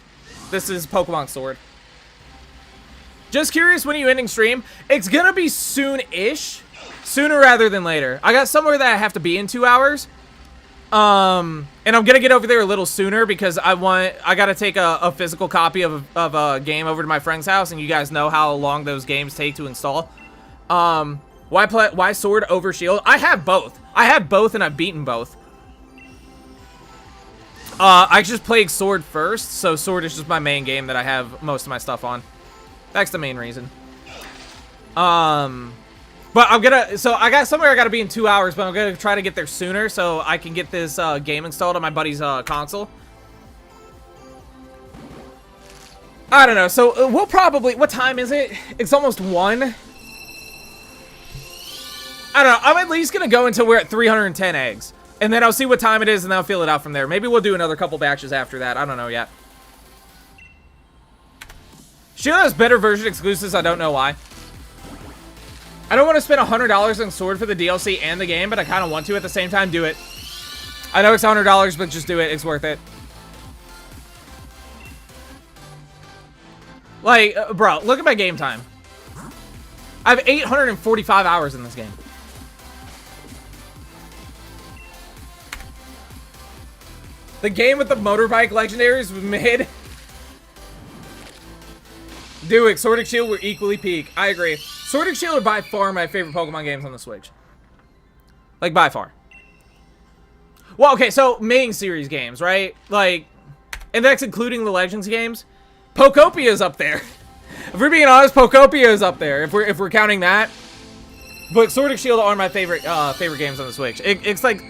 This is Pokemon Sword. Just curious, when are you ending stream? It's gonna be soon-ish. Sooner rather than later. I got somewhere that I have to be in 2 hours. And I'm gonna get over there a little sooner because I gotta take a physical copy of a game over to my friend's house, and you guys know how long those games take to install. Why Sword over Shield? I have both. I have both and I've beaten both. I just played Sword first, so Sword is just my main game that I have most of my stuff on. That's the main reason. But I'm gonna, so I got somewhere I gotta be in 2 hours, but I'm gonna try to get there sooner so I can get this game installed on my buddy's console. I don't know, so we'll probably, what time is it? It's almost 1. I don't know, I'm at least gonna go until we're at 310 eggs. And then I'll see what time it is and then I'll feel it out from there. Maybe we'll do another couple batches after that, I don't know yet. Shield has better version exclusives, I don't know why. I don't want to spend $100 on Sword for the DLC and the game, but I kind of want to at the same time. Do it. I know it's $100, but just do it. It's worth it. Like, bro, look at my game time. I have 845 hours in this game. The game with the motorbike legendaries was mid. Do it. Sword and Shield were equally peak. I agree. Sword and Shield are by far my favorite Pokemon games on the Switch. Like, by far. Well, okay, so main series games, right? Like, and that's including the Legends games. Pokopia is up there. If we're being honest, Pokopia is up there. If we're counting that. But Sword and Shield are my favorite games on the Switch. It's like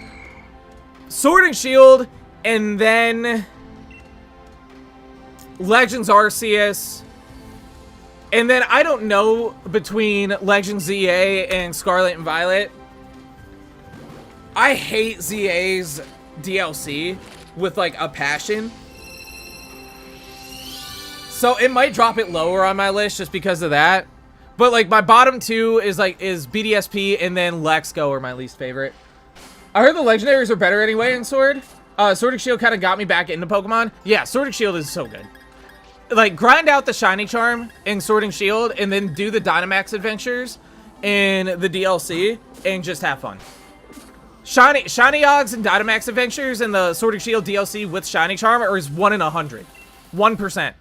Sword and Shield, and then Legends Arceus, and then I don't know between Legends ZA and Scarlet and Violet. I hate ZA's DLC with like a passion. So it might drop it lower on my list just because of that. But like my bottom two is BDSP and then Let's Go are my least favorite. I heard the legendaries are better anyway in Sword. Sword and Shield kind of got me back into Pokemon. Yeah, Sword and Shield is so good. Like grind out the Shiny Charm in Sword and Shield and then do the Dynamax adventures in the DLC and just have fun. Shiny Yogs and Dynamax adventures in the Sword and Shield DLC with Shiny Charm is 1 in 100. 1%.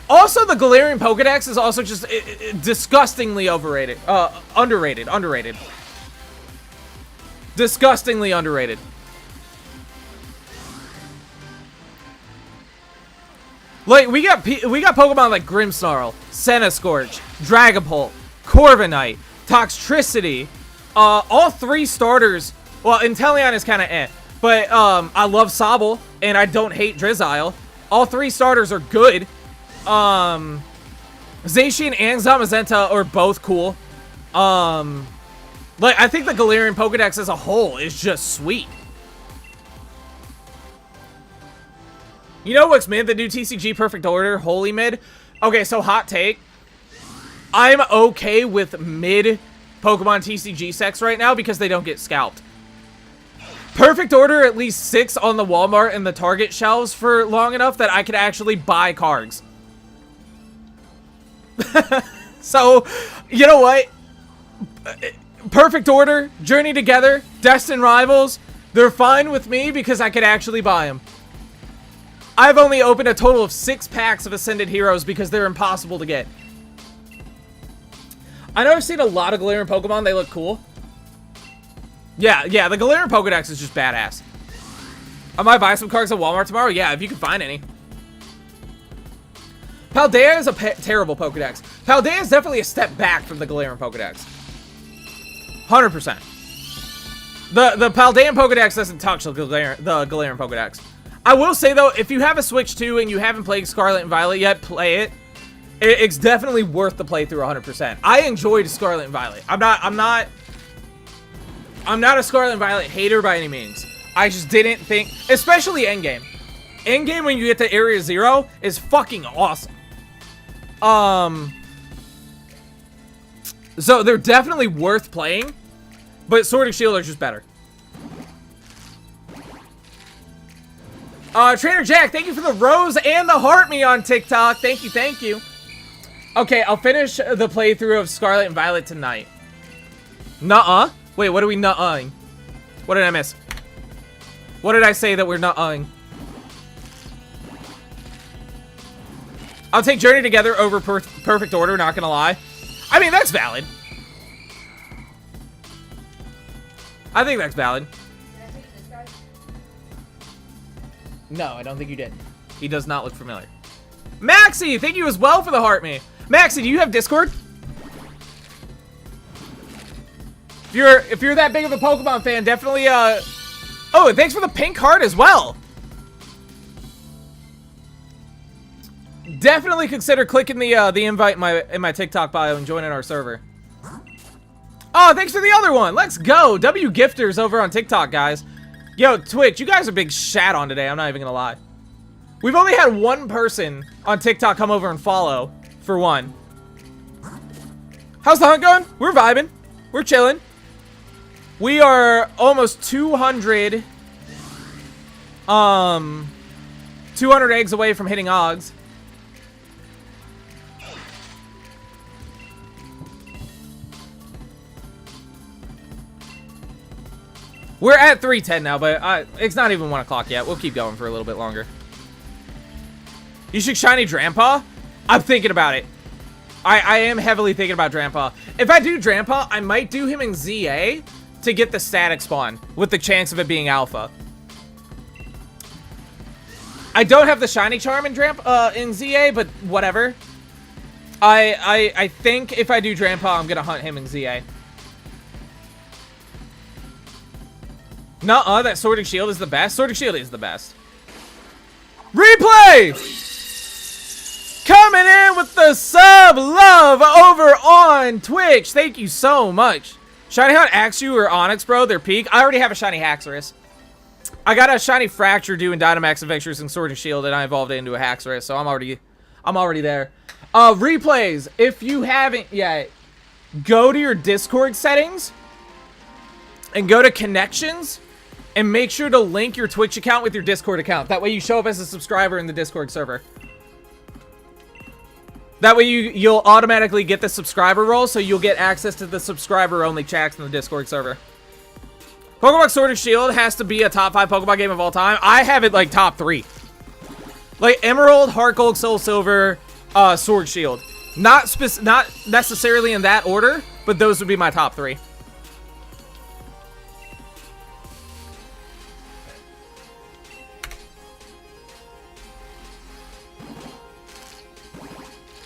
Also, the Galarian Pokedex is also just disgustingly overrated. Underrated. Disgustingly underrated. Like, we got Pokemon like Grimmsnarl, Centiskorch, Dragapult, Corviknight, Toxtricity. All 3 starters. Well, Inteleon is kind of eh. But, I love Sobble, and I don't hate Drizzile. All 3 starters are good. Zacian and Zamazenta are both cool. Like, I think the Galarian Pokedex as a whole is just sweet. You know what's mid? The new TCG Perfect Order, Holy mid. Okay, so hot take. I'm okay with mid Pokemon TCG sets right now because they don't get scalped. Perfect Order at least 6 on the Walmart and the Target shelves for long enough that I could actually buy cards. So, you know what? Perfect Order, Journey Together, Destined Rivals, they're fine with me because I could actually buy them. I've only opened a total of 6 packs of Ascended Heroes because they're impossible to get. I know I've seen a lot of Galarian Pokemon, they look cool. Yeah, the Galarian Pokedex is just badass. I might buy some cards at Walmart tomorrow, yeah, if you can find any. Paldea is a terrible Pokedex. Paldea is definitely a step back from the Galarian Pokedex. 100%. The Paldean Pokedex doesn't touch the Galarian Pokedex. I will say, though, if you have a Switch 2 and you haven't played Scarlet and Violet yet, play it. It's definitely worth the playthrough 100%. I enjoyed Scarlet and Violet. I'm not a Scarlet and Violet hater by any means. I just didn't think, especially Endgame. Endgame, when you get to Area 0, is fucking awesome. So they're definitely worth playing, but Sword and Shield are just better. Trainer Jack, thank you for the rose and the heart me on TikTok. Thank you. Okay, I'll finish the playthrough of Scarlet and Violet tonight. Nuh-uh? Wait, what are we nuh-uhing? What did I miss? What did I say that we're nuh-uhing? I'll take Journey Together over Perfect Order, not gonna lie. I mean, that's valid. I think that's valid. No, I don't think you did. He does not look familiar. Maxie, thank you as well for the heart me. Maxie, do you have Discord? If you're that big of a Pokemon fan, definitely oh, and thanks for the pink heart as well. Definitely consider clicking the invite in my TikTok bio and joining our server. Oh, thanks for the other one. Let's go. W Gifters over on TikTok, guys. Yo, Twitch, you guys are big shat on today. I'm not even gonna lie. We've only had one person on TikTok come over and follow for one. How's the hunt going? We're vibing. We're chilling. We are almost 200 eggs away from hitting Oggs. We're at 310 now, but it's not even 1 o'clock yet. We'll keep going for a little bit longer. You should shiny Drampa? I'm thinking about it. I am heavily thinking about Drampa. If I do Drampa, I might do him in ZA to get the static spawn with the chance of it being alpha. I don't have the shiny charm in in ZA, but whatever. I think if I do Drampa, I'm gonna hunt him in ZA. Nuh-uh, that Sword and Shield is the best. Sword and Shield is the best. Replay! Coming in with the sub love over on Twitch. Thank you so much. Shiny Hunt Axew or Onyx, bro. They're peak. I already have a Shiny Haxorus. I got a Shiny Fracture doing Dynamax Adventures and Sword and Shield, and I evolved it into a Haxorus, so I'm already there. Replays. If you haven't yet, go to your Discord settings and go to connections and make sure to link your Twitch account with your Discord account. That way you show up as a subscriber in the Discord server. That way you'll automatically get the subscriber role, so you'll get access to the subscriber-only chats in the Discord server. Pokemon Sword and Shield has to be a top 5 Pokemon game of all time. I have it like top 3. Like Emerald, Heart Gold, Soul Silver, Sword Shield. Not necessarily in that order, but those would be my top 3.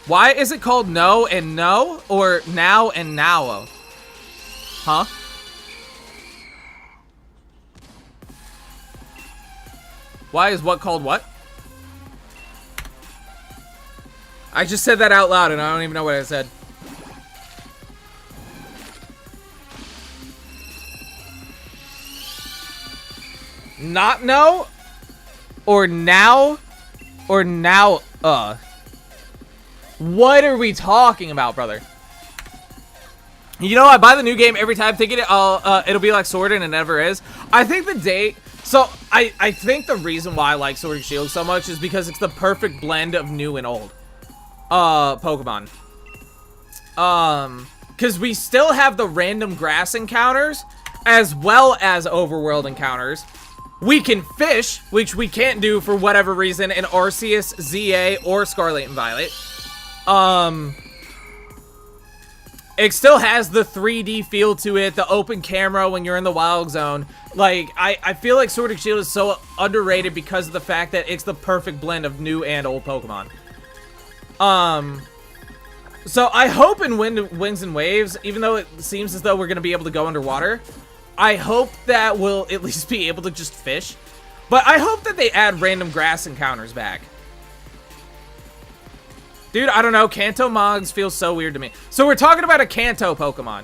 Why is it called No and No or Now and Now? Huh? Why is what called what? I just said that out loud and I don't even know what I said. Not no or now or now What are we talking about, brother? You know, I buy the new game every time thinking it'll be like Sword and it never is. I think the date... So, I think the reason why I like Sword and Shield so much is because it's the perfect blend of new and old Pokemon. Because we still have the random grass encounters as well as overworld encounters. We can fish, which we can't do for whatever reason in Arceus, ZA, or Scarlet and Violet. It still has the 3D feel to it, the open camera when you're in the wild zone. Like, I feel like Sword and Shield is so underrated because of the fact that it's the perfect blend of new and old Pokemon. So I hope in Winds and Waves, even though it seems as though we're going to be able to go underwater, I hope that we'll at least be able to just fish. But I hope that they add random grass encounters back. Dude, I don't know. Kanto Mogs feels so weird to me. So we're talking about a Kanto Pokemon.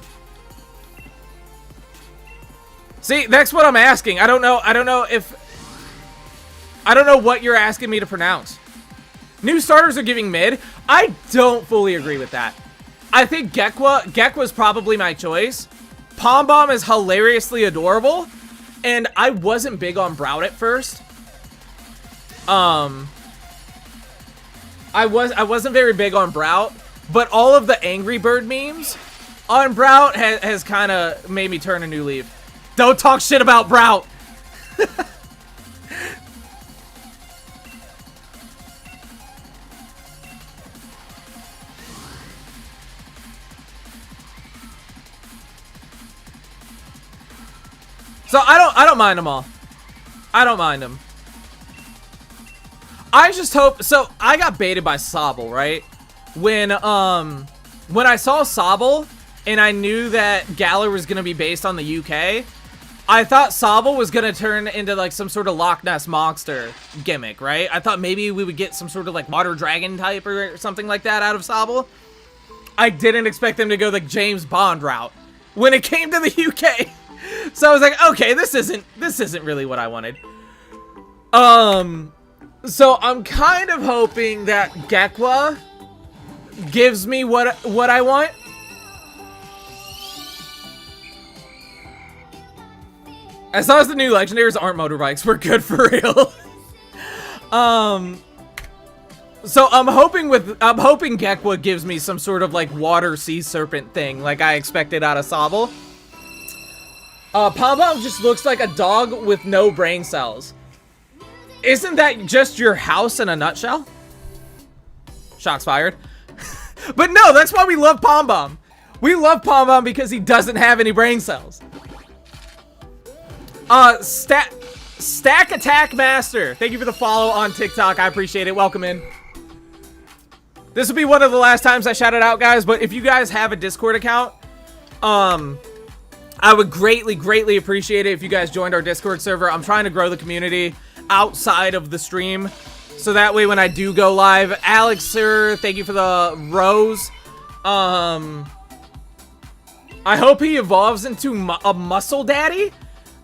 See, that's what I'm asking. I don't know what you're asking me to pronounce. New starters are giving mid. I don't fully agree with that. I think Gekwa's probably my choice. Pom Bomb is hilariously adorable. And I wasn't big on Brout at first. I wasn't very big on Brout, but all of the Angry Bird memes on Brout has kind of made me turn a new leaf. Don't talk shit about Brout. So I don't mind them all. I don't mind them. I just hope, so I got baited by Sobble, right? When I saw Sobble and I knew that Galar was gonna be based on the UK, I thought Sobble was gonna turn into like some sort of Loch Ness monster gimmick, right? I thought maybe we would get some sort of like water dragon type or something like that out of Sobble. I didn't expect them to go the James Bond route when it came to the UK. So I was like, okay, this isn't really what I wanted. So I'm kind of hoping that Gekwa gives me what I want. As long as the new legendaries aren't motorbikes, we're good for real. So I'm hoping Gekwa gives me some sort of like water sea serpent thing, like I expected out of Sobble. Pom Pom just looks like a dog with no brain cells. Isn't that just your house in a nutshell? Shots fired. But no, that's why we love Pom Bomb. We love Pom Bomb because he doesn't have any brain cells. Stack Attack Master. Thank you for the follow on TikTok. I appreciate it. Welcome in. This will be one of the last times I shout it out, guys. But if you guys have a Discord account, I would greatly appreciate it if you guys joined our Discord server. I'm trying to grow the community outside of the stream, so that way when I do go live, Alex, sir, thank you for the rose. I hope he evolves into a muscle daddy.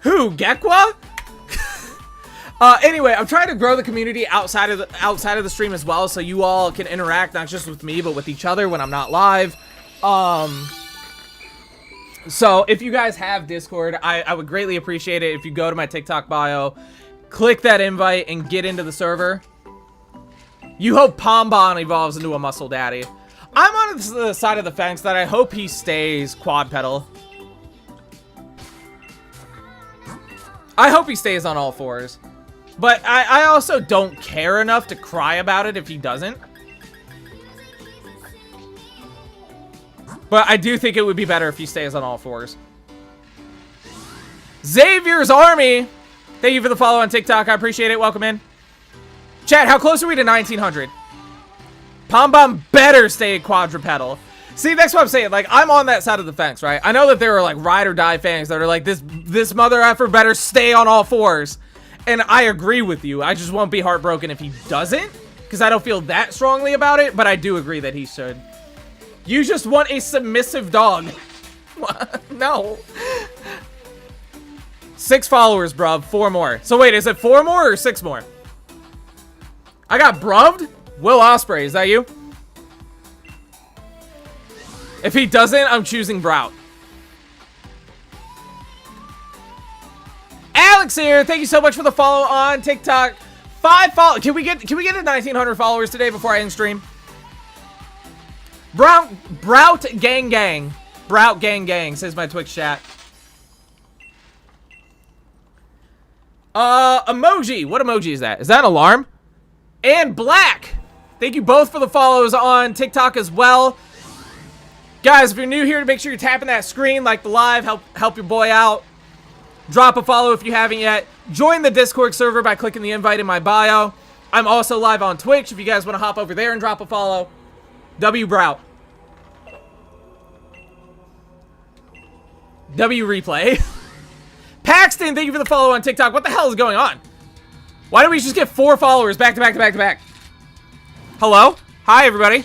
Who, Gekwa? Anyway, I'm trying to grow the community outside of the stream as well, so you all can interact not just with me but with each other when I'm not live. So if you guys have Discord, I would greatly appreciate it if you go to my TikTok bio, click that invite, and get into the server. You hope Pom Bomb evolves into a muscle daddy. I'm on the side of the fence that I hope he stays quadrupedal. I hope he stays on all fours. But I also don't care enough to cry about it if he doesn't. But I do think it would be better if he stays on all fours. Xavier's Army. Thank you for the follow on TikTok. I appreciate it. Welcome in. Chat, how close are we to 1900? Pom Bomb better stay quadrupedal. See, that's what I'm saying. Like, I'm on that side of the fence, right? I know that there are, like, ride or die fans that are like, this mother effer better stay on all fours. And I agree with you. I just won't be heartbroken if he doesn't, because I don't feel that strongly about it, but I do agree that he should. You just want a submissive dog. No. 6 followers, bruv. 4 more. So wait, is it 4 more or 6 more? I got bruved? Will Ospreay, is that you? If he doesn't, I'm choosing Brout. Alex here, thank you so much for the follow on TikTok. 5 follow. Can we get to 1900 followers today before I end stream? Brout gang gang. Brout gang gang says my Twitch chat. Emoji. What emoji is that? Is that an alarm? And Black. Thank you both for the follows on TikTok as well. Guys, if you're new here, make sure you're tapping that screen, like the live, help your boy out. Drop a follow if you haven't yet. Join the Discord server by clicking the invite in my bio. I'm also live on Twitch if you guys want to hop over there and drop a follow. W Brout. W replay. Paxton, thank you for the follow on TikTok. What the hell is going on? Why don't we just get 4 followers back to back to back to back? Hello? Hi, everybody.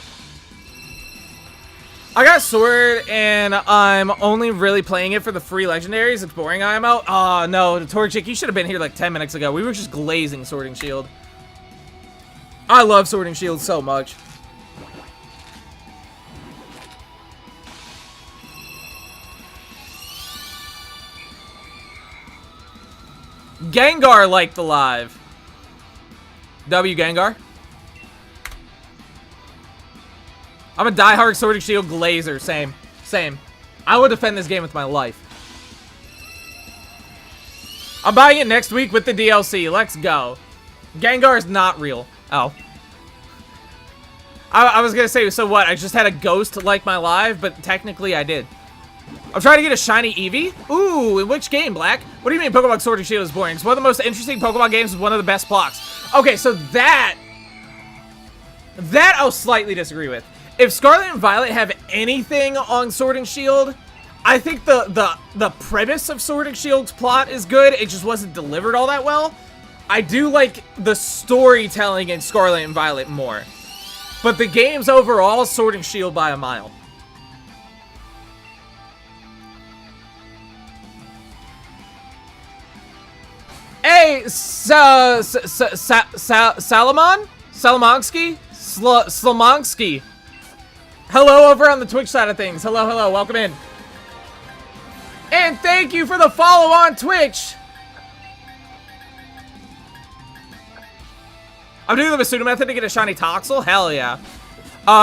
I got Sword, and I'm only really playing it for the free legendaries. It's boring IMO. Oh, no. Torchic, you should have been here like 10 minutes ago. We were just glazing Sword and Shield. I love Sword and Shield so much. Gengar liked the live. W Gengar. I'm a diehard Sword and Shield glazer. Same. I will defend this game with my life. I'm buying it next week with the DLC. Let's go. Gengar is not real. Oh. I was gonna say, so what? I just had a ghost like my live, but technically I did. I'm trying to get a shiny Eevee. Ooh, in which game, Black? What do you mean Pokemon Sword and Shield is boring? It's one of the most interesting Pokemon games with one of the best plots. Okay, so that I'll slightly disagree with. If Scarlet and Violet have anything on Sword and Shield, I think the premise of Sword and Shield's plot is good. It just wasn't delivered all that well. I do like the storytelling in Scarlet and Violet more. But the game's overall, Sword and Shield by a mile. Hey, Salamonski? Hello over on the Twitch side of things. Hello, welcome in. And thank you for the follow on Twitch. I'm doing the Masuda method to get a shiny Toxel? Hell yeah.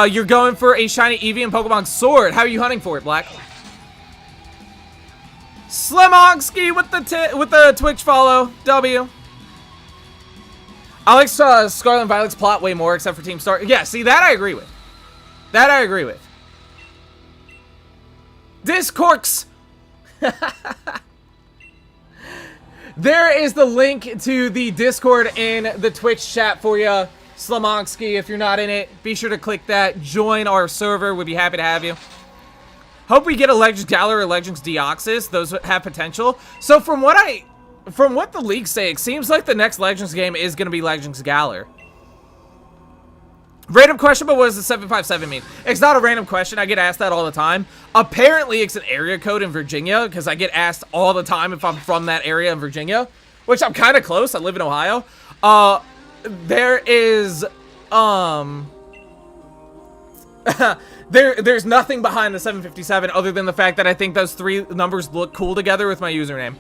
You're going for a shiny Eevee and Pokemon Sword. How are you hunting for it, Black? Slimonski with the Twitch follow. W. I like Scarlet and Violet's plot way more, except for Team Star. Yeah, see, that I agree with. That I agree with. Discorks! There is the link to the Discord in the Twitch chat for you. Slamonski, if you're not in it, be sure to click that. Join our server. We'd be happy to have you. Hope we get a Legends Galar or Legends Deoxys. Those have potential. So from what the leaks say, it seems like the next Legends game is going to be Legends Galar. Random question, but what does the 757 mean? It's not a random question. I get asked that all the time. Apparently, it's an area code in Virginia, because I get asked all the time if I'm from that area in Virginia, which I'm kind of close. I live in Ohio. There is, there's nothing behind the 757 other than the fact that I think those three numbers look cool together with my username.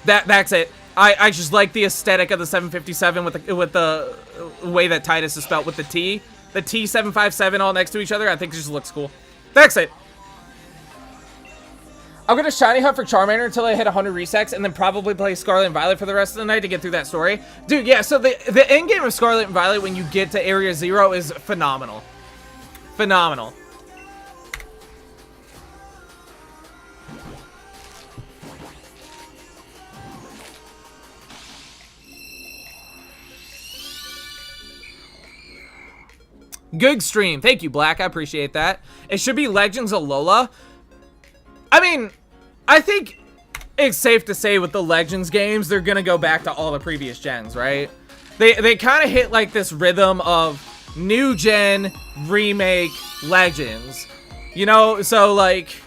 That's it. I just like the aesthetic of the 757 with the way that Titus is spelled with the T. The T757 all next to each other. I think it just looks cool. That's it. I'm going to shiny hunt for Charmander until I hit 100 resets and then probably play Scarlet and Violet for the rest of the night to get through that story. Dude, yeah, so the end game of Scarlet and Violet when you get to Area 0 is phenomenal. Phenomenal. Good stream. Thank you, Black. I appreciate that. It should be Legends Alola. I mean, I think it's safe to say with the Legends games, they're going to go back to all the previous gens, right? They kind of hit like this rhythm of new gen, remake, Legends. You know, so like,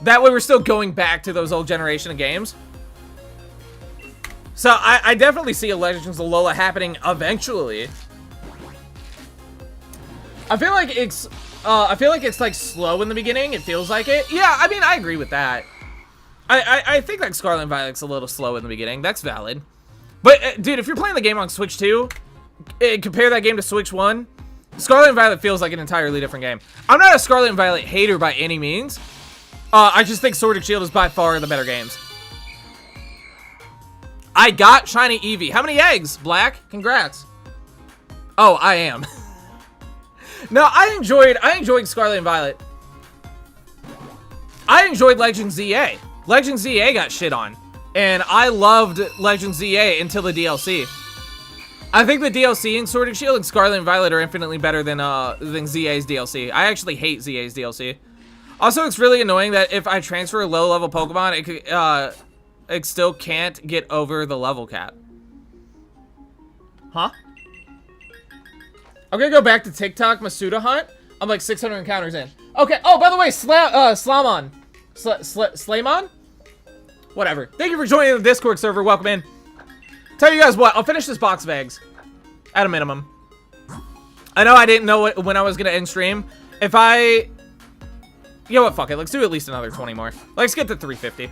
that way we're still going back to those old generation of games. So I definitely see a Legends Alola happening eventually. I feel like it's like slow in the beginning. It feels like it. Yeah, I mean, I agree with that. I think like Scarlet and Violet's a little slow in the beginning. That's valid. But dude, if you're playing the game on Switch 2, compare that game to Switch 1, Scarlet and Violet feels like an entirely different game. I'm not a Scarlet and Violet hater by any means. I just think Sword and Shield is by far the better games. I got Shiny Eevee. How many eggs, Black? Congrats. Oh, I am. No, I enjoyed Scarlet and Violet. I enjoyed Legends ZA. Legends ZA got shit on. And I loved Legends ZA until the DLC. I think the DLC in Sword and Shield and Scarlet and Violet are infinitely better than ZA's DLC. I actually hate ZA's DLC. Also, it's really annoying that if I transfer a low-level Pokemon, it still can't get over the level cap. Huh? I'm gonna go back to TikTok Masuda hunt. I'm like 600 encounters in. Okay. Oh, by the way, Slamon. Slamon? Whatever. Thank you for joining the Discord server. Welcome in. Tell you guys what, I'll finish this box of eggs. At a minimum. I know I didn't know when I was gonna end stream. If I... You know what, fuck it. Let's do at least another 20 more. Let's get to 350.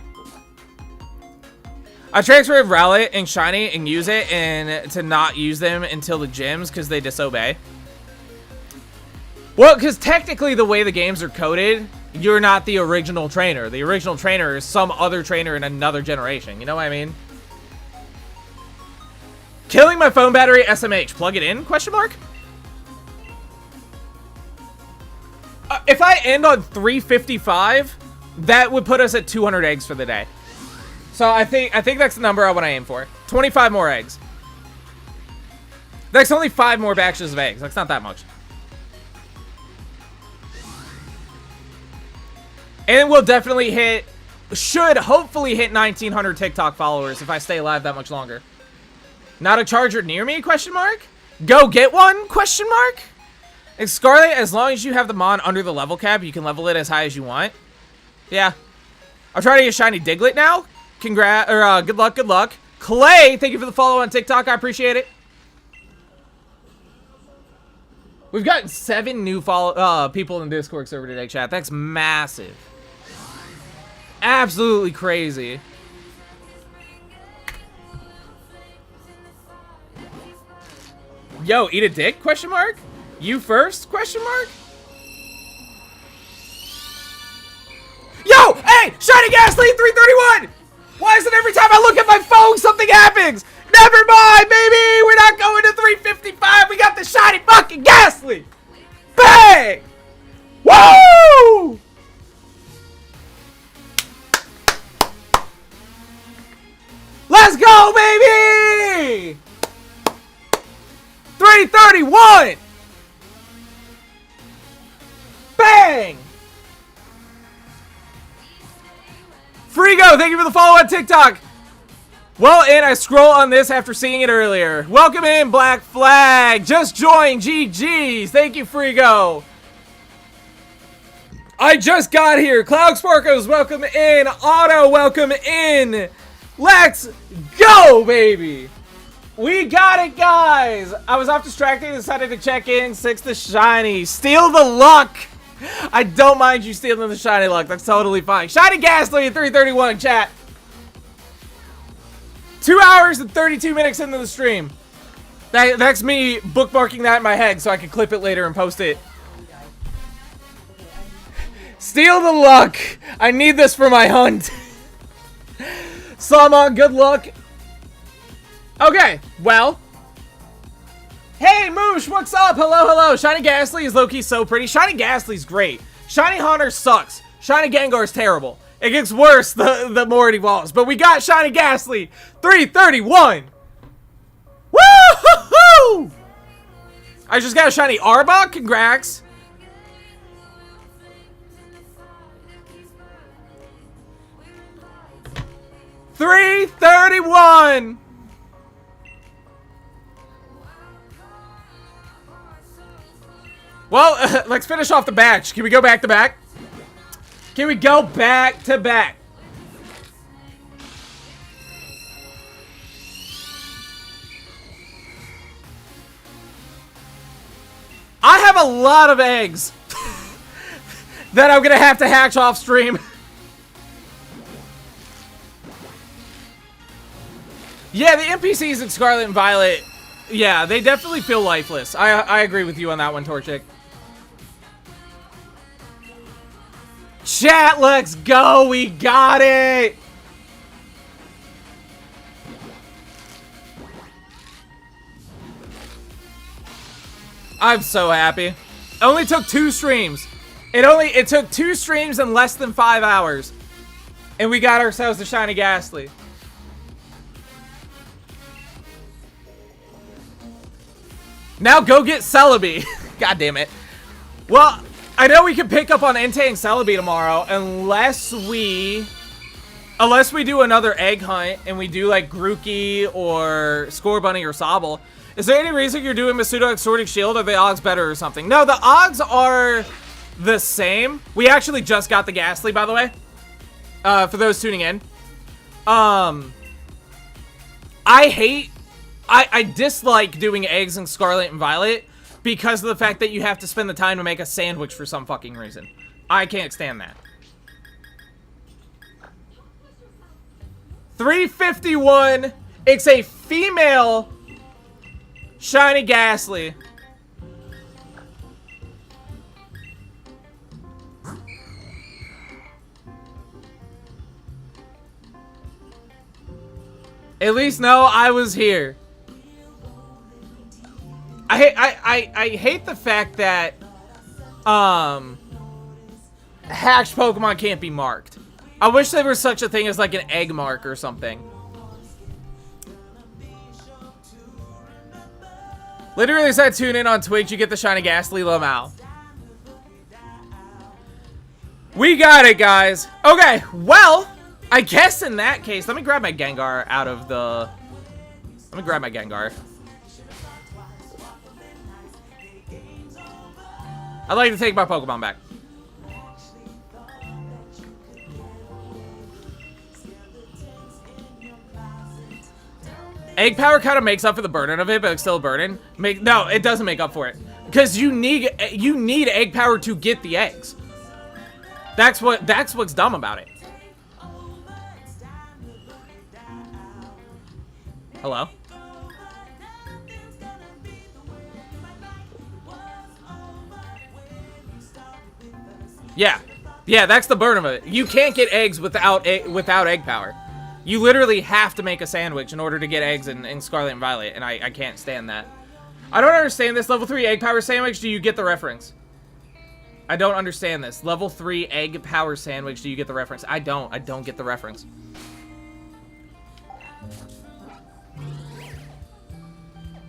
I transferred Rowlet and Shiny and use it and to not use them until the gyms because they disobey. Well, because technically the way the games are coded, you're not the original trainer. The original trainer is some other trainer in another generation. You know what I mean? Killing my phone battery, SMH. Plug it in? Question mark? If I end on 355, that would put us at 200 eggs for the day. So I think that's the number I want to aim for. 25 more eggs. That's only 5 more batches of eggs. That's not that much. And we'll definitely should hopefully hit 1,900 TikTok followers if I stay alive that much longer. Not a charger near me? Question mark. Go get one? Question mark. And Scarlet, as long as you have the mon under the level cap, you can level it as high as you want. Yeah. I'll try to get shiny Diglett now. Congrats, or good luck, good luck. Clay, thank you for the follow on TikTok. I appreciate it. We've gotten 7 new people in the Discord server today, chat. That's massive. Absolutely crazy. Yo, eat a dick? Question mark. You first? Question mark. Yo, hey, shiny Gastly 331. Why is it every time I look at my phone, something happens? Never mind, baby! We're not going to 355! We got the shiny fucking Gastly! Bang! Woo! Let's go, baby! 331! Bang! Frigo, thank you for the follow on TikTok. Well, and I scroll on this after seeing it earlier. Welcome in, Black Flag. Just joined, GG's. Thank you, Frigo. I just got here. Cloud Sparkles, welcome in. Otto, welcome in. Let's go, baby. We got it, guys. I was off distracted and decided to check in. 6 the shiny. Steal the luck. I don't mind you stealing the shiny luck. That's totally fine. Shiny Gastly at 331, chat. 2 hours and 32 minutes into the stream. That's me bookmarking that in my head so I can clip it later and post it. Steal the luck. I need this for my hunt. Sama, good luck. Okay, well. Hey, Moosh, what's up? Hello, hello. Shiny Gastly is low-key so pretty. Shiny Gastly's great. Shiny Haunter sucks. Shiny Gengar's terrible. It gets worse the more it evolves. But we got Shiny Gastly. 331. Woo-hoo-hoo! I just got a Shiny Arbok. Congrats. $331. Well, let's finish off the batch. Can we go back to back? Can we go back to back? I have a lot of eggs that I'm gonna have to hatch off stream. Yeah, the NPCs in Scarlet and Violet, yeah, they definitely feel lifeless. I agree with you on that one, Torchic. Chat, let's go. We got it. I'm so happy. Only took 2 streams. It took 2 streams in less than 5 hours. And we got ourselves a shiny Gastly. Now go get Celebi. God damn it. Well, I know we can pick up on Entei and Celebi tomorrow unless we do another egg hunt and we do like Grookey or Scorbunny or Sobble. Is there any reason you're doing Masuda Exortic Shield? Are the odds better or something? No, the odds are the same. We actually just got the Gastly, by the way. For those tuning in. I dislike doing eggs in Scarlet and Violet because of the fact that you have to spend the time to make a sandwich for some fucking reason. I can't stand that. 351. It's a female shiny Gastly. At least know I was here. I hate the fact that hatched Pokemon can't be marked. I wish there was such a thing as like an egg mark or something. Literally said tune in on Twitch, you get the shiny Gastly Lamau. We got it, guys. Okay, well, I guess in that case, let me grab my Gengar out of the... Let me grab my Gengar. I'd like to take my Pokemon back. Egg power kind of makes up for the burden of it, but it's still a burden. No, it doesn't make up for it. Because you need egg power to get the eggs. That's what's dumb about it. Hello? Yeah, that's the burden of it. You can't get eggs without egg power. You literally have to make a sandwich in order to get eggs in Scarlet and Violet, and I can't stand that. I don't understand this. Level 3 egg power sandwich, do you get the reference? I don't understand this. Level 3 egg power sandwich, do you get the reference? I don't get the reference.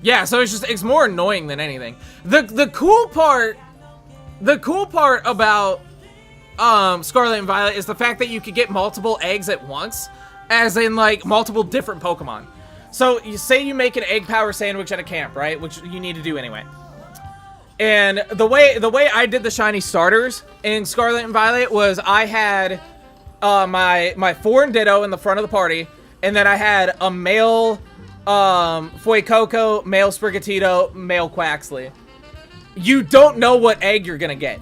Yeah, so it's more annoying than anything. The cool part about Scarlet and Violet is the fact that you could get multiple eggs at once, as in like multiple different Pokemon. So you say you make an egg power sandwich at a camp, right? Which you need to do anyway. And the way I did the shiny starters in Scarlet and Violet was I had my foreign Ditto in the front of the party, and then I had a male Fuecoco, male Sprigatito, male Quaxly. You don't know what egg you're gonna get.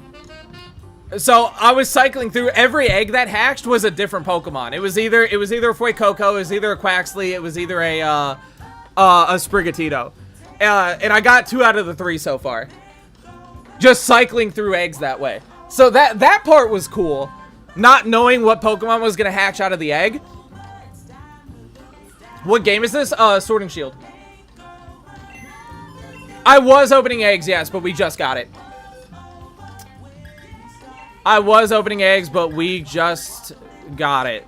So I was cycling through every egg that hatched was a different Pokemon. It was either a Fuecoco, it was either a Quaxly, it was either a Sprigatito. And I got 2 out of the 3 so far. Just cycling through eggs that way. So that part was cool. Not knowing what Pokemon was gonna hatch out of the egg. What game is this? Sword and Shield. I was opening eggs, yes, but we just got it. I was opening eggs, but we just got it.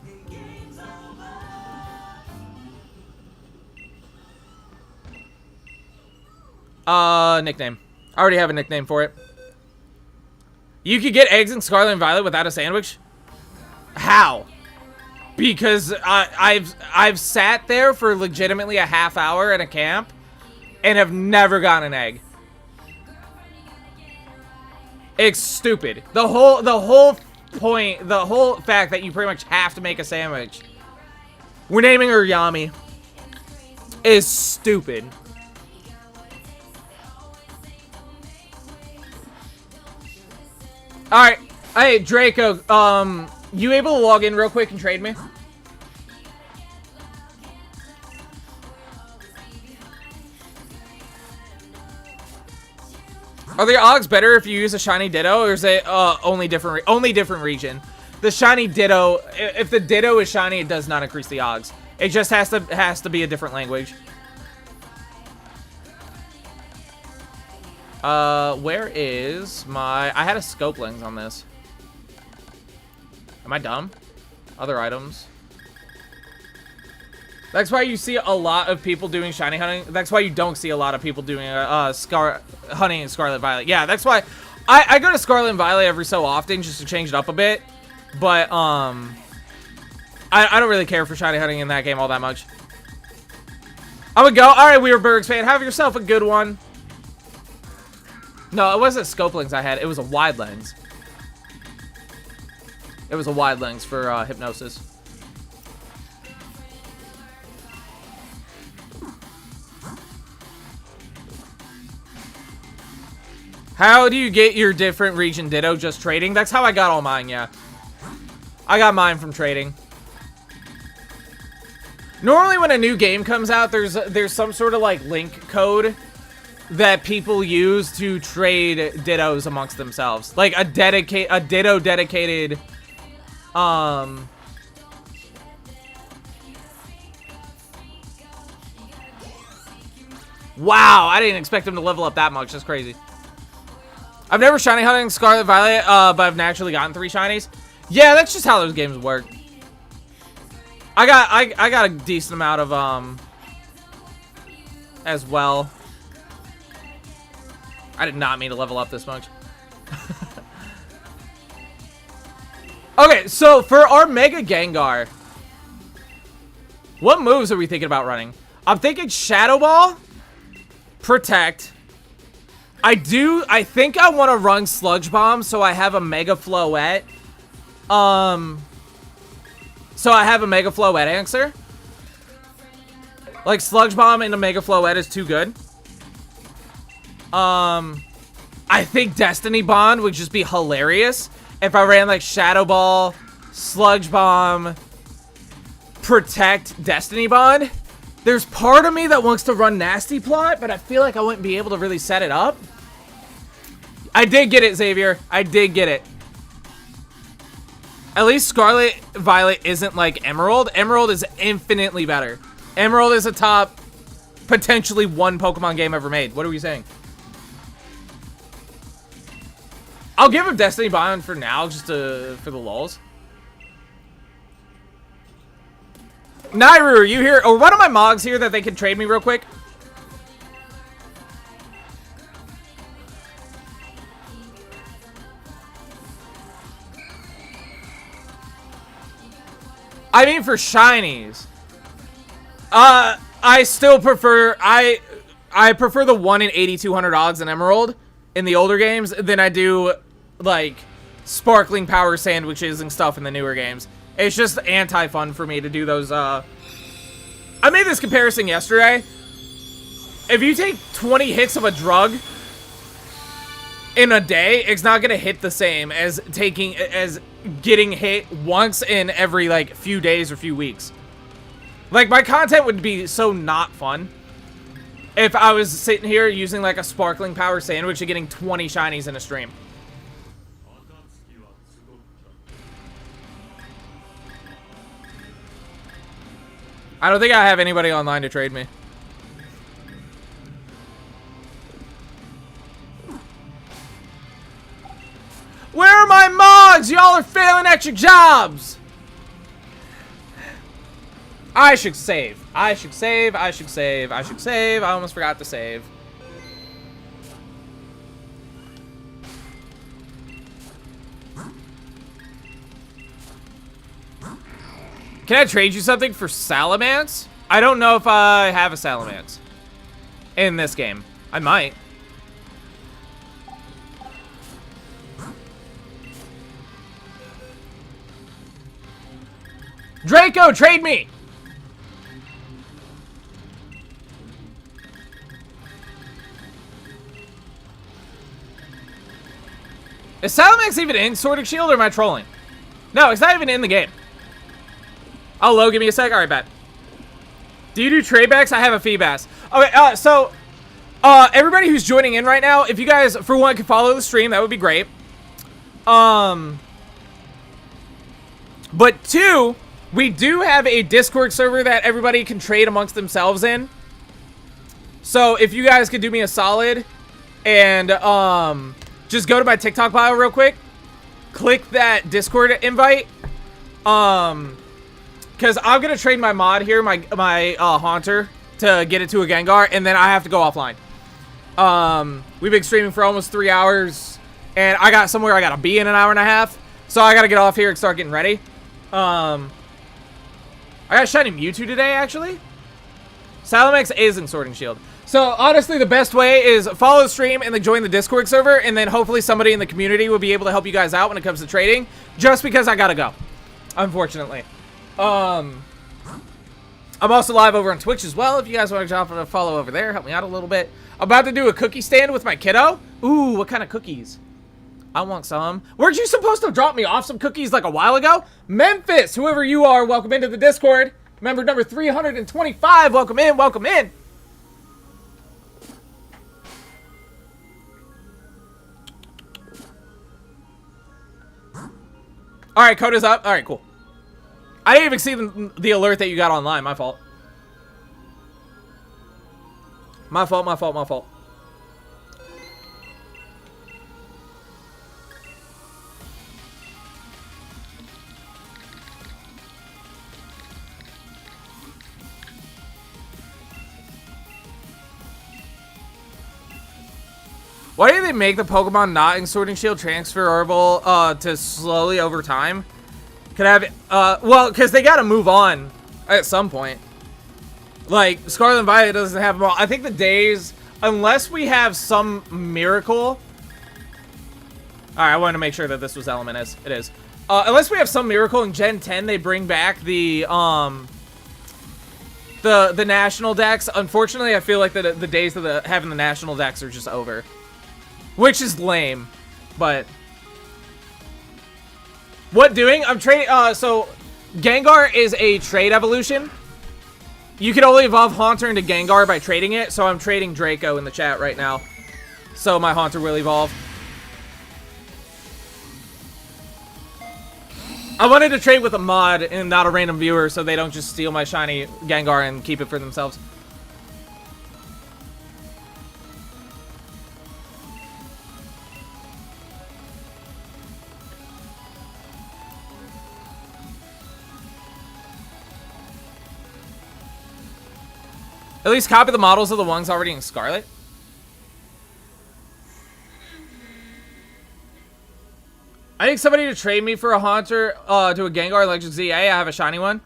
Nickname. I already have a nickname for it. You could get eggs in Scarlet and Violet without a sandwich? How? Because I've sat there for legitimately a half hour at a camp and have never gotten an egg. It's stupid. The whole point, the whole fact that you pretty much have to make a sandwich. We're naming her Yami. Is stupid. Alright. Hey, Draco, you able to log in real quick and trade me? Are the Ogs better if you use a shiny Ditto, or is it only different region? The shiny Ditto, if the Ditto is shiny, it does not increase the Ogs. It just has to be a different language. Where is my... I had a Scope Lens on this. Am I dumb? Other items. That's why you see a lot of people doing shiny hunting. That's why you don't see a lot of people doing hunting in Scarlet Violet. Yeah, that's why I go to Scarlet and Violet every so often just to change it up a bit. But I don't really care for shiny hunting in that game all that much. I would go. All right, Weirbergs fan, have yourself a good one. No, it wasn't Scope Lens I had. It was a wide lens. It was a wide lens for hypnosis. How do you get your different region Ditto? Just trading? That's how I got all mine, yeah. I got mine from trading. Normally when a new game comes out, there's some sort of like link code that people use to trade Dittos amongst themselves. Like a Ditto dedicated wow, I didn't expect him to level up that much. That's crazy. I've never shiny hunted in Scarlet Violet, but I've naturally gotten 3 shinies. Yeah, that's just how those games work. I got a decent amount of as well. I did not mean to level up this much. Okay, so for our Mega Gengar, what moves are we thinking about running? I'm thinking Shadow Ball, Protect. I think I want to run Sludge Bomb so I have a Mega Floette. So I have a Mega Floette answer. Like Sludge Bomb and a Mega Floette is too good. I think Destiny Bond would just be hilarious if I ran like Shadow Ball, Sludge Bomb, Protect, Destiny Bond. There's part of me that wants to run Nasty Plot, but I feel like I wouldn't be able to really set it up. I did get it, Xavier. I did get it. At least Scarlet Violet isn't like Emerald. Emerald is infinitely better. Emerald is a top, potentially one Pokemon game ever made. What are we saying? I'll give him Destiny Bond for now, just for the lulz. Nairu, are you here? Or one of my Mogs here that they can trade me real quick? I mean for shinies. I still prefer I prefer the 1 in 8,200 odds in Emerald in the older games than I do like sparkling power sandwiches and stuff in the newer games. It's just anti-fun for me to do those. I made this comparison yesterday. If you take 20 hits of a drug in a day, it's not gonna hit the same as getting hit once in every like few days or few weeks. Like, my content would be so not fun if I was sitting here using like a sparkling power sandwich and getting 20 shinies in a stream. I don't think I have anybody online to trade me. Where are my mods? Y'all are failing at your jobs. I should save. I should save. I should save. I should save. I almost forgot to save. Can I trade you something for Salamence? I don't know if I have a Salamence in this game. I might. Draco, trade me! Is Salamence even in Sword and Shield, or am I trolling? No, it's not even in the game. Oh, Lo, give me a sec. All right, bet. Do you do trade backs? I have a Feebas. Okay, so everybody who's joining in right now, if you guys, for one, could follow the stream, that would be great. But two, we do have a Discord server that everybody can trade amongst themselves in. So if you guys could do me a solid and just go to my TikTok bio real quick, click that Discord invite. Because I'm going to trade my mod here, my Haunter, to get it to a Gengar, and then I have to go offline. We've been streaming for almost 3 hours, and I got somewhere I got to be in an hour and a half, so I got to get off here and start getting ready. I got Shiny Mewtwo today, actually. Salamence is in Sword and Shield. So, honestly, the best way is follow the stream and then join the Discord server, and then hopefully somebody in the community will be able to help you guys out when it comes to trading, just because I got to go, unfortunately. I'm also live over on Twitch as well. If you guys want to drop a follow over there, help me out a little bit. I'm about to do a cookie stand with my kiddo. Ooh, what kind of cookies? I want some. Weren't you supposed to drop me off some cookies like a while ago? Memphis, whoever you are, welcome into the Discord. Member number 325, welcome in, welcome in. All right, code is up. All right, cool. I didn't even see the alert that you got online. My fault. My fault, my fault, my fault. Why do they make the Pokemon not in Sword and Shield transferable to slowly over time? Could have well, because they got to move on at some point. Like, Scarlet and Violet doesn't have them all. I think the days, unless we have some miracle. Alright, I wanted to make sure that this was Element. It is. Unless we have some miracle in Gen 10, they bring back the national decks. Unfortunately, I feel like the days of having the national decks are just over. Which is lame, but... What doing? I'm trading, so Gengar is a trade evolution. You can only evolve Haunter into Gengar by trading it, so I'm trading Draco in the chat right now. So my Haunter will evolve. I wanted to trade with a mod and not a random viewer so they don't just steal my shiny Gengar and keep it for themselves. At least copy the models of the ones already in Scarlet. I think somebody to trade me for a Haunter, to a Gengar Electric Z. Hey, I have a shiny one.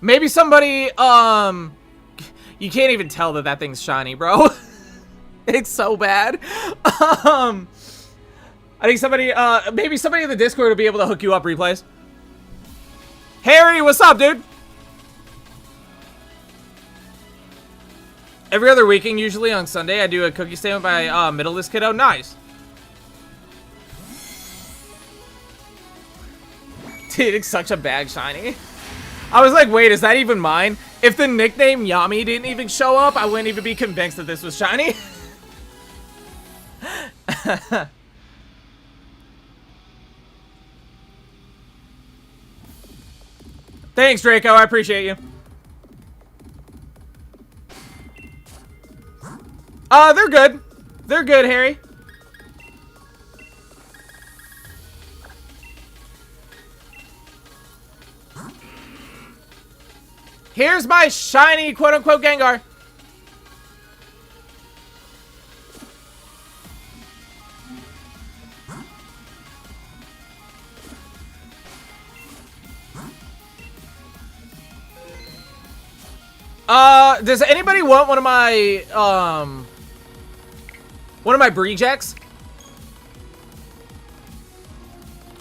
Maybe somebody, you can't even tell that that thing's shiny, bro. It's so bad. I think somebody, maybe somebody in the Discord will be able to hook you up, replays. Harry, what's up, dude? Every other weekend, usually on Sunday, I do a cookie stand with my middle-list kiddo. Nice. Dude, it's such a bad shiny. I was like, wait, is that even mine? If the nickname Yami didn't even show up, I wouldn't even be convinced that this was shiny. Thanks, Draco. I appreciate you. They're good. They're good, Harry. Here's my shiny quote-unquote Gengar. Does anybody want one of my Breejecks?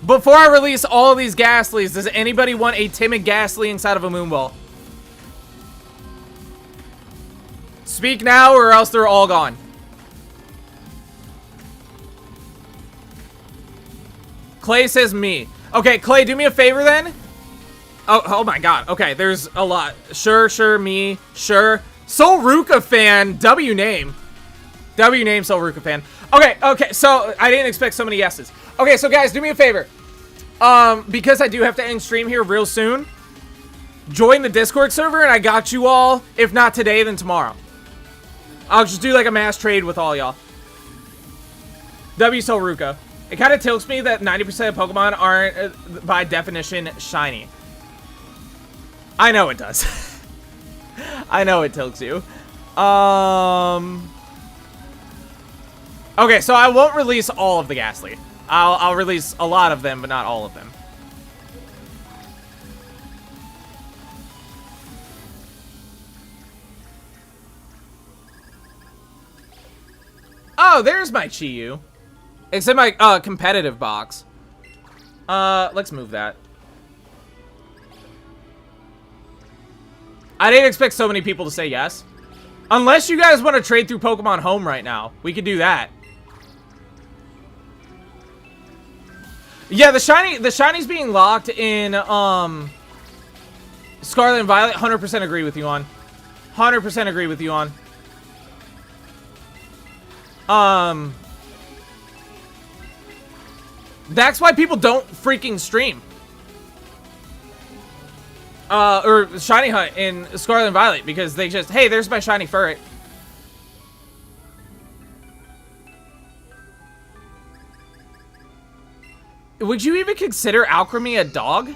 Before I release all of these Gastlys, does anybody want a timid Gastly inside of a Moonball? Speak now or else they're all gone. Clay says me. Okay, Clay, do me a favor then. Oh my god. Okay, there's a lot. Sure, me. Sure. Soul Ruka fan. W name, Soul Ruka fan. Okay, so I didn't expect so many yeses. Okay, so guys, do me a favor. Because I do have to end stream here real soon, join the Discord server and I got you all. If not today, then tomorrow. I'll just do like a mass trade with all y'all. W Soul Ruka. It kind of tilts me that 90% of Pokemon aren't, by definition, shiny. I know it does. I know it tilts you. Okay, so I won't release all of the Gastly. I'll release a lot of them, but not all of them. Oh, there's my Chi-Yu. It's in my competitive box. Let's move that. I didn't expect so many people to say yes. Unless you guys want to trade through Pokemon Home right now. We could do that. Yeah, the shiny's being locked in Scarlet and Violet. 100% agree with you on. 100% agree with you on. That's why people don't freaking stream. Or shiny hunt in Scarlet and Violet, because they just, hey, there's my shiny Furret. Would you even consider Alchemy a dog?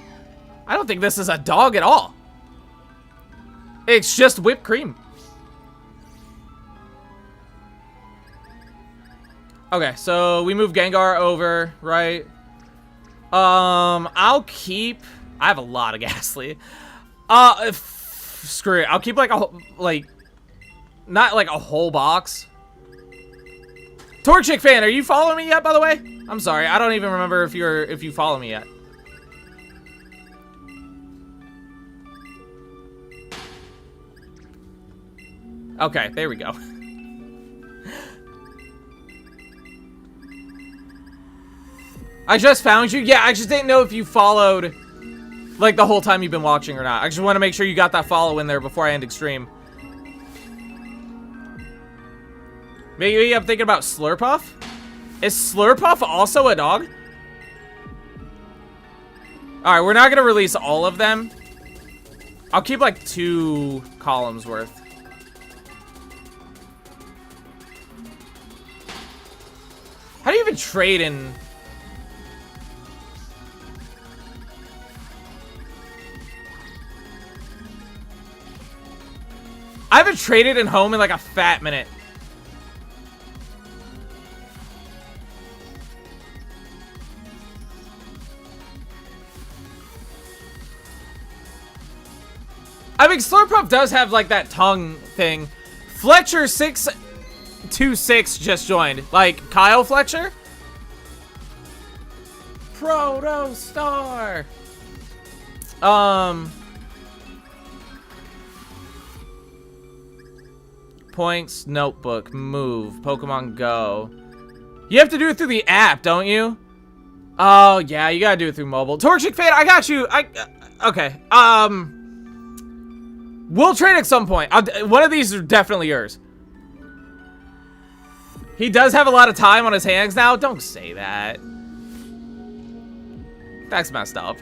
I don't think this is a dog at all. It's just whipped cream. Okay, so we move Gengar over, right? I'll keep... I have a lot of Gastly. Screw it. I'll keep like not like a whole box. Torchic fan, are you following me yet, by the way? I'm sorry, I don't even remember if you follow me yet. Okay, there we go. I just found you. Yeah, I just didn't know if you followed like the whole time you've been watching or not. I just want to make sure you got that follow in there before I end stream. Maybe I'm thinking about Slurpuff? Is Slurpuff also a dog? Alright, we're not gonna release all of them. I'll keep like 2 columns worth. How do you even trade in... I haven't traded in home in like a fat minute. I mean, Slurpuff does have like that tongue thing. Fletcher 626 just joined. Like Kyle Fletcher? Proto Star. Points, notebook, move, Pokemon Go. You have to do it through the app, don't you? Oh yeah, you gotta do it through mobile. Torchic Fade, I got you. Okay. We'll trade at some point. One of these are definitely yours. He does have a lot of time on his hands now. Don't say that. That's messed up.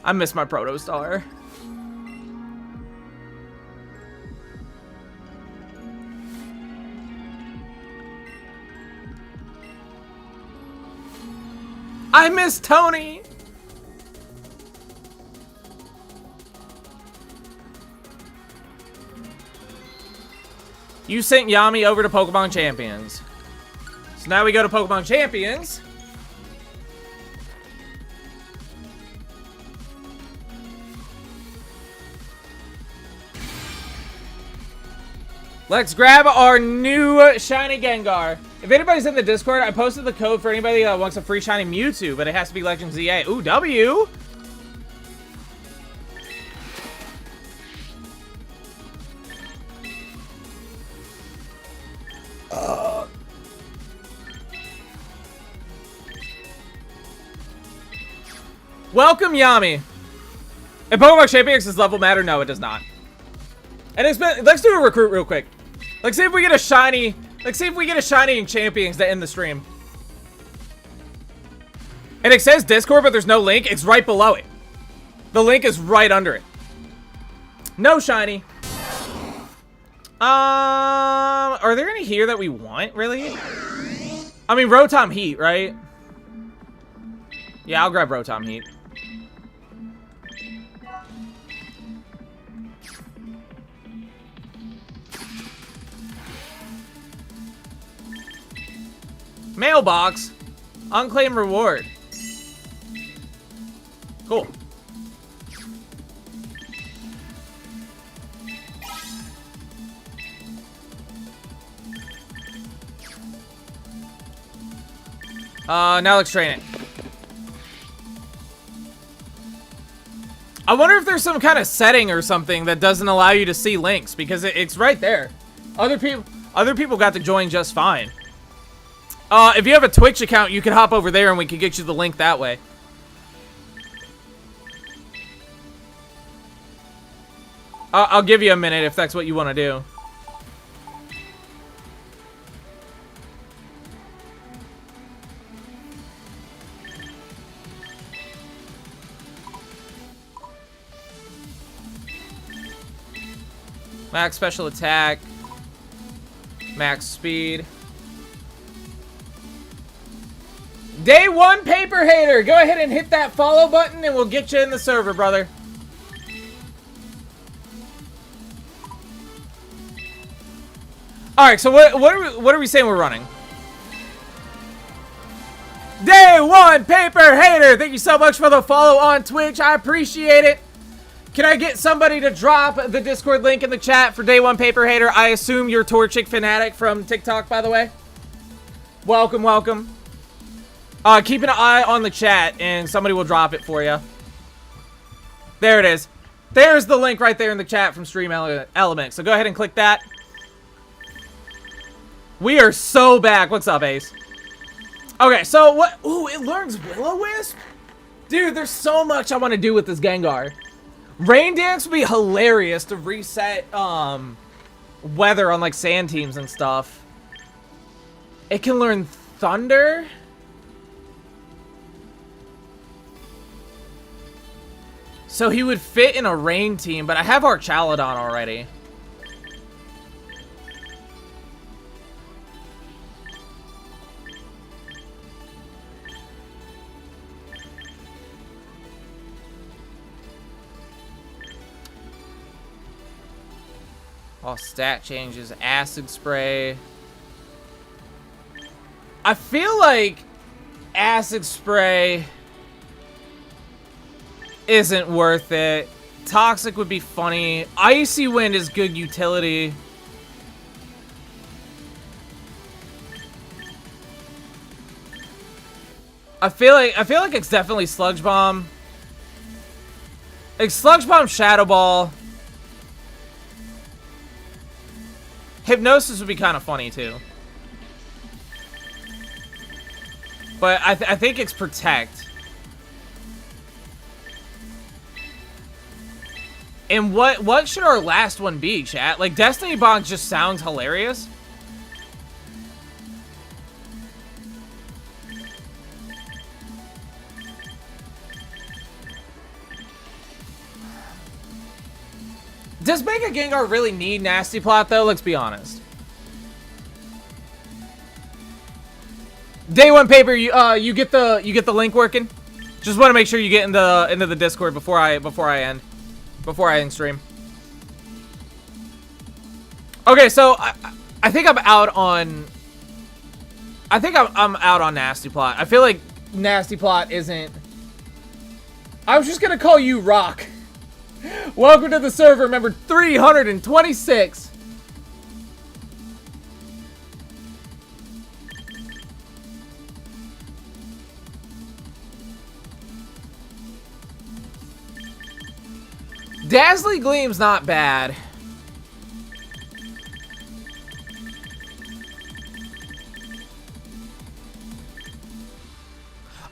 I miss my Protostar. I miss Tony. You sent Yami over to Pokemon Champions. So now we go to Pokemon Champions. Let's grab our new shiny Gengar. If anybody's in the Discord, I posted the code for anybody that wants a free shiny Mewtwo, but it has to be Legend ZA. Ooh, W. Welcome, Yami. And Pokemon Champions does level matter? No, it does not. And it's been, let's do a recruit real quick. Let's see if we get a shiny. Let's see if we get a shiny in Champions to end the stream. And it says Discord, but there's no link. It's right below it. The link is right under it. No shiny. Are there any here that we want, really? I mean, Rotom Heat, right? Yeah, I'll grab Rotom Heat. Mailbox. Unclaimed reward. Cool. Now let's train it. I wonder if there's some kind of setting or something that doesn't allow you to see links, because it's right there. Other people got to join just fine. If you have a Twitch account, you can hop over there and we can get you the link that way. I'll give you a minute if that's what you want to do. Max special attack. Max speed. Day 1 paper hater. Go ahead and hit that follow button and we'll get you in the server, brother. Alright, so what are we saying we're running? Day 1 paper hater. Thank you so much for the follow on Twitch. I appreciate it. Can I get somebody to drop the Discord link in the chat for Day 1 Paper Hater? I assume you're Torchic Fanatic from TikTok, by the way. Welcome, welcome. Keep an eye on the chat, and somebody will drop it for you. There it is. There's the link right there in the chat from Stream Element. So go ahead and click that. We are so back. What's up, Ace? Okay, so what? Ooh, it learns Will-O-Wisp? Dude, there's so much I want to do with this Gengar. Rain Dance would be hilarious to reset weather on like sand teams and stuff. It can learn Thunder. So he would fit in a rain team, but I have Archaladon already. All stat changes, acid spray. I feel like acid spray isn't worth it. Toxic would be funny. Icy wind is good utility. I feel like it's definitely Sludge Bomb. Like Sludge Bomb, Shadow Ball. Hypnosis would be kind of funny too. But I think it's Protect. And what should our last one be, chat? Like, Destiny Bond just sounds hilarious. Does Mega Gengar really need Nasty Plot, though? Let's be honest. Day one paper, you get the link working. Just want to make sure you get into the Discord before I end stream. Okay, so I think I'm out on. I think I'm out on Nasty Plot. I feel like Nasty Plot isn't. I was just gonna call you Rock. Welcome to the server, member 326. Dazzly Gleam's not bad.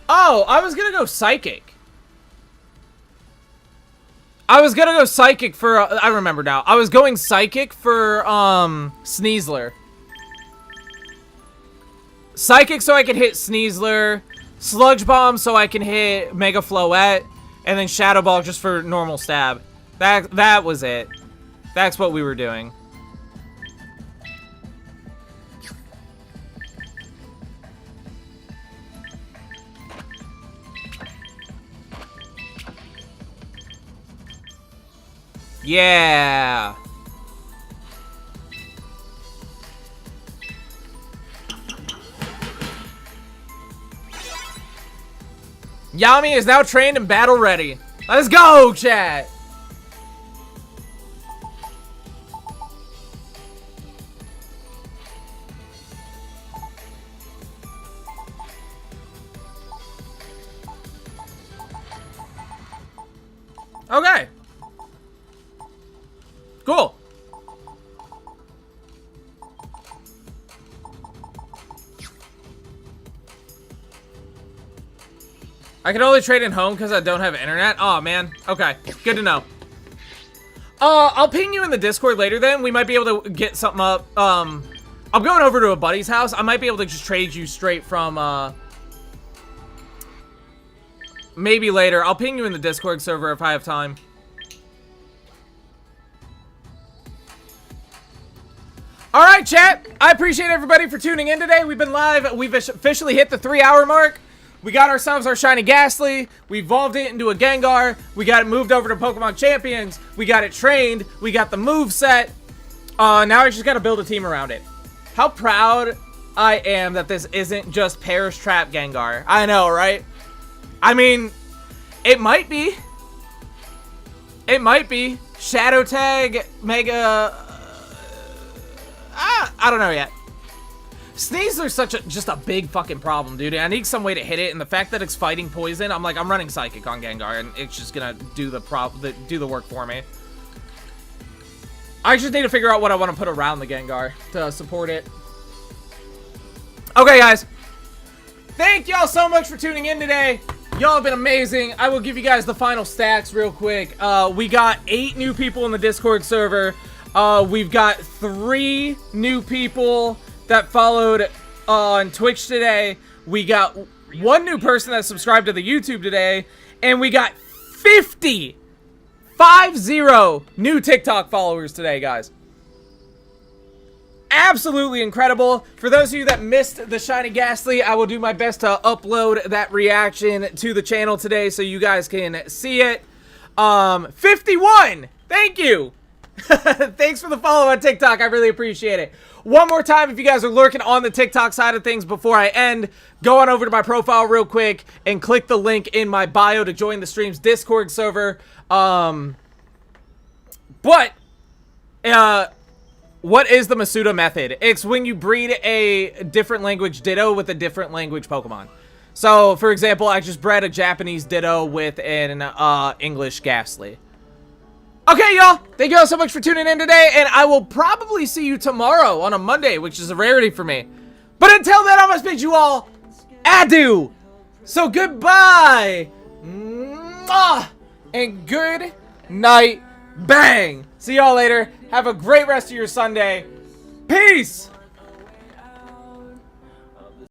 Oh, I was gonna go Psychic. I was gonna go Psychic for, I remember now. I was going Psychic for, Sneasler. Psychic so I could hit Sneasler. Sludge Bomb so I can hit Mega Floette. And then Shadow Ball just for normal stab. That was it. That's what we were doing. Yeah. Yami is now trained and battle ready. Let's go, chat. Okay. Cool. I can only trade in home because I don't have internet. Oh man. Okay. Good to know. I'll ping you in the Discord later then. We might be able to get something up. I'm going over to a buddy's house. I might be able to just trade you straight from, maybe later. I'll ping you in the Discord server if I have time. Alright, chat. I appreciate everybody for tuning in today. We've been live. We've officially hit the 3-hour mark. We got ourselves our shiny Gastly. We evolved it into a Gengar. We got it moved over to Pokemon Champions. We got it trained. We got the move set. Now I just got to build a team around it. How proud I am that this isn't just Perish Trap Gengar. I know, right? I mean, it might be. It might be. Shadow Tag, Mega... I don't know yet. Sneasler's just a big fucking problem, dude. I need some way to hit it, and the fact that it's fighting poison, I'm running Psychic on Gengar, and it's just gonna do the work for me. I just need to figure out what I want to put around the Gengar to support it. Okay, guys. Thank y'all so much for tuning in today. Y'all have been amazing. I will give you guys the final stats real quick. We got 8 new people in the Discord server. We've got 3 new people that followed on Twitch today. We got 1 new person that subscribed to the YouTube today. And we got 50 50 new TikTok followers today, guys. Absolutely incredible. For those of you that missed the Shiny Gastly, I will do my best to upload that reaction to the channel today so you guys can see it. 51! Thank you! Thanks for the follow on TikTok. I really appreciate it. One more time, if you guys are lurking on the TikTok side of things before I end, go on over to my profile real quick and click the link in my bio to join the stream's Discord server. What is the Masuda method? It's when you breed a different language Ditto with a different language Pokemon. So, for example, I just bred a Japanese Ditto with an English Gastly. Okay, y'all. Thank you all so much for tuning in today, and I will probably see you tomorrow on a Monday, which is a rarity for me. But until then, I must bid you all adieu. So goodbye. Mwah, and good night. Bang. See y'all later. Have a great rest of your Sunday. Peace.